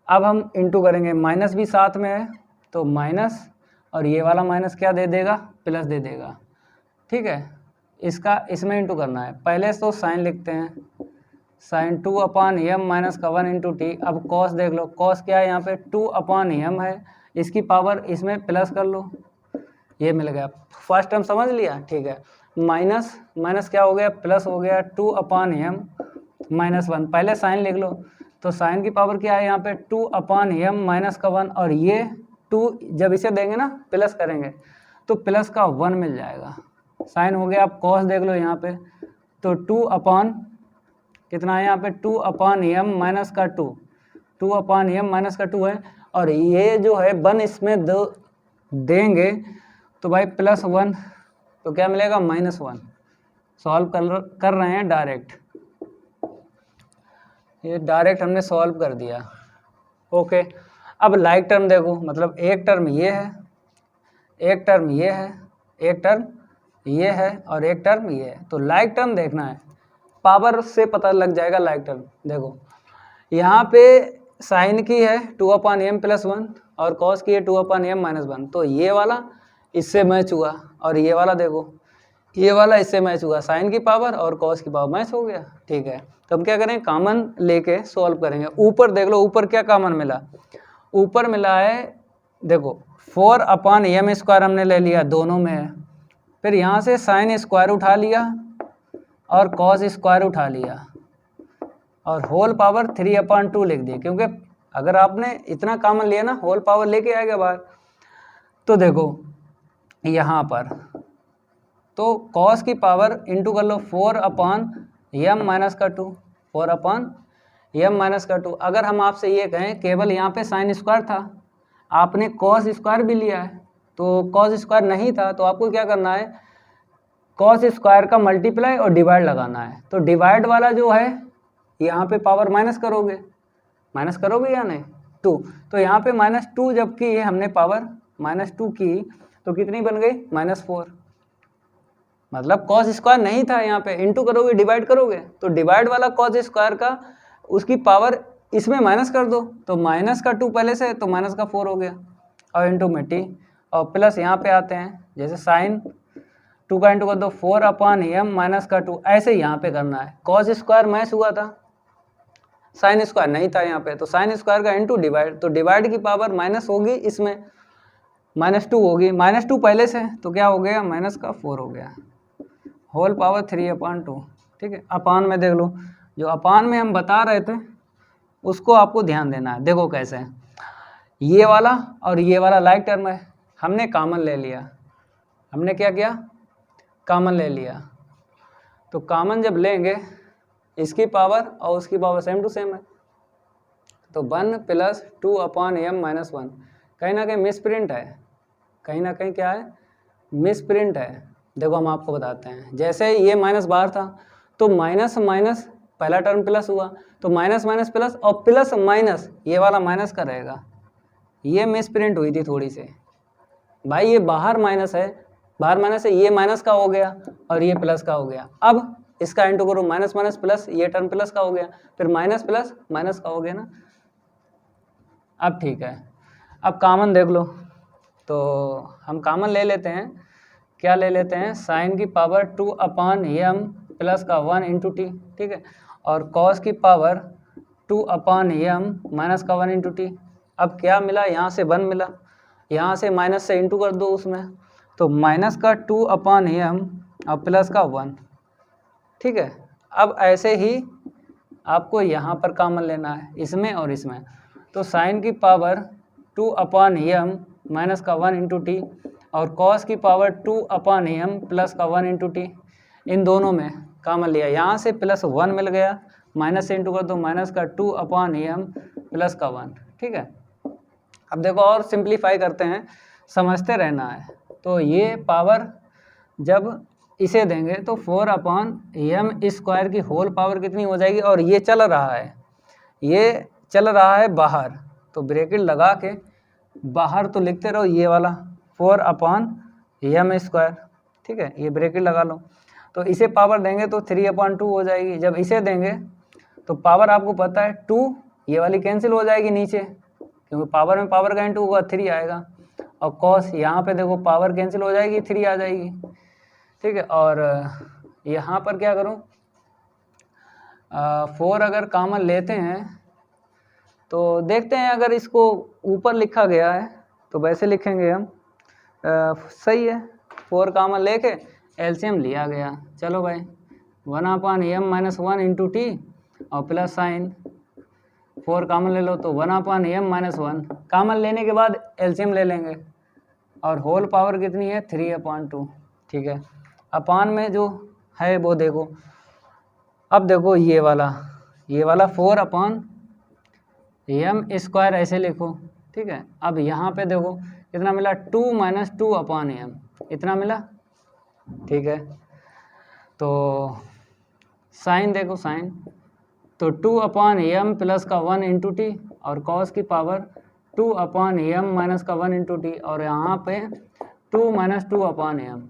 अब हम इंटू करेंगे, माइनस भी साथ में है तो माइनस, और ये वाला माइनस क्या दे देगा प्लस दे देगा, ठीक है, इसका इसमें इंटू करना है, पहले तो साइन लिखते हैं, साइन 2/m-1 इंटू टी, अब कॉस देख लो, कॉस क्या है यहाँ पे 2/m है, इसकी पावर इसमें प्लस कर लो, ये मिल गया, फर्स्ट टर्म समझ लिया, ठीक है, माइनस माइनस क्या हो गया प्लस हो गया 2/m-1, पहले साइन लिख लो, तो साइन की पावर क्या है यहाँ पे 2/m-1, और ये 2 जब इसे देंगे ना प्लस करेंगे तो प्लस का 1 मिल जाएगा, साइन हो गया। अब कॉस देख लो यहाँ पे, तो 2 कितना है यहाँ पे 2/m-2, 2/m-2 है, और ये जो है 1 इसमें देंगे तो भाई +1, तो क्या मिलेगा -1, सॉल्व कर रहे हैं डायरेक्ट, ये डायरेक्ट हमने सॉल्व कर दिया, ओके। अब लाइक टर्म देखो, मतलब एक टर्म ये है, एक टर्म ये है, एक टर्म ये है, और एक टर्म ये है, तो लाइक टर्म देखना है, पावर से पता लग जाएगा लाइक टर्म। देखो यहाँ पे साइन की है 2/m+1 और कॉस की है 2/m-1, तो ये वाला इससे मैच हुआ, और ये वाला देखो ये वाला इससे मैच हुआ, साइन की पावर और कॉस की पावर मैच हो गया, ठीक है। तो हम क्या करें, कॉमन लेके सॉल्व करेंगे। ऊपर देख लो, ऊपर क्या कॉमन मिला, ऊपर मिला है देखो 4/m² हमने ले लिया, दोनों में है, फिर यहाँ से साइन स्क्वायर उठा लिया और कॉस स्क्वायर उठा लिया, और होल पावर 3/2 लिख दी, क्योंकि अगर आपने इतना कॉमन लिया ना होल पावर लेके आएगा बाहर। तो देखो यहाँ पर तो कॉस की पावर इंटू कर लो 4/m-2, 4/m-2। अगर हम आपसे ये कहें केवल यहाँ पे साइन स्क्वायर था, आपने कॉस स्क्वायर भी लिया है, तो कॉस स्क्वायर नहीं था, तो आपको क्या करना है कॉस स्क्वायर का मल्टीप्लाई और डिवाइड लगाना है। तो डिवाइड वाला जो है यहाँ पे पावर माइनस करोगे या नहीं 2, तो यहाँ पे -2 जब की हमने पावर -2 की तो कितनी बन गई -4, मतलब कॉस स्क्वायर नहीं था, यहाँ पे इंटू करोगे डिवाइड करोगे, तो डिवाइड वाला कॉस स्क्वायर का उसकी पावर इसमें माइनस कर दो, तो -2 पहले से, तो -4 हो गया, और इंटू में टी, और प्लस यहाँ पे आते हैं, जैसे साइन 2 का इंटू कर दो 4/m-2, ऐसे यहाँ पे करना है। कॉस स्क्वायर मैच हुआ था, साइन स्क्वायर नहीं था यहाँ पे, तो साइन स्क्वायर का इंटू डिवाइड, तो डिवाइड की पावर माइनस होगी, इसमें -2 होगी, -2 पहले से, तो क्या हो गया -4 हो गया, होल पावर 3/2, ठीक है। अपान में देख लो, जो अपान में हम बता रहे थे उसको आपको ध्यान देना है। देखो कैसे है, ये वाला और ये वाला लाइक टर्म है, हमने कॉमन ले लिया। हमने क्या किया, कॉमन ले लिया। तो कॉमन जब लेंगे इसकी पावर और उसकी पावर सेम टू सेम है, तो 1 + 2/m-1 कहीं ना कहीं मिसप्रिंट है, कहीं ना कहीं क्या है, मिसप्रिंट है। देखो हम आपको बताते हैं, जैसे ये माइनस बाहर था तो माइनस माइनस पहला टर्म प्लस हुआ, तो माइनस माइनस प्लस और प्लस माइनस ये वाला माइनस का रहेगा। ये मिसप्रिंट हुई थी थोड़ी सी भाई, ये बाहर माइनस है, बाहर माइनस है, ये माइनस का हो गया और ये प्लस का हो गया। अब इसका इंटू करो, माइनस माइनस प्लस, ये टर्म प्लस का हो गया, फिर माइनस प्लस माइनस का हो गया ना। अब ठीक है, अब कॉमन देख लो, तो हम कॉमन ले लेते हैं। क्या ले लेते हैं, साइन की पावर 2/m प्लस का 1 × t, ठीक है, और कॉस की पावर 2/m माइनस का 1 × t। अब क्या मिला, यहाँ से 1 मिला, यहाँ से माइनस से इंटू कर दो उसमें, तो माइनस का 2/m और प्लस का 1, ठीक है। अब ऐसे ही आपको यहाँ पर कॉमन लेना है, इसमें और इसमें। तो साइन की पावर 2/m माइनस का 1 × t और कॉस की पावर 2/m प्लस का 1 × t, इन दोनों में कॉमन लिया। यहाँ से प्लस 1 मिल गया, माइनस से इंटू कर दो, माइनस का 2/m प्लस का 1, ठीक है। अब देखो और सिंप्लीफाई करते हैं, समझते रहना है। तो ये पावर जब इसे देंगे तो 4/m² की होल पावर कितनी हो जाएगी, और ये चल रहा है, ये चल रहा है बाहर, तो ब्रैकेट लगा के बाहर तो लिखते रहो ये वाला 4/m², ठीक है, ये ब्रैकेट लगा लो। तो इसे पावर देंगे तो 3/2 हो जाएगी। जब इसे देंगे तो पावर आपको पता है 2, ये वाली कैंसिल हो जाएगी नीचे, क्योंकि पावर में पावर का इंटू होगा 3 आएगा, और कॉस यहाँ पे देखो पावर कैंसिल हो जाएगी 3 आ जाएगी, ठीक है। और यहाँ पर क्या करूँ, 4 अगर कॉमन लेते हैं तो देखते हैं, अगर इसको ऊपर लिखा गया है तो वैसे लिखेंगे हम, सही है। 4 कॉमन लेके एलसीएम लिया गया, चलो भाई 1/m-1 × t और प्लस साइन 4 कॉमन ले लो तो 1/m-1 कॉमन लेने के बाद एलसीएम ले लेंगे, और होल पावर कितनी है 3/2, ठीक है। अपान में जो है वो देखो, अब देखो ये वाला 4/m² ऐसे लिखो, ठीक है। अब यहाँ पे देखो कितना मिला, 2 - 2/m, इतना मिला, ठीक है। तो साइन देखो, साइन तो 2/m प्लस का 1 × t और कॉस की पावर 2/m माइनस का 1 × t, और यहाँ पे 2 - 2/m,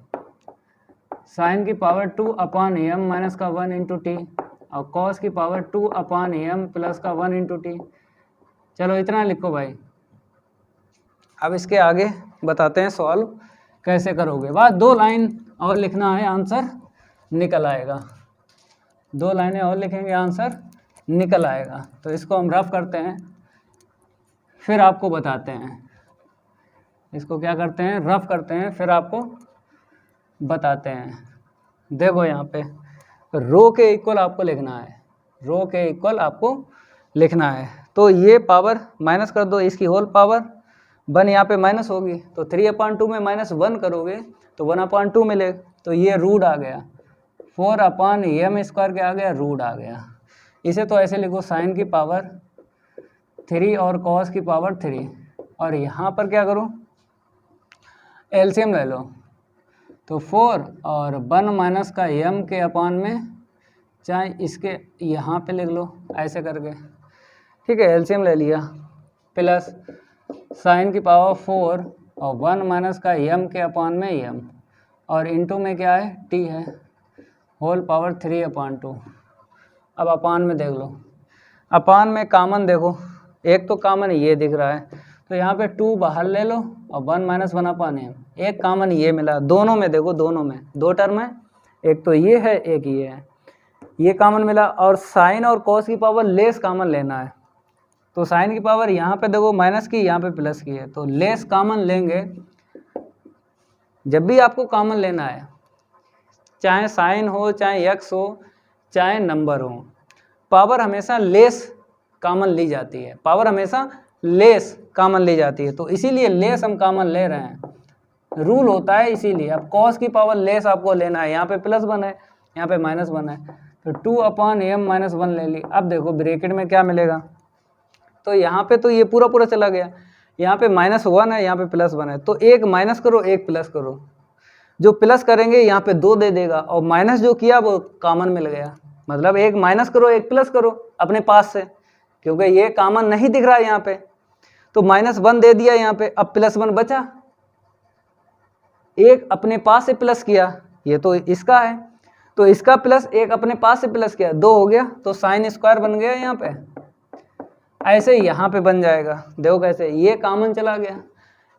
साइन की पावर 2/m माइनस का 1 × t और कॉस की पावर 2/m प्लस का 1 × t। चलो इतना लिखो भाई। अब इसके आगे बताते हैं सॉल्व कैसे करोगे। बस 2 लाइन और लिखना है, आंसर निकल आएगा। 2 लाइनें और लिखेंगे, आंसर निकल आएगा। तो इसको हम रफ करते हैं, फिर आपको बताते हैं। इसको क्या करते हैं, रफ करते हैं, फिर आपको बताते हैं। देखो यहाँ पे रो के इक्वल आपको लिखना है, रो के इक्वल आपको लिखना है। तो ये पावर माइनस कर दो, इसकी होल पावर 1 यहाँ पे माइनस होगी, तो 3/2 में -1 करोगे तो 1/2 मिलेगा, तो ये रूट आ गया, 4/m² के आ गया, रूट आ गया। इसे तो ऐसे लिखो, साइन की पावर 3 और कॉस की पावर 3, और यहाँ पर क्या करो, एलसीएम ले लो, तो 4 और 1 माइनस का m के अपान में, चाहे इसके यहाँ पे लिख लो ऐसे करके, ठीक है। एलसीएम ले लिया, प्लस साइन की पावर 4 और 1 माइनस का m के अपान में m, और इंटू में क्या है t है, होल पावर 3/2। अब अपान में देख लो, अपान में कॉमन देखो, एक तो कॉमन ये दिख रहा है, तो यहाँ पे 2 बाहर ले लो और 1 - 1/m, एक कॉमन ये मिला। दोनों में देखो, दोनों में 2 टर्म है, एक तो ये है, एक ये है, ये कॉमन मिला। और साइन और कॉस की पावर लेस कॉमन लेना है, तो साइन की पावर यहाँ पे देखो माइनस की, यहाँ पे प्लस की है, तो लेस कॉमन लेंगे। जब भी आपको कॉमन लेना है, चाहे साइन हो चाहे एक्स हो चाहे नंबर हो, पावर हमेशा लेस कॉमन ली जाती है, पावर हमेशा लेस कॉमन ली जाती है, तो इसीलिए लेस हम कॉमन ले रहे हैं, रूल होता है इसीलिए। अब कॉस की पावर लेस आपको लेना है, यहाँ पे +1 है, यहाँ पे -1 है, तो 2/m-1 ले ली। अब देखो ब्रैकेट में क्या मिलेगा, तो यहाँ पे तो ये पूरा पूरा चला गया, यहाँ पे -1 है, यहाँ पे +1 है, तो एक माइनस करो एक प्लस करो, जो प्लस करेंगे यहाँ पे 2 दे देगा, और माइनस जो किया वो कॉमन मिल गया, मतलब एक माइनस करो एक प्लस करो अपने पास से, क्योंकि ये कॉमन नहीं दिख रहा है यहाँ पे, तो -1 दे दिया यहाँ पे, अब +1 बचा, एक अपने पास से प्लस किया, ये तो इसका है, तो इसका प्लस एक अपने पास से प्लस किया, 2 हो गया, तो साइन स्क्वायर बन गया यहाँ पे। ऐसे ही यहाँ पे बन जाएगा, देखो कैसे, ये कॉमन चला गया,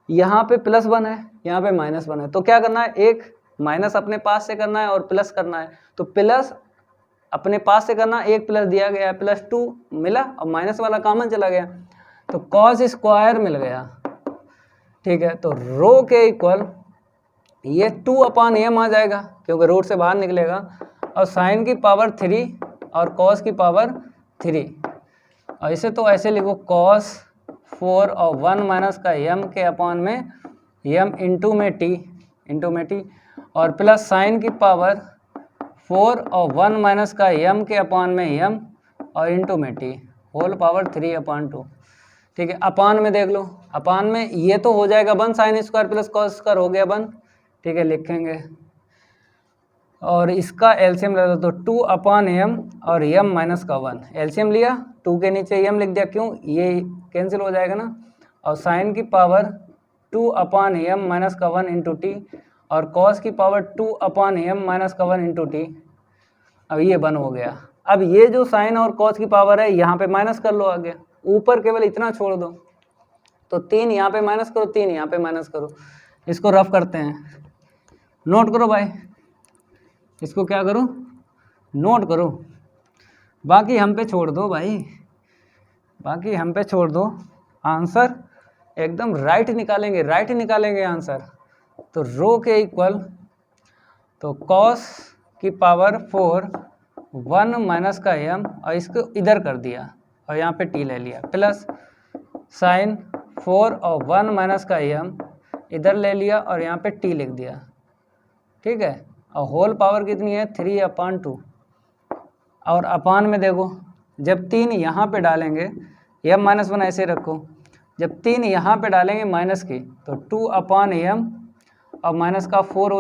यहाँ पे +1 है, यहाँ पे -1 है, तो क्या करना है, एक माइनस अपने पास से करना है और प्लस करना है, तो प्लस अपने पास से करना, एक प्लस दिया गया है, +2 मिला, और माइनस वाला कॉमन चला गया, तो कॉस स्क्वायर मिल गया, ठीक है। तो रो के इक्वल ये 2/m आ जाएगा, क्योंकि रूट से बाहर निकलेगा, और साइन की पावर 3 और कॉस की पावर 3, और इसे तो ऐसे लिखो, cos 4 और 1 माइनस का m के अपॉन में m इंटू में t, और प्लस साइन की पावर 4 और 1 माइनस का m के अपॉन में m और इंटू में t होल पावर 3/2, ठीक है। अपान में देख लो, अपान में ये तो हो जाएगा 1 sine square plus cos square हो गया 1, ठीक है, लिखेंगे, और इसका एलसीएम ले लो, तो 2/m और m-1, एलसीएम लिया, 2 के नीचे m लिख दिया, क्यों, ये कैंसिल हो जाएगा ना, और साइन की पावर 2/m-1 इंटू t, और कॉस की पावर 2/m-1 इंटू t, अब ये 1 हो गया। अब ये जो साइन और कॉस की पावर है यहाँ पे माइनस कर लो आगे, ऊपर केवल इतना छोड़ दो, तो 3 यहाँ पे माइनस करो, 3 यहाँ पे माइनस करो, इसको रफ करते हैं, नोट करो भाई, इसको क्या करो, नोट करो, बाकी हम पे छोड़ दो भाई, बाकी हम पे छोड़ दो, आंसर एकदम राइट निकालेंगे आंसर। तो रो के इक्वल, तो कॉस की पावर 4 1 माइनस का m, और इसको इधर कर दिया और यहाँ पे t ले लिया, प्लस साइन 4 और 1 माइनस का m इधर ले लिया और यहाँ पे t लिख दिया, ठीक है, और होल पावर कितनी है 3/2, और अपान में देखो, जब 3 यहाँ पे डालेंगे, m-1 ऐसे रखो, जब 3 यहाँ पे डालेंगे माइनस की, तो 2/m और माइनस का 4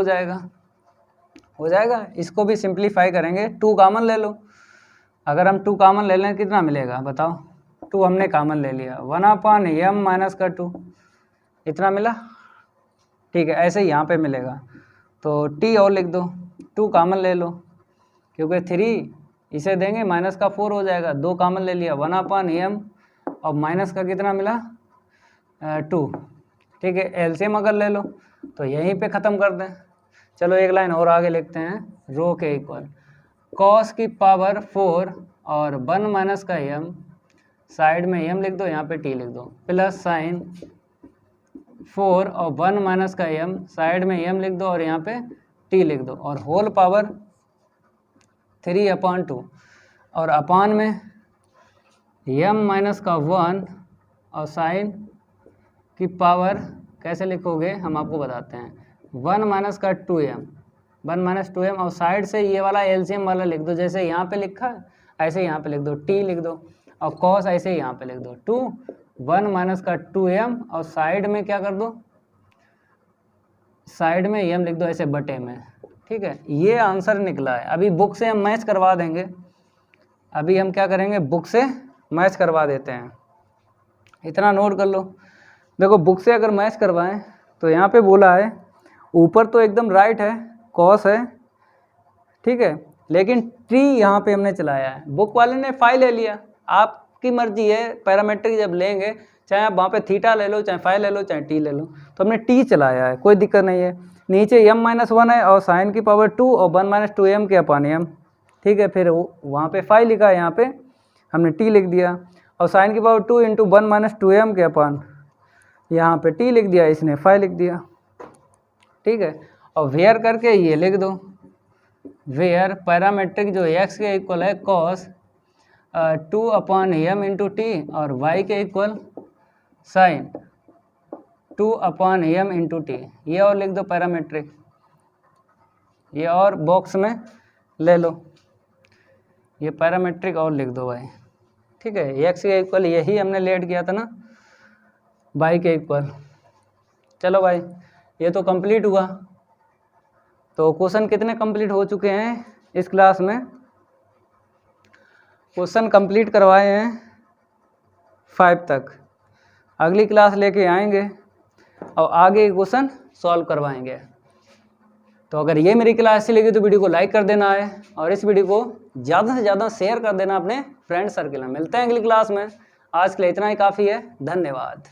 हो जाएगा, इसको भी सिंप्लीफाई करेंगे, 2 कॉमन ले लो, अगर हम 2 कॉमन ले लें कितना मिलेगा बताओ, 2 हमने कॉमन ले लिया, 1/m-2 इतना मिला, ठीक है, ऐसे ही यहाँ पे मिलेगा, तो t और लिख दो, 2 कॉमन ले लो, क्योंकि 3 इसे देंगे माइनस का 4 हो जाएगा, 2 कॉमन ले लिया, 1/m और माइनस का कितना मिला 2, ठीक है, एलसीएम अगर ले लो तो यहीं पे ख़त्म कर दें। चलो एक लाइन और आगे लिखते हैं, रो के इक्वल कॉस की पावर 4 और 1 माइनस का m, साइड में m लिख दो, यहाँ पे t लिख दो, प्लस साइन 4 और 1 माइनस का m, साइड में m लिख दो और यहाँ पे t लिख दो, और होल पावर 3/2, और अपान में m-1 और साइन की पावर कैसे लिखोगे हम आपको बताते हैं, 1 माइनस का 2m, 1 माइनस 2m, और साइड से ये वाला एलसीएम वाला लिख दो, जैसे यहाँ पे लिखा है ऐसे यहाँ पे लिख दो, t लिख दो, और कॉस ऐसे यहाँ पे लिख दो, 2 1 माइनस का 2m, और साइड में क्या कर दो, साइड में m लिख दो ऐसे बटे में, ठीक है, ये आंसर निकला है। अभी बुक से हम मैच करवा देंगे, अभी हम क्या करेंगे, बुक से मैच करवा देते हैं, इतना नोट कर लो। देखो बुक से अगर मैच करवाएं तो यहाँ पे बोला है, ऊपर तो एकदम राइट है, कॉस है, ठीक है, लेकिन टी यहाँ पे हमने चलाया है, बुक वाले ने फाई ले लिया, आपकी मर्जी है, पैरामीट्रिक जब लेंगे चाहे आप वहाँ पे थीटा ले लो, चाहे फाई ले लो, चाहे टी ले लो, तो हमने टी चलाया है, कोई दिक्कत नहीं है। नीचे m-1 है और साइन की पावर 2 और 1 माइनस 2m के अपान m, ठीक है, फिर वहाँ पे फाई लिखा है, यहाँ पे हमने टी लिख दिया, और साइन की पावर 2 इंटू 1 माइनस 2m के अपान यहाँ पे टी लिख दिया, इसने फाई लिख दिया, ठीक है, और वेयर करके ये लिख दो, वेयर पैरामेट्रिक जो x के इक्वल है cos 2/m इंटू टी और y के इक्वल साइन 2/m इंटू टी। ये और लिख दो पैरामेट्रिक, ये और बॉक्स में ले लो, ये पैरामेट्रिक और लिख दो भाई, ठीक है। x के इक्वल यही हमने लेट किया था ना, y के इक्वल। चलो भाई ये तो कंप्लीट हुआ। तो क्वेश्चन कितने कंप्लीट हो चुके हैं इस क्लास में? क्वेश्चन कंप्लीट करवाए हैं 5 तक। अगली क्लास लेके आएंगे और आगे क्वेश्चन सॉल्व करवाएंगे। तो अगर ये मेरी क्लास अच्छी लगी तो वीडियो को लाइक कर देना है और इस वीडियो को ज़्यादा से ज़्यादा शेयर कर देना अपने फ्रेंड सर्कल में। मिलते हैं अगली क्लास में। आज के लिए इतना ही काफ़ी है। धन्यवाद।